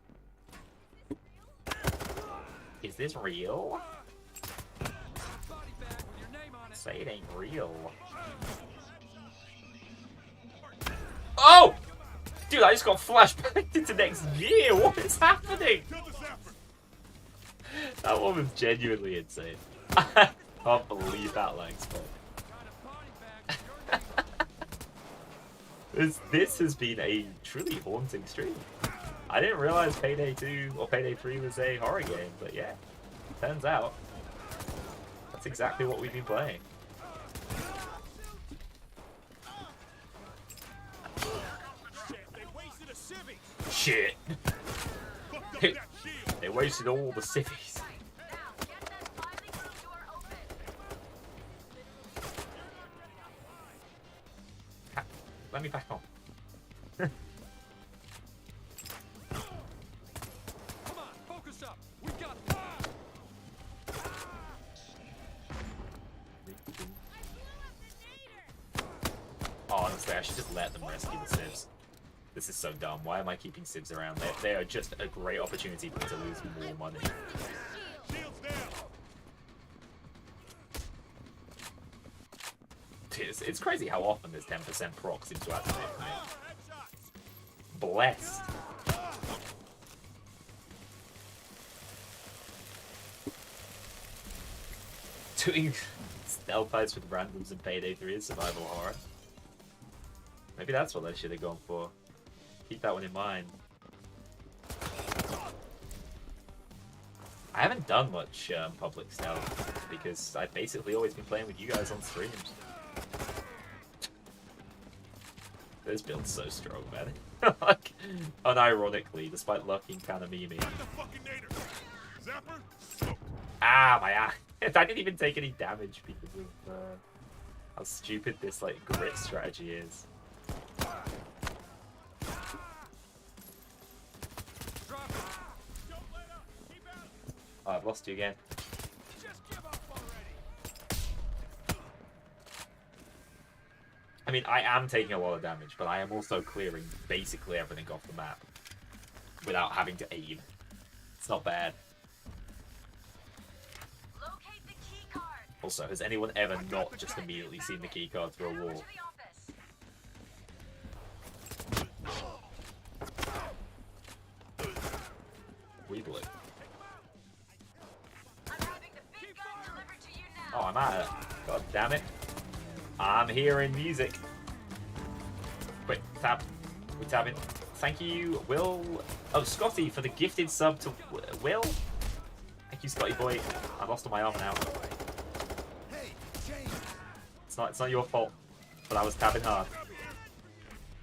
Is this real? Say it ain't real. Oh! Dude, I just got flashbacked into next year. What is happening? That one was genuinely insane. I can't believe that lag spot. This has been a truly haunting stream. I didn't realize Payday 2 or Payday 3 was a horror game, but yeah, turns out that's exactly what we've been playing. Shit. They wasted all the civvies. Let me back on. Come on, focus up. We got Honestly, I should just let them rescue the civs. This is so dumb. Why am I keeping civs around? They are just a great opportunity for me to lose more money. Shields down. It's crazy how often this 10% proc seems to activate for me. Headshot. Blessed. Doing stealth fights with randoms in Payday 3 is survival horror. Maybe that's what I should have gone for. Keep that one in mind. I haven't done much public stealth because I've basically always been playing with you guys on streams. This build's so strong, man. Like, unironically, despite looking kind of memey. The fucking nader. Zapper. Smoked. Ah, my eye. I didn't even take any damage because of how stupid this like grit strategy is. Drop it. Don't let up. Keep out. Oh, I've lost you again. Just give up already. I mean, I am taking a lot of damage, but I am also clearing basically everything off the map without having to aim. It's not bad. Locate the key card. Also, has anyone ever not just immediately seen the keycard through a Head over wall? to the office. We blew. I'm having the big gun delivered to you Oh, now. I'm at it. God damn it. I'm hearing music. Wait, tab. We tabbing. Thank you, Will. Oh, Scotty, for the gifted sub to Will. Thank you, Scotty boy. I lost all my armor now. Hey, James. It's not your fault, but I was tabbing hard.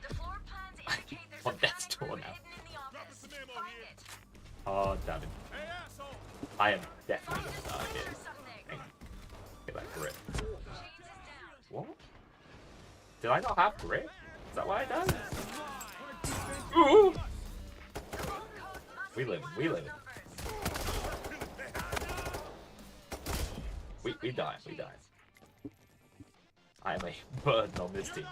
The floor plans indicate there's On a death's bounty door hidden now. in the office. some ammo Find here. it. Hard tabbing. Hey, asshole. I am definitely Find gonna a die switch here. or something. Get that grip. James is down. What? Did I not have grip? Is that why I died? Ooh! We live. We die. I am a burden on this team.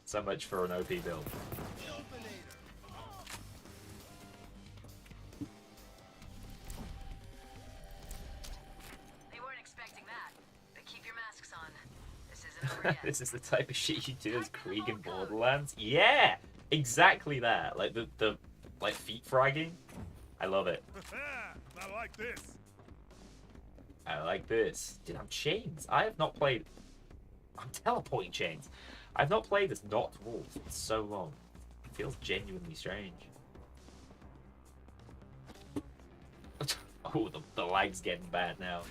So much for an OP build. They weren't expecting that. But keep your masks on. This isn't over yet. This is the type of shit you do as Krieg in Borderlands. Yeah, exactly that. Like the like feet fragging. I love it. Not like this. I like this. Dude, I'm chains. I have not played. I'm teleporting chains. I've not played as not wolf in so long. It feels genuinely strange. Oh, the lag's getting bad now.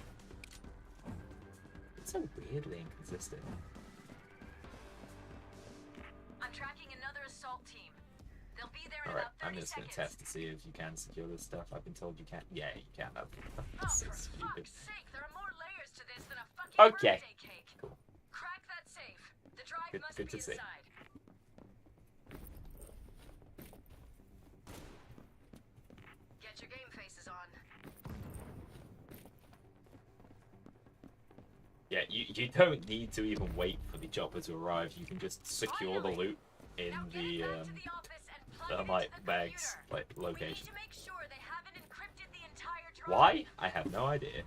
It's so weirdly inconsistent. I'm tracking another assault team. They'll be there in Alright, about 30 I'm just gonna seconds. test to see if you can secure this stuff. I've been told you can. Yeah, you can. Oh, That's so for stupid. fuck's sake, there are more layers to this than a fucking Okay. birthday cake. Cool. Crack that safe. The drive Good- must good be to see. inside. Get your game faces on. Yeah, you don't need to even wait for the chopper to arrive. You can just secure the loot in Now get the it back to the office and plug it thermite into the bags computer. like We need location. to make sure they haven't encrypted the entire drive. Why? I have no idea.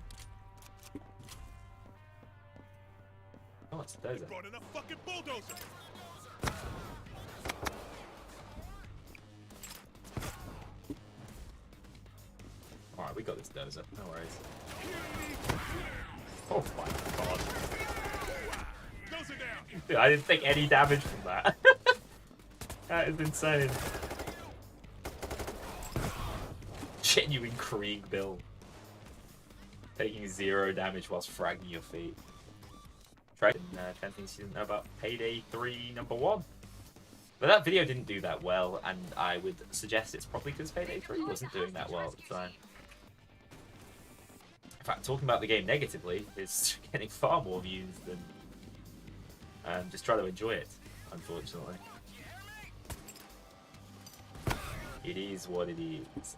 Oh, it's a dozer. Brought in a fucking bulldozer. Alright, we got this dozer. No worries. Oh my god. Dozer down. Dude, I didn't take any damage from that. That is insane. Genuine Krieg build. Taking 0 damage whilst fragging your feet. Try 10 things you didn't know about Payday 3 #1. But that video didn't do that well, and I would suggest it's probably because Payday 3 wasn't doing that well at the time. In fact, talking about the game negatively is getting far more views than just try to enjoy it, unfortunately. It is what it is.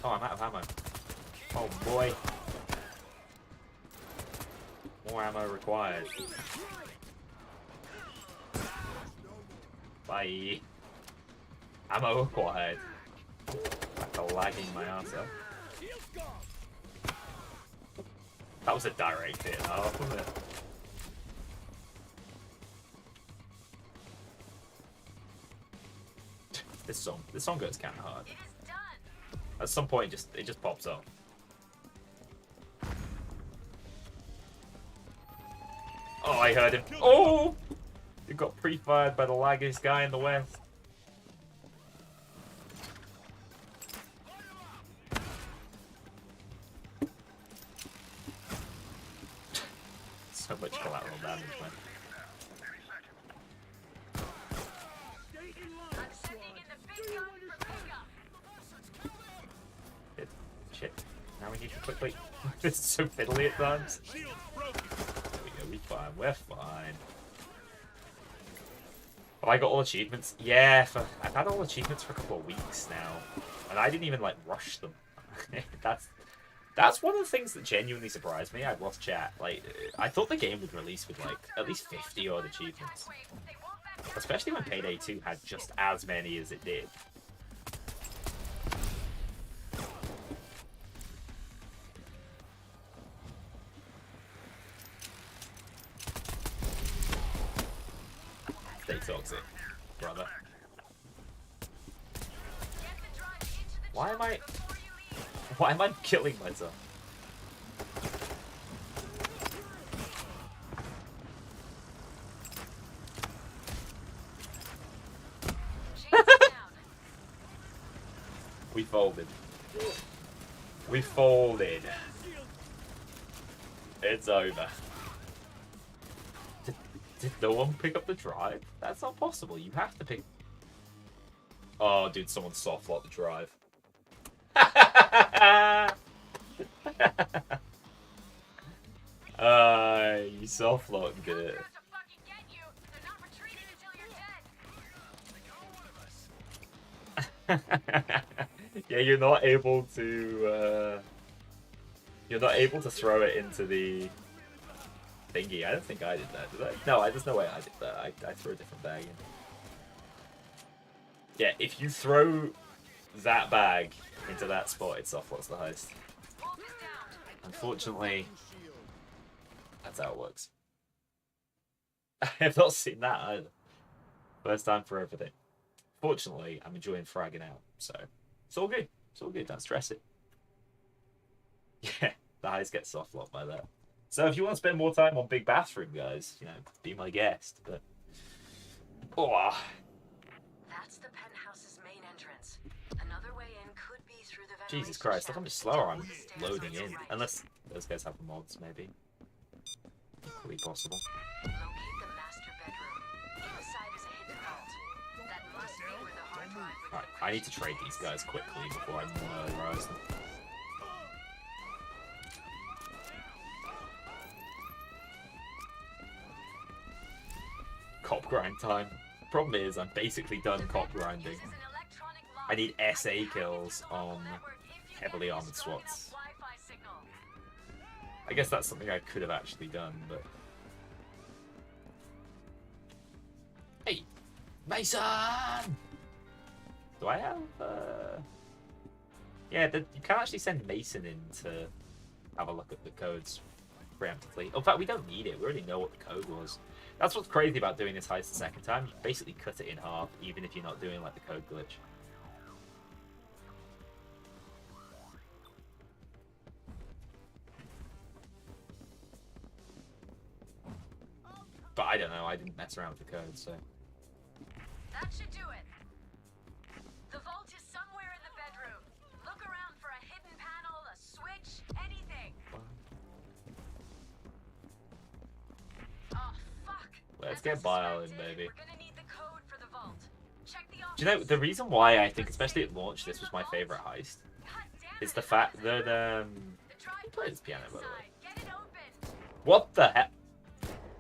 Oh, I'm out of ammo. Oh boy. More ammo required. Bye. Ammo acquired. Back to lagging my ass up. That was a direct hit, wasn't it? This song goes kind of hard. It is done. At some point, it just pops up. Oh, I heard him. Oh! He got pre-fired by the laggiest guy in the West. So much collateral damage, man. I'm sending in the big gun for pickup. Shit. Now we need to quickly. This is so fiddly at times. There we go, we're fine. We're fine. Have I got all achievements? Yeah, I've had all achievements for a couple of weeks now. And I didn't even, like, rush them. That's one of the things that genuinely surprised me. I've lost chat. Like, I thought the game would release with, like, at least 50 odd achievements. Especially when Payday 2 had just as many as it did. Stay toxic, brother. Why am I killing myself? We folded. We folded. It's over. Did no one pick up the drive? That's not possible. You have to pick... Oh, dude, someone soft-locked the drive. You soft-locked it. Yeah, you're not able to throw it into the thingy. I don't think I did that, did I? No, there's no way I did that. I threw a different bag in. Yeah, if you throw that bag into that spot, it's off. What's the heist? Unfortunately, that's how it works. I have not seen that either. First time for everything. Fortunately, I'm enjoying fragging out, so it's all good. It's all good. Don't stress it. Yeah, the heist gets soft locked by that. So if you want to spend more time on Big Bathroom, guys, you know, be my guest. But That's the penthouse's main entrance. Another way in could be through the Jesus Christ, if I'm just slower, I'm loading in. Unless those guys have the mods, maybe. Equally possible. Locate the master bedroom. Inside is a hidden vault. That must be where the hard drive with Alright, I need to trade these guys quickly before I murderize them. Cop grind time. Problem is, I'm basically done cop grinding. I need SA kills on heavily armored SWATs. I guess that's something I could have actually done, but... Hey! Mason! Do I have, Yeah, you can actually send Mason in to have a look at the codes preemptively. In fact, we don't need it. We already know what the code was. That's what's crazy about doing this heist the second time. You basically cut it in half, even if you're not doing, like, the code glitch. But I don't know, I didn't mess around with the code, so... That should do it. The vault is somewhere in the bedroom. Look around for a hidden panel, a switch, anything. Oh, fuck. Let's get Bile in, baby. We're gonna need the code for the vault. Check the Do you know, the reason why I think, especially at launch, this was my favourite heist, is the fact that, who plays this piano, by the way? Get it open. What the heck?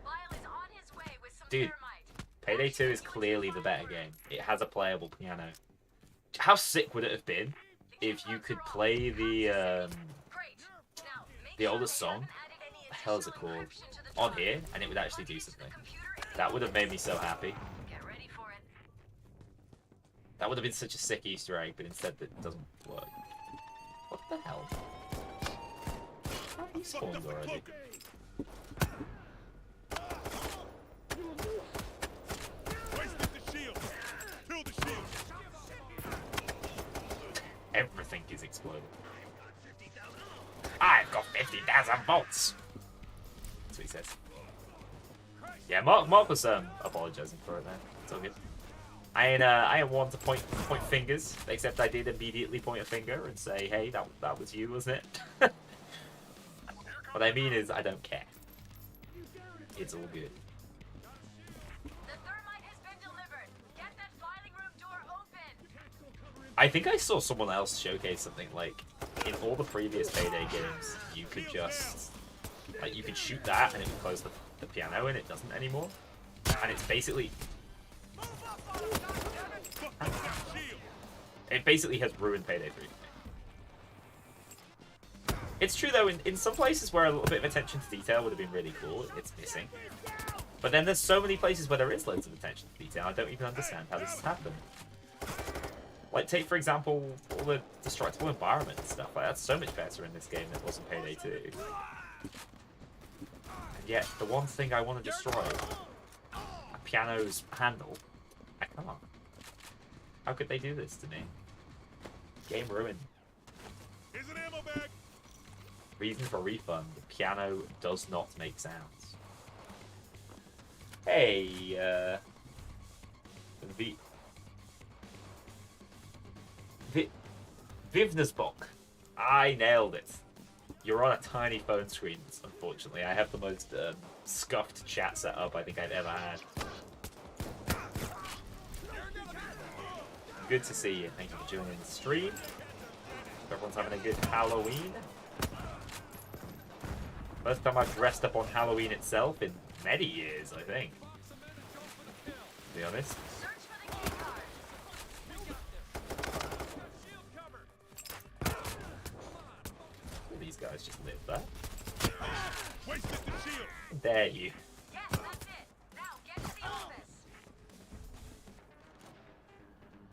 Bile is on his way with some Dude, thermite. Payday 2 is clearly the better game. It has a playable piano. How sick would it have been if you could play the Great. Now, make the sure oldest we song? haven't added any The hell is it additional called? encryption to the On drive. here, and it would actually do something. Computer, That would have made me so happy. get ready for it. That would have been such a sick Easter egg, but instead that doesn't work. What the hell? How he spawned already? Everything is exploding. I've got 50,000 volts. That's what he says. Yeah, Mark was apologizing for it, man. It's all good. I ain't one to point fingers, except I did immediately point a finger and say, "Hey, that was you, wasn't it?" What I mean is, I don't care. It's all good. The thermite has been delivered. Get that filing room door open. I think I saw someone else showcase something like in all the previous Payday games, you could just like you could shoot that and it would close the piano, and it doesn't anymore. And it's basically it basically has ruined Payday 3. It's true though, in some places where a little bit of attention to detail would have been really cool, it's missing. But then there's so many places where there is loads of attention to detail, I don't even understand how this has happened. Like, take for example, all the destructible environment and stuff. Like, that's so much better in this game than it was in Payday 2. And yet, the one thing I want to destroy, a piano's handle, I can't. How could they do this to me? Game ruined. Here's an ammo bag. Reason for refund, the piano does not make sounds. Hey, Vivnesbok. I nailed it. You're on a tiny phone screen, unfortunately. I have the most scuffed chat setup I think I've ever had. Good to see you. Thank you for joining the stream. Hope everyone's having a good Halloween. First time I've dressed up on Halloween itself in many years, I think. To be honest. Search for the key card. These guys just live there. Wasted the shield. Dare you. Yes, that's it. Now get to the office.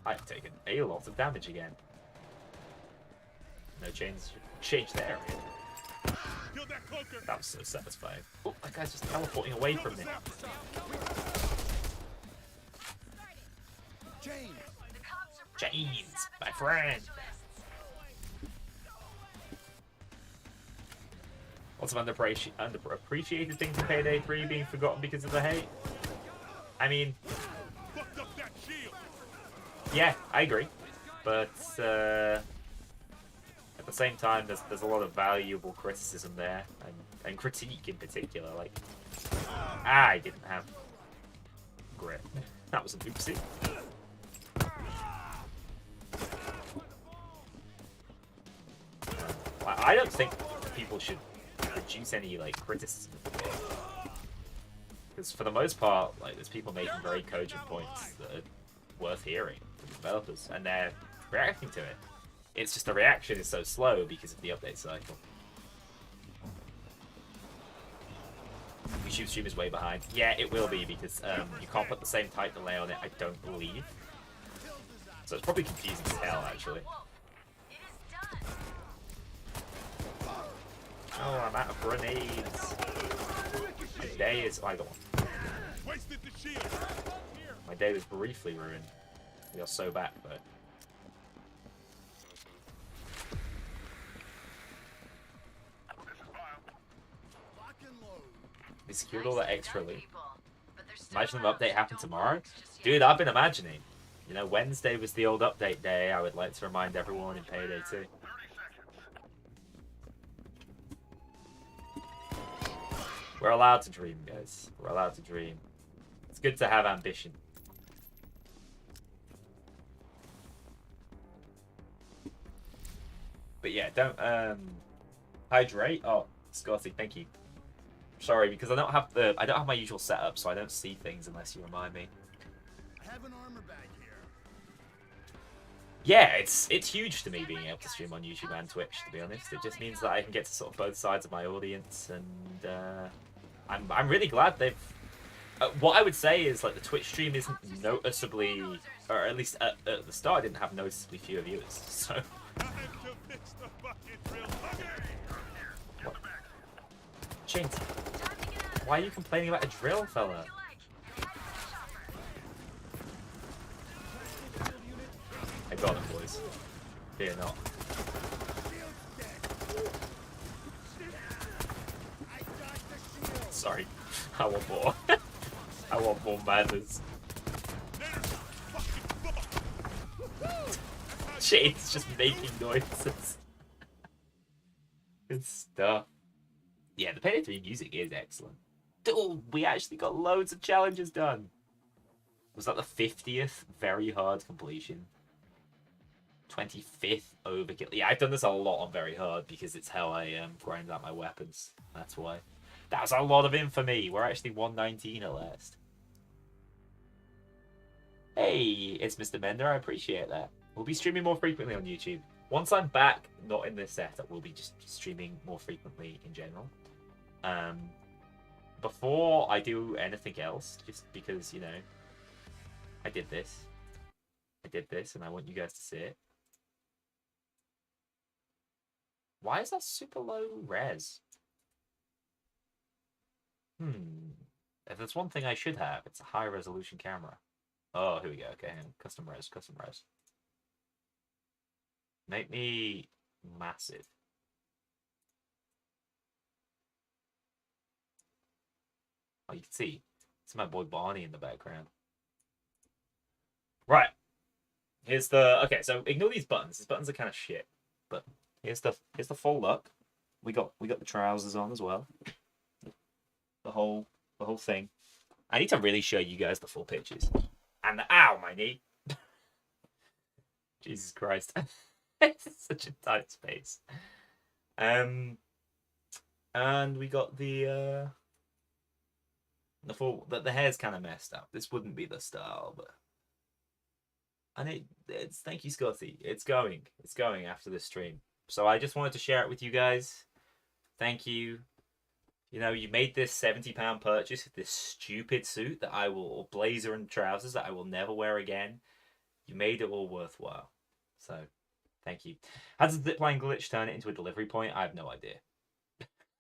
I've taken a lot of damage again. No change there. Kill that cloaker. That was so satisfying. Oh, that guy's just teleporting away from me. James! The cops are James, my friend. Lots of underappreciated things in Payday 3 being forgotten because of the hate. I mean, Fucked up that shield. yeah, I agree. But at the same time, there's a lot of valuable criticism there, and critique in particular. Like, I didn't have grit. That was an oopsie. I don't think people should reduce any like criticism of the game, because for the most part, like, there's people making very cogent points that are worth hearing from the developers, and they're reacting to it. It's just the reaction is so slow because of the update cycle. YouTube stream is way behind. Yeah, it will be, because you can't put the same type delay on it, I don't believe. So it's probably confusing as hell, actually. It is done. Oh, I'm out of grenades. My day is... Oh, I got one. Wasted the shield. My day was briefly ruined. We are so back, though. We secured all that extra loot. Imagine the update happened tomorrow. Dude, I've been imagining. You know, Wednesday was the old update day. I would like to remind everyone in Payday 2. We're allowed to dream, guys. We're allowed to dream. It's good to have ambition. But yeah, don't hydrate. Oh, Scotty, thank you. Sorry, because I don't have my usual setup, so I don't see things unless you remind me. I have an armor bag here. Yeah, it's huge to me being able to stream on YouTube and Twitch, to be honest. It just means that I can get to sort of both sides of my audience, and I'm really glad they've What I would say is like the Twitch stream isn't noticeably, or at least at the start, I didn't have noticeably fewer viewers. So. What? James, why are you complaining about a drill, fella? I got him, boys. Fear not. Sorry, I want more. I want more madness. Shade's just making noises. Good stuff. Yeah, the Payday 3 music is excellent. Dude, we actually got loads of challenges done. Was that the 50th very hard completion? 25th overkill. Yeah, I've done this a lot on very hard because it's how I grind out my weapons. That's why. That's a lot of infamy. We're actually 119 at last. Hey, it's Mr. Mender. I appreciate that. We'll be streaming more frequently on YouTube. Once I'm back, not in this setup, we'll be just streaming more frequently in general. Before I do anything else, just because, you know, I did this, and I want you guys to see it. Why is that super low res? If there's one thing I should have, it's a high resolution camera. Oh, here we go. Okay, custom res. Make me massive. Oh, you can see. It's my boy Barney in the background. Right. Here's the... Okay, so ignore these buttons. These buttons are kind of shit. But here's the full look. We got the trousers on as well. The whole thing. I need to really show you guys the full pictures. And ow, my knee. Jesus Christ. It's such a tight space. And we got the full... The hair's kind of messed up. This wouldn't be the style, but... And it's... Thank you, Scotty. It's going after this stream. So I just wanted to share it with you guys. Thank you. You know, you made this £70 purchase, this stupid suit that I will... Or blazer and trousers that I will never wear again. You made it all worthwhile. So... Thank you. How does the zipline glitch turn it into a delivery point? I have no idea.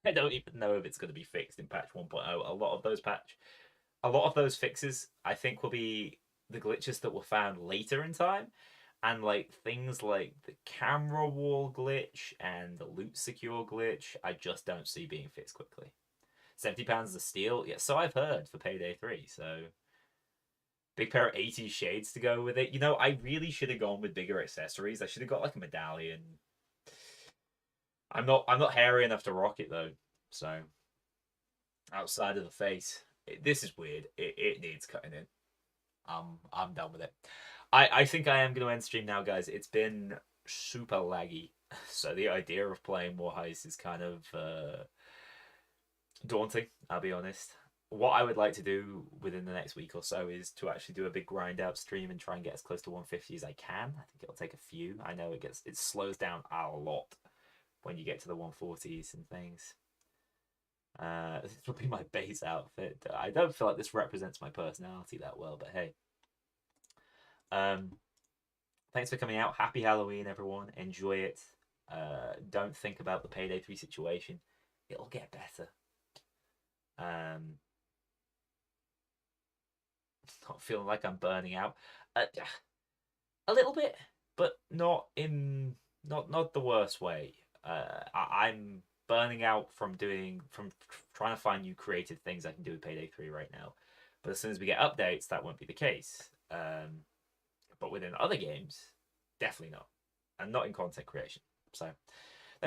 I don't even know if it's going to be fixed in patch 1.0. A lot of those fixes, I think, will be the glitches that were found later in time. And like things like the camera wall glitch and the loot secure glitch, I just don't see being fixed quickly. £70 is a steal? Yeah, so I've heard for Payday 3, so... Big pair of 80s shades to go with it. You know, I really should have gone with bigger accessories. I should have got like a medallion. I'm not hairy enough to rock it though. So outside of the face, this is weird. It needs cutting in. I'm done with it. I think I am going to end stream now, guys. It's been super laggy, so the idea of playing more Heist is kind of daunting. I'll be honest. What I would like to do within the next week or so is to actually do a big grind out stream and try and get as close to 150 as I can. I think it'll take a few. I know it slows down a lot when you get to the 140s and things. This will be my base outfit. I don't feel like this represents my personality that well, but hey. Thanks for coming out. Happy Halloween, everyone. Enjoy it. Don't think about the Payday 3 situation. It'll get better. Not feeling like I'm burning out. A little bit, but not the worst way. I'm burning out from trying to find new creative things I can do with Payday 3 right now. But as soon as we get updates, that won't be the case. But within other games, definitely not. And not in content creation. So